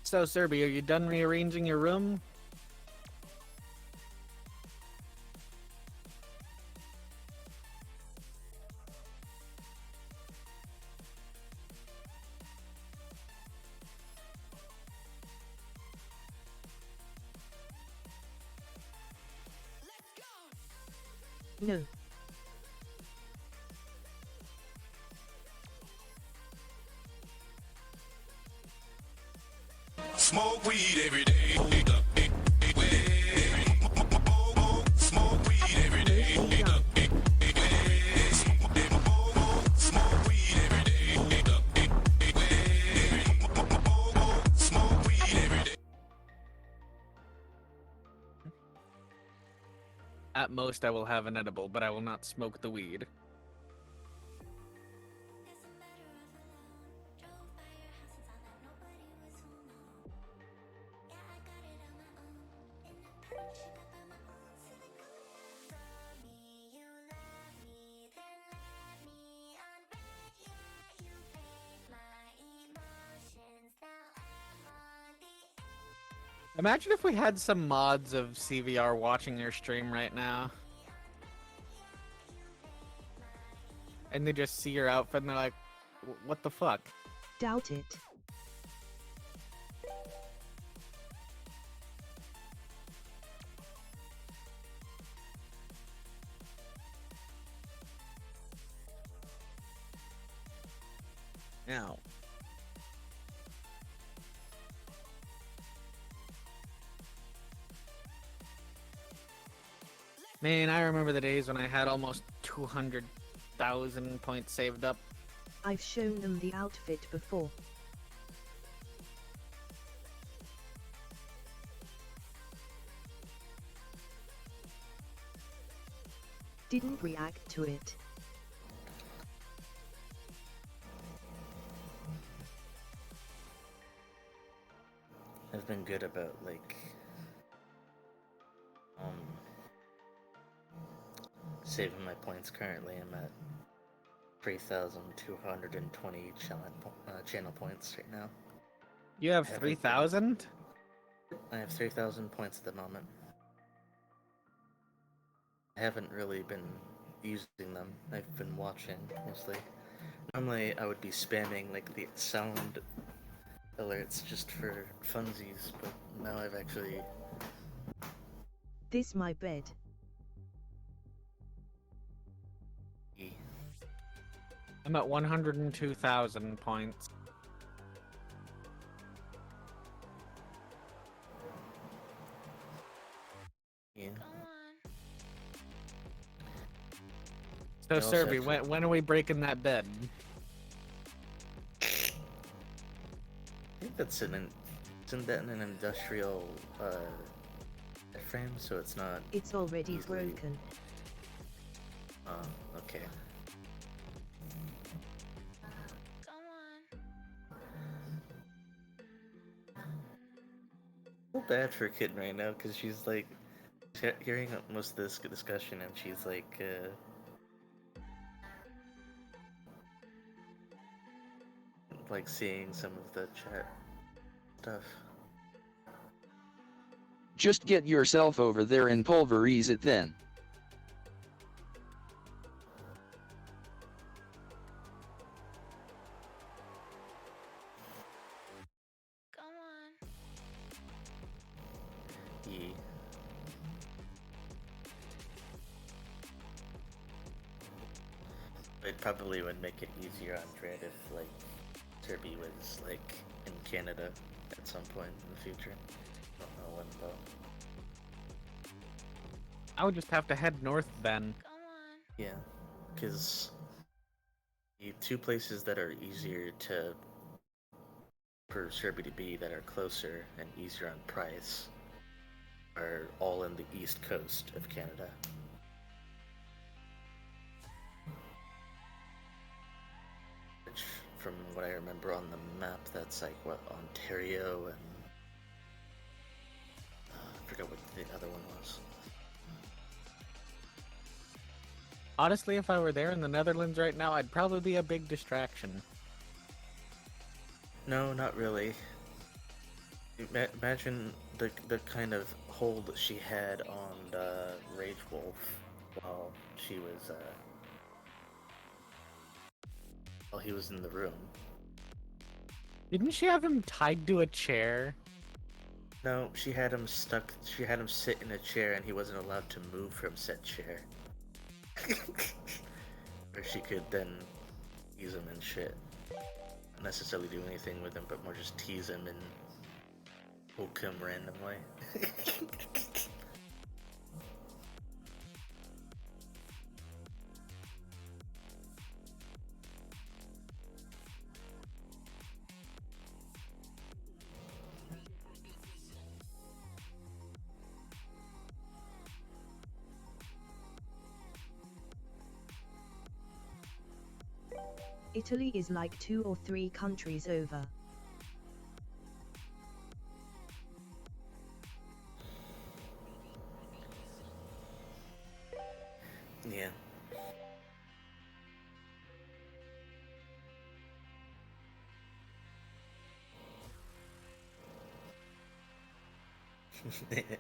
So, Serby, are you done rearranging your room? No. Smoke weed every day. Smoke weed every day. Smoke weed every day. At most, I will have an edible, but I will not smoke the weed. Imagine if we had some mods of CVR watching your stream right now. and they just see your outfit and they're like, what the fuck? Doubt it. Now. Man, I remember the days when I had almost 200,000 points saved up. I've shown them the outfit before. Didn't react to it. I've been good about like saving my points. Currently I'm at 3,220 channel points right now. You have 3,000? I have 3,000 points at the moment. I haven't really been using them. I've been watching mostly. Normally I would be spamming like the sound alerts just for funsies, but now I've actually... This my bed. I'm at 102,000 points. Yeah. So, Serby, when are we breaking that bed? I think that's isn't that in an industrial frame, so it's not... It's already easily... broken. Oh, okay. I feel bad for Kitten right now, because she's like hearing most of this discussion, and she's like seeing some of the chat stuff. Just get yourself over there and pulverize it then. Yeah. It probably would make it easier on Dread if, like, Kirby was, like, in Canada at some point in the future. I don't know when, though. I would just have to head north then. Yeah, because the two places that are easier to... for Kirby to be, that are closer and easier on price, are all in the east coast of Canada. Which, from what I remember on the map, that's like, what, Ontario and... I forgot what the other one was. Honestly, if I were there in the Netherlands right now, I'd probably be a big distraction. No, not really. Imagine the kind of hold she had on Rage Wolf while she was while he was in the room. Didn't she have him tied to a chair? No, she had him stuck. She had him sit in a chair, and he wasn't allowed to move from said chair. Or she could then tease him and shit. Not necessarily do anything with him, but more just tease him and poke him randomly. Italy is like 2 or 3 countries over. Yeah.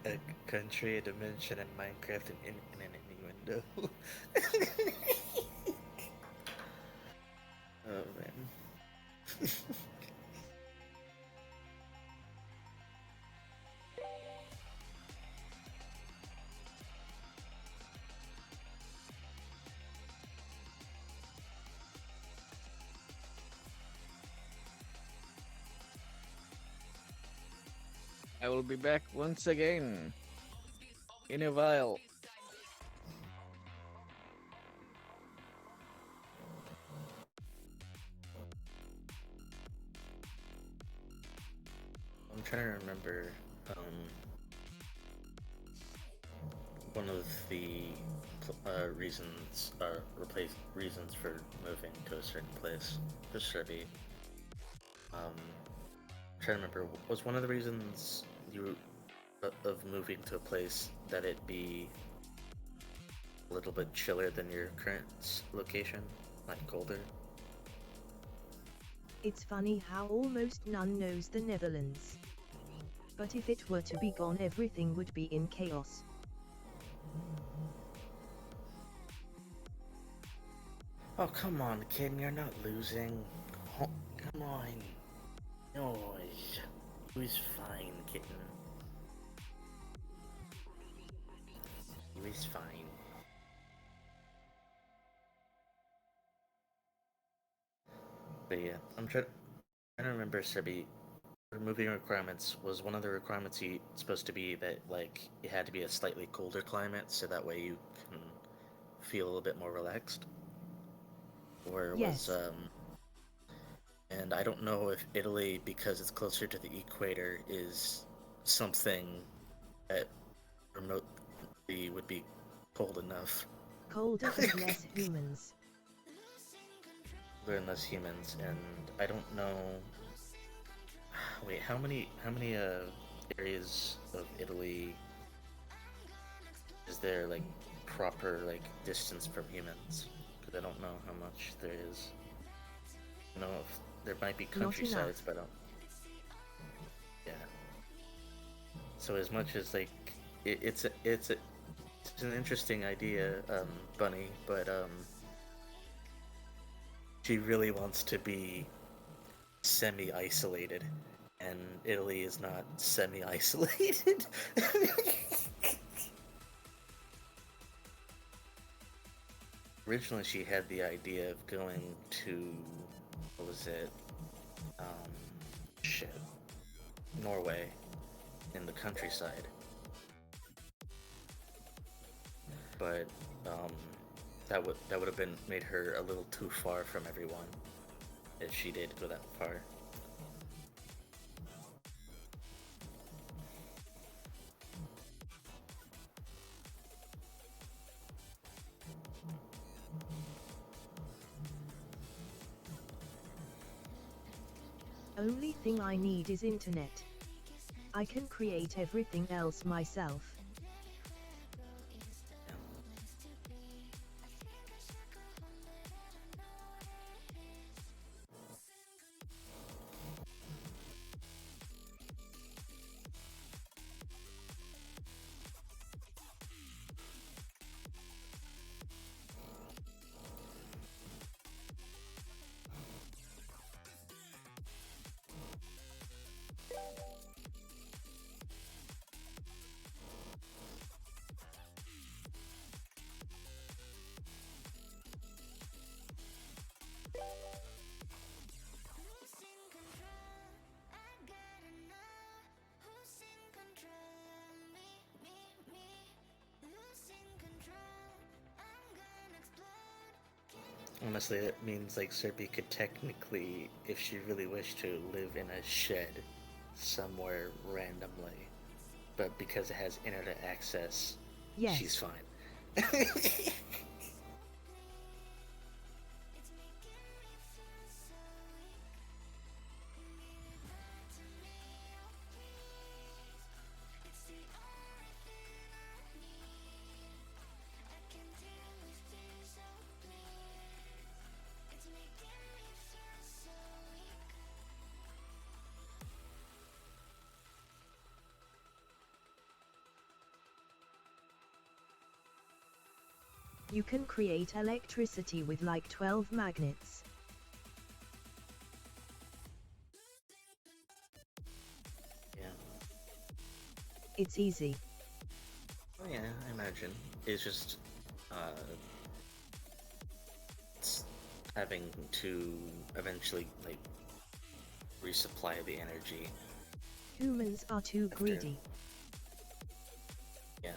A country, a dimension, and Minecraft, and infinite innuendo. Oh man. I will be back once again. In a while. I'm trying to remember one of the reasons reasons for moving to a certain place for Serbi. I'm trying to remember, was one of the reasons you of moving to a place that it be a little bit chiller than your current location, like colder? It's funny how almost none knows the Netherlands. But if it were to be gone, everything would be in chaos. Oh, come on, kid, you're not losing. Oh, come on. No, it was fine, kitten. It was fine. But yeah, I'm trying to remember, Sebi. Removing requirements, was one of the requirements supposed to be that, like, it had to be a slightly colder climate so that way you can feel a little bit more relaxed? Or Yes. and I don't know if Italy, because it's closer to the equator, is something that remotely would be cold enough. Colder and less humans. Colder and less humans, and I don't know. Wait, how many areas of Italy is there, like, proper, like, distance from humans? Because I don't know how much there is. I know if there might be countrysides, but I don't. Yeah. So as much as, like, it's an interesting idea, Bunny, but she really wants to be semi-isolated, and Italy is not semi-isolated. Originally, she had the idea of going to, what was it? Shit. Norway, in the countryside. But, that would have been made her a little too far from everyone, if she did go that far. Only thing I need is internet. I can create everything else myself. Honestly, it means, like, Serbi could technically, if she really wished to, live in a shed somewhere randomly. But because it has internet access, yes. She's fine. You can create electricity with like 12 magnets. It's easy. Oh yeah, I imagine. It's just, it's having to eventually, like, resupply the energy. Humans are too greedy. Yeah.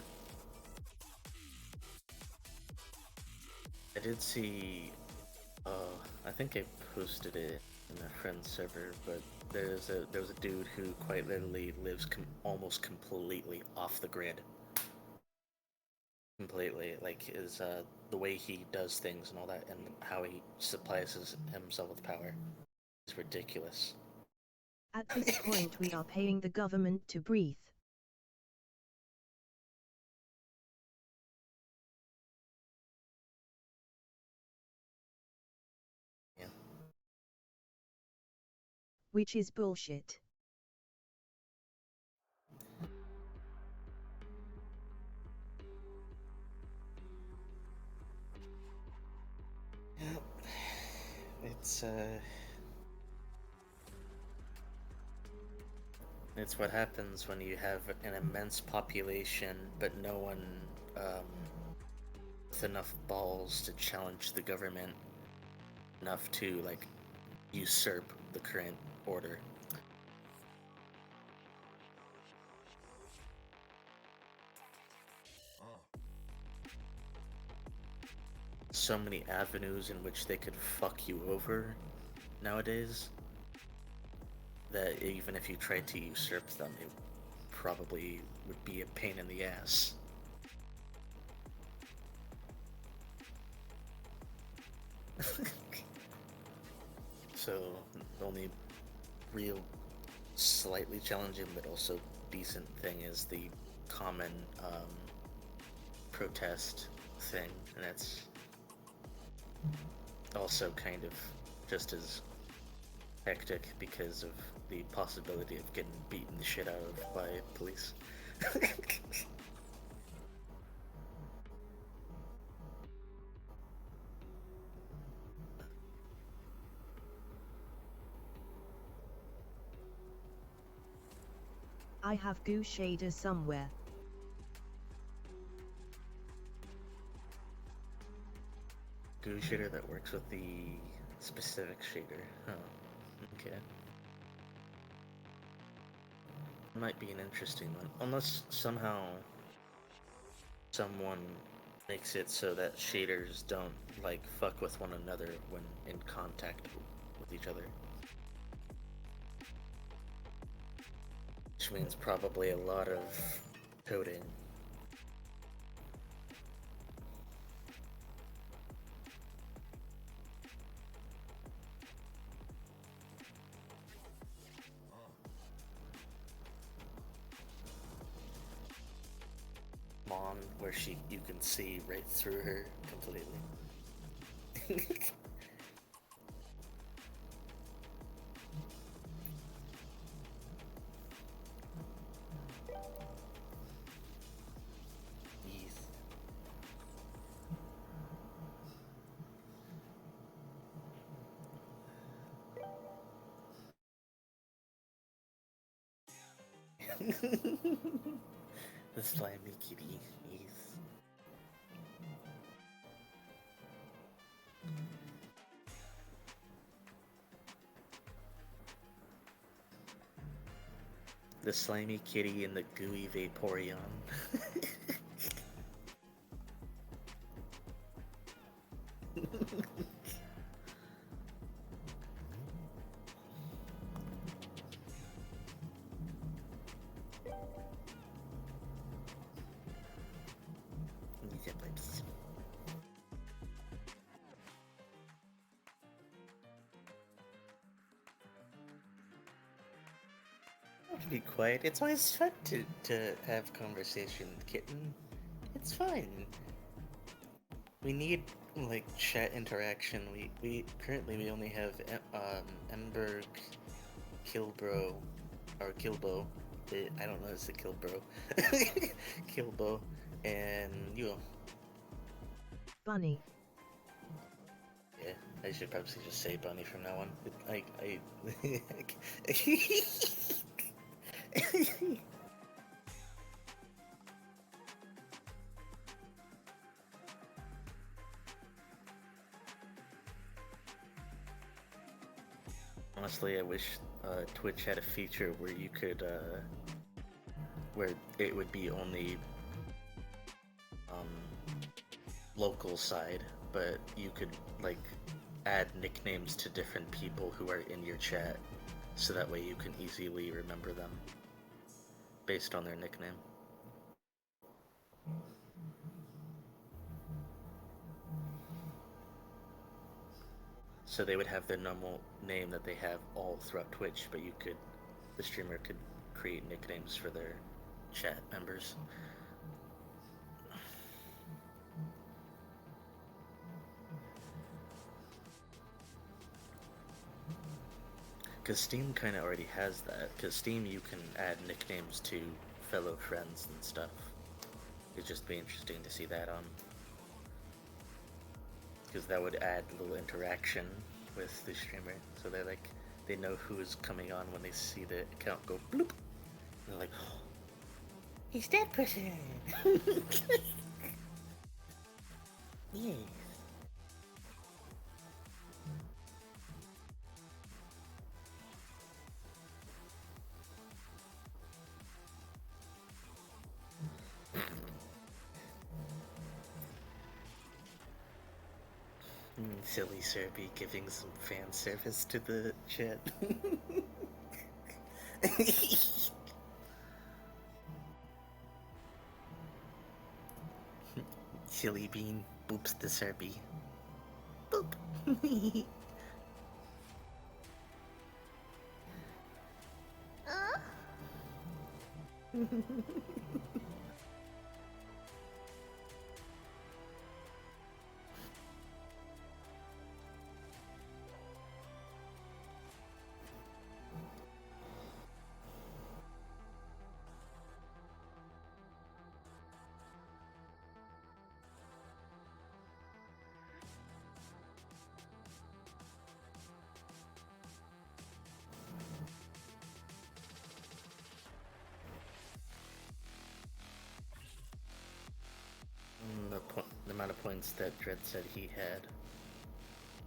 I did see, I think I posted it in a friend's server, but there was a dude who quite literally lives almost completely off the grid. Completely, like the way he does things and all that, and how he supplies himself with power is ridiculous. At this point we are paying the government to breathe. Yeah. Which is bullshit. Yeah. It's what happens when you have an immense population, but no one with enough balls to challenge the government enough to, like, usurp the current order. So many avenues in which they could fuck you over nowadays that even if you tried to usurp them, it probably would be a pain in the ass. So the only real slightly challenging but also decent thing is the common protest thing, and that's also kind of just as hectic because of the possibility of getting beaten the shit out of by police. I have goo shader somewhere. Goo shader that works with the specific shader. Huh. Okay. Might be an interesting one. Unless somehow someone makes it so that shaders don't, like, fuck with one another when in contact with each other. Which means probably a lot of coding. Mon, where you can see right through her completely. The slimy kitty. Yes. The slimy kitty and the gooey Vaporeon. Be quiet. It's always fun to have conversation, kitten. It's fine. We need, like, chat interaction. We currently we only have Emberg, Kilbro, or Kilbo. I don't know, it's the Kilbro. Kilbo, and you. Bunny. Yeah, I should probably just say Bunny from now on. Honestly, I wish Twitch had a feature where you could, where it would be only local side, but you could like add nicknames to different people who are in your chat, so that way you can easily remember them based on their nickname. So they would have their normal name that they have all throughout Twitch, but the streamer could create nicknames for their chat members. Because Steam kind of already has that. Because Steam, you can add nicknames to fellow friends and stuff. It'd just be interesting to see that on. Because that would add a little interaction with the streamer. So they know who is coming on when they see the account go bloop. And they're like, oh, he's that person! Yeah. Silly Serby giving some fan service to the chat. Silly Bean boops the Serby. Boop. The amount of points that Dread said he had,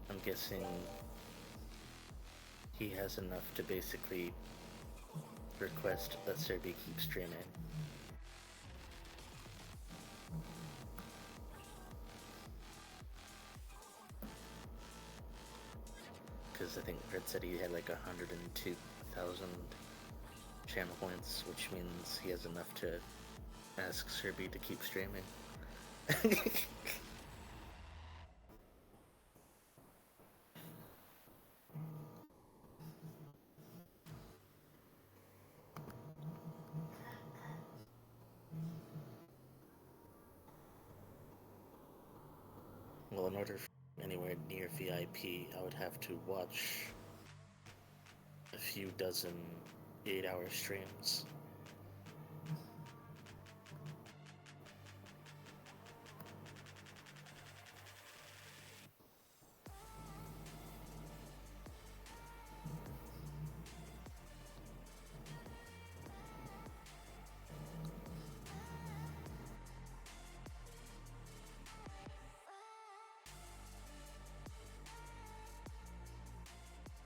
I'm guessing he has enough to basically request that Serby keep streaming. Because I think Dread said he had like 102,000 channel points, which means he has enough to ask Serby to keep streaming. Well, in order anywhere near VIP, I would have to watch a few dozen 8-hour streams.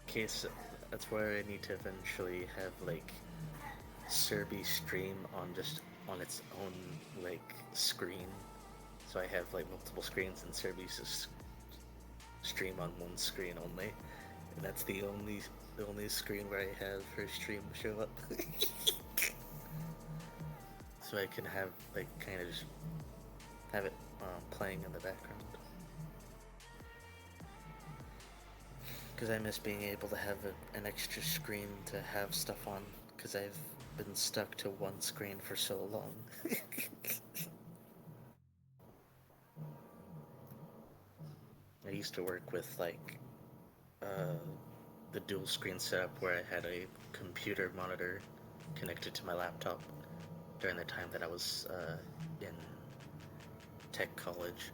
Okay, so that's where I need to eventually have like Serby stream on its own like screen. So I have like multiple screens and Serby's just stream on one screen only. And that's the only screen where I have her stream show up. So I can have like kind of just have it playing in the background. Because I miss being able to have an extra screen to have stuff on, because I've been stuck to one screen for so long. I used to work with like the dual screen setup where I had a computer monitor connected to my laptop during the time that I was in tech college.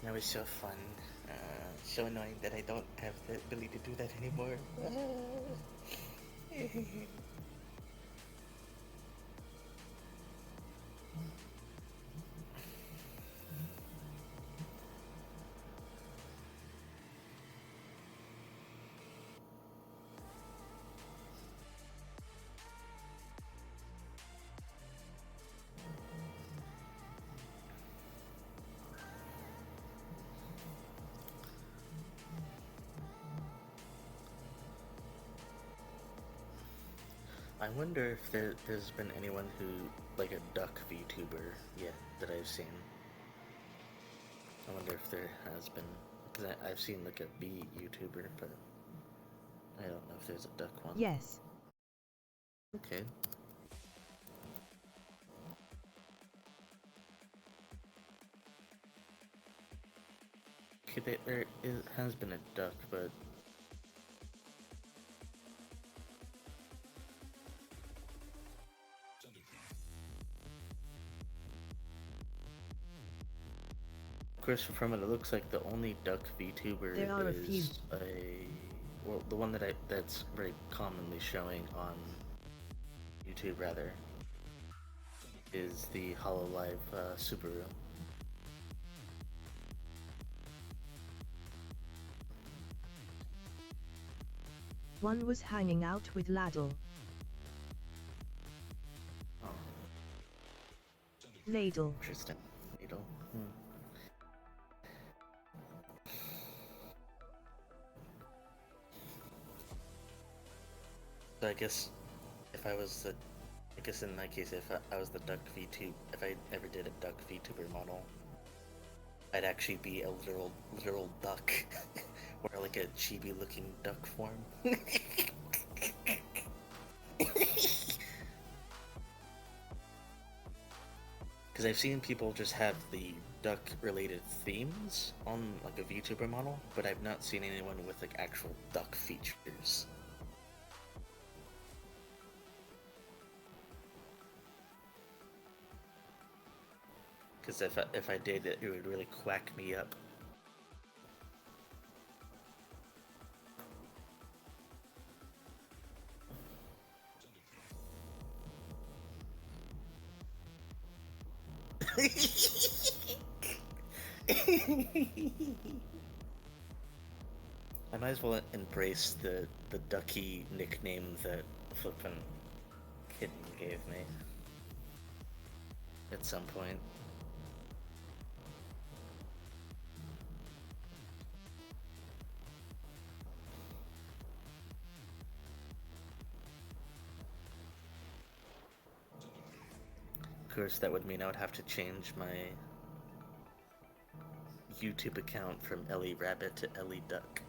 That was so fun. So annoying that I don't have the ability to do that anymore. I wonder if there's been anyone who, like a duck VTuber yet that I've seen. I wonder if there has been, because I've seen like a bee YouTuber, but I don't know if there's a duck one. Yes. Okay. Okay, has been a duck, but of course, from it looks like the only duck VTuber There are a few. is well, the one that's very commonly showing on YouTube rather is the HoloLive Subaru. One was hanging out with Ladle. Oh, Ladle. interesting. Ladle. So I guess if I was the, I guess in that case, if I was the duck VTuber, if I ever did a duck VTuber model, I'd actually be a literal duck, or like a chibi-looking duck form. Because I've seen people just have the duck-related themes on like a VTuber model, but I've not seen anyone with like actual duck features. Because if I did, it would really quack me up. I might as well embrace the ducky nickname that flippin' kitten gave me at some point. Of course, that would mean I would have to change my YouTube account from Ellie Rabbit to Ellie Duck.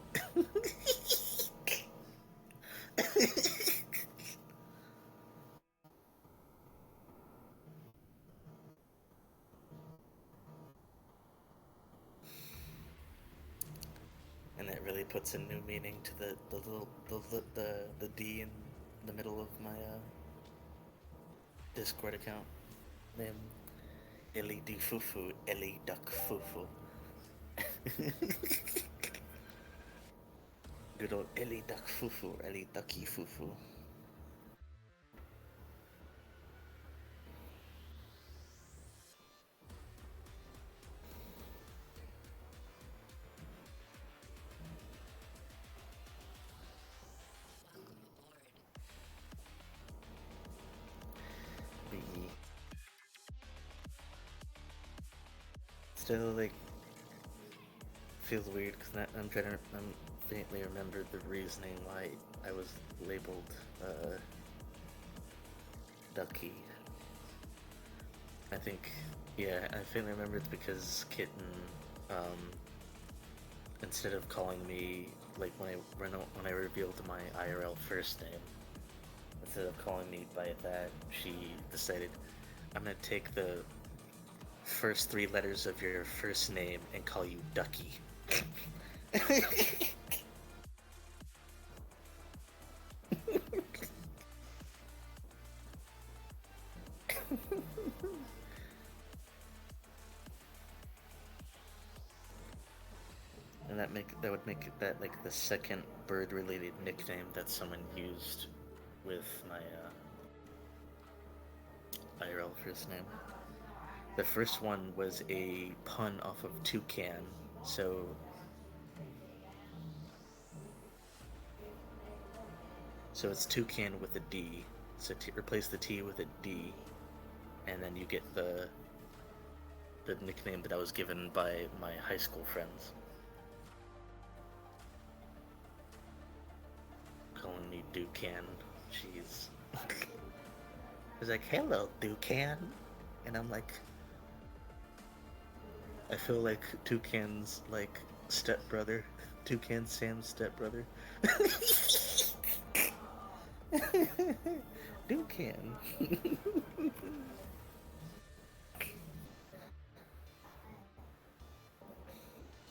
And it really puts a new meaning to the D in the middle of my Discord account name. Ellie D Fufu, Ellie Duck Fufu. Good old Ellie Duck Fufu, Ellie Ducky Fufu. Still, like, feels weird because I'm faintly remember the reasoning why I was labeled Ducky. I think, yeah, I faintly remember it's because Kitten, instead of calling me, like when I revealed my IRL first name, instead of calling me by that, she decided, I'm gonna take the first 3 letters of your first name and call you Ducky. And that would make that like the second bird-related nickname that someone used with my IRL first name. The first one was a pun off of toucan, so it's toucan with a D. So replace the T with a D, and then you get the nickname that I was given by my high school friends, calling me Toucan. Jeez. He's like, "Hello, Toucan," and I'm like, I feel like Toucan's like stepbrother. Toucan Sam's stepbrother. Toucan.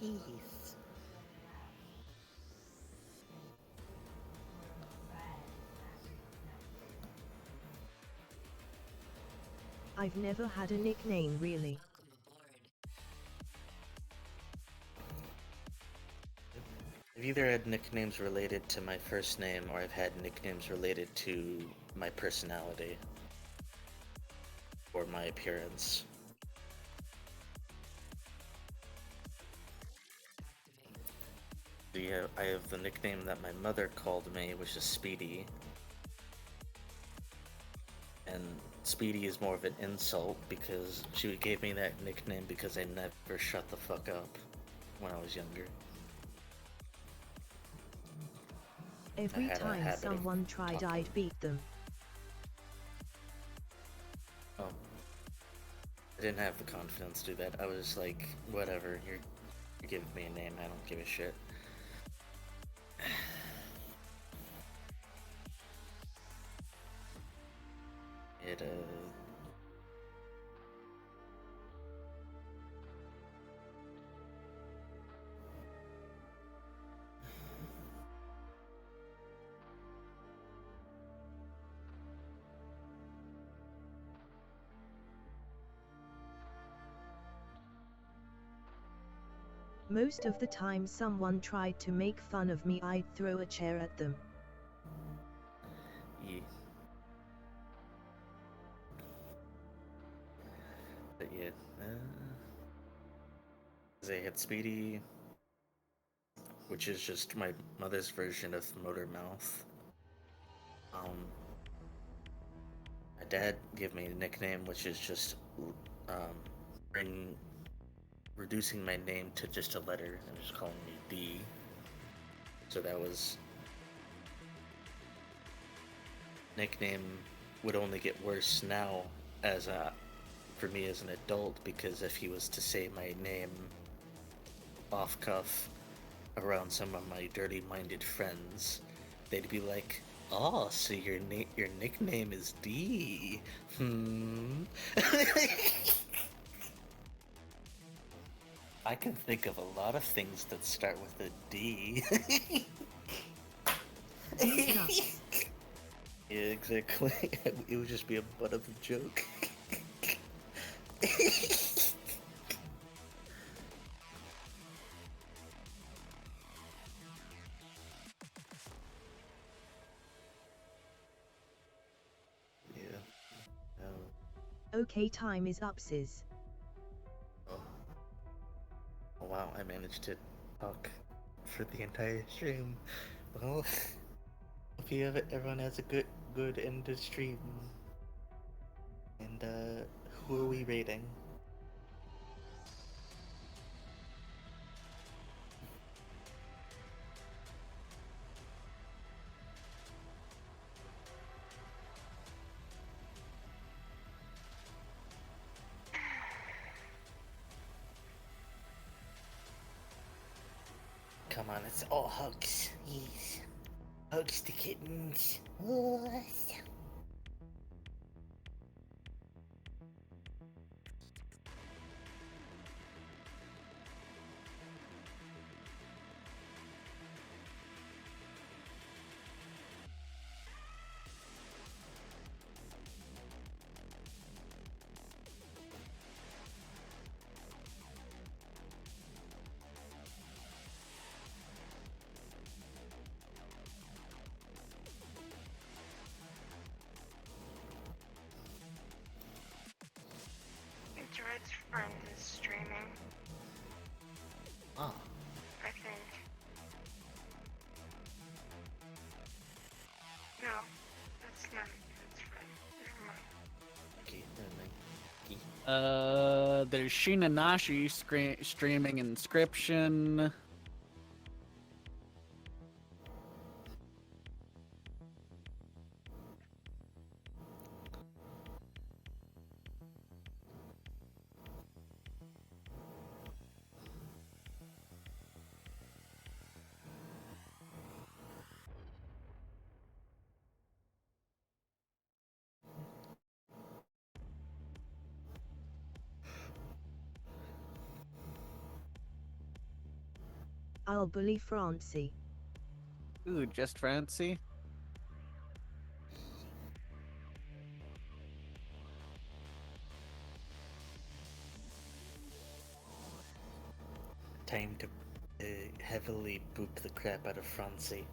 Yes. I've never had a nickname really. I've either had nicknames related to my first name or I've had nicknames related to my personality or my appearance. Yeah, I have the nickname that my mother called me, which is Speedy. And Speedy is more of an insult because she gave me that nickname because I never shut the fuck up when I was younger. Every had a time habit of someone tried, talking. I'd beat them. Oh. I didn't have the confidence to do that. I was like, whatever, you're giving me a name, I don't give a shit. It, Most of the time someone tried to make fun of me, I'd throw a chair at them. yeah. But yeah, they had Speedy, which is just my mother's version of Motor Mouth. My dad gave me a nickname, which is just reducing my name to just a letter and just calling me D. So that was nickname would only get worse now as for me as an adult, because if he was to say my name off cuff around some of my dirty-minded friends, they'd be like, "Oh, so your nickname is D? I can think of a lot of things that start with a D." Yeah, exactly. It would just be a butt of a joke. Yeah. Okay, time is up, sis. Oh. Oh wow, I managed to talk for the entire stream. Well, hope everyone has a good end of stream. And who are we rating? Come on, it's all hugs. Yes. Hugs to kittens. Oh. Dread's friend is streaming. Ah. I think. No, that's not Dread's friend. Never mind. Okay, never mind. There's Shinanashi streaming Inscription. I'll bully Francie. Ooh, just Francie? Time to heavily boop the crap out of Francie.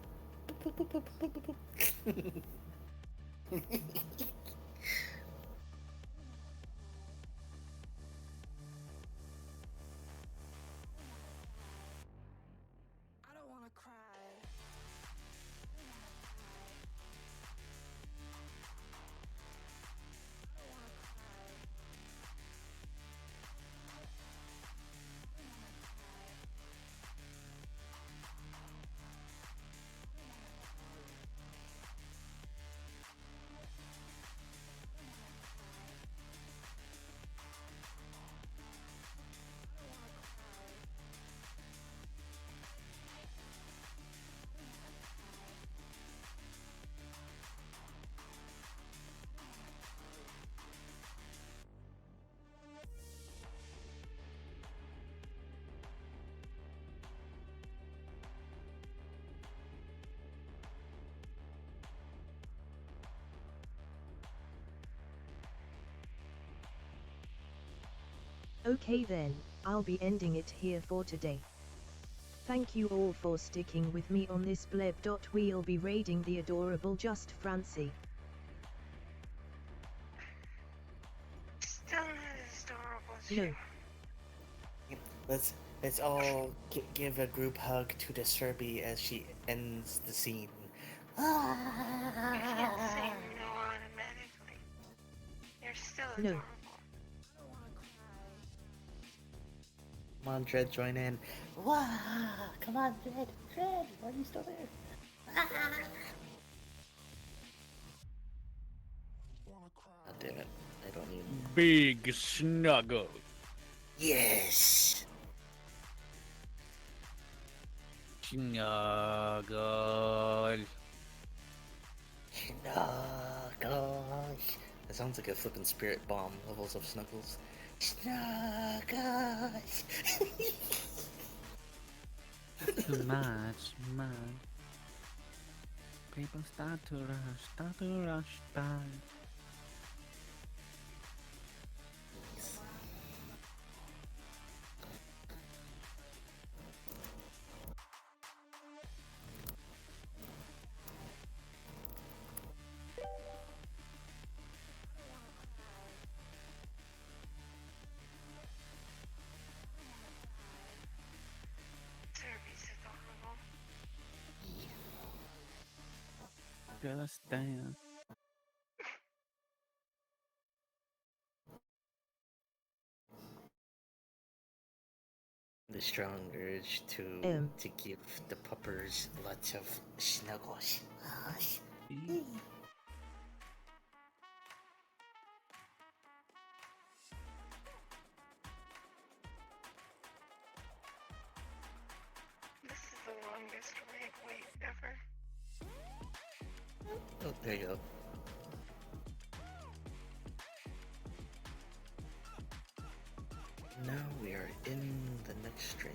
Okay then, I'll be ending it here for today. Thank you all for sticking with me on this bleb. We'll be raiding the adorable Just Francie. Still not as adorable as you. No. Let's all give a group hug to the Serbi as she ends the scene. I can't say no automatically. You're still No. adorable. Come on, Dread, join in. Wow! Come on, Dread! Dread, why are you still there? God damn it. I don't need... Big snuggle. Yes! Snuggle. Snuggles. That sounds like a flippin' spirit bomb levels of Snuggles. Snuggles! Too much. People start to rush by. Serbi's adorable. Just dance. The strong urge to give the puppers lots of snuggles. This is the longest raid wait ever. Oh, there you go. Now we are in the next stream.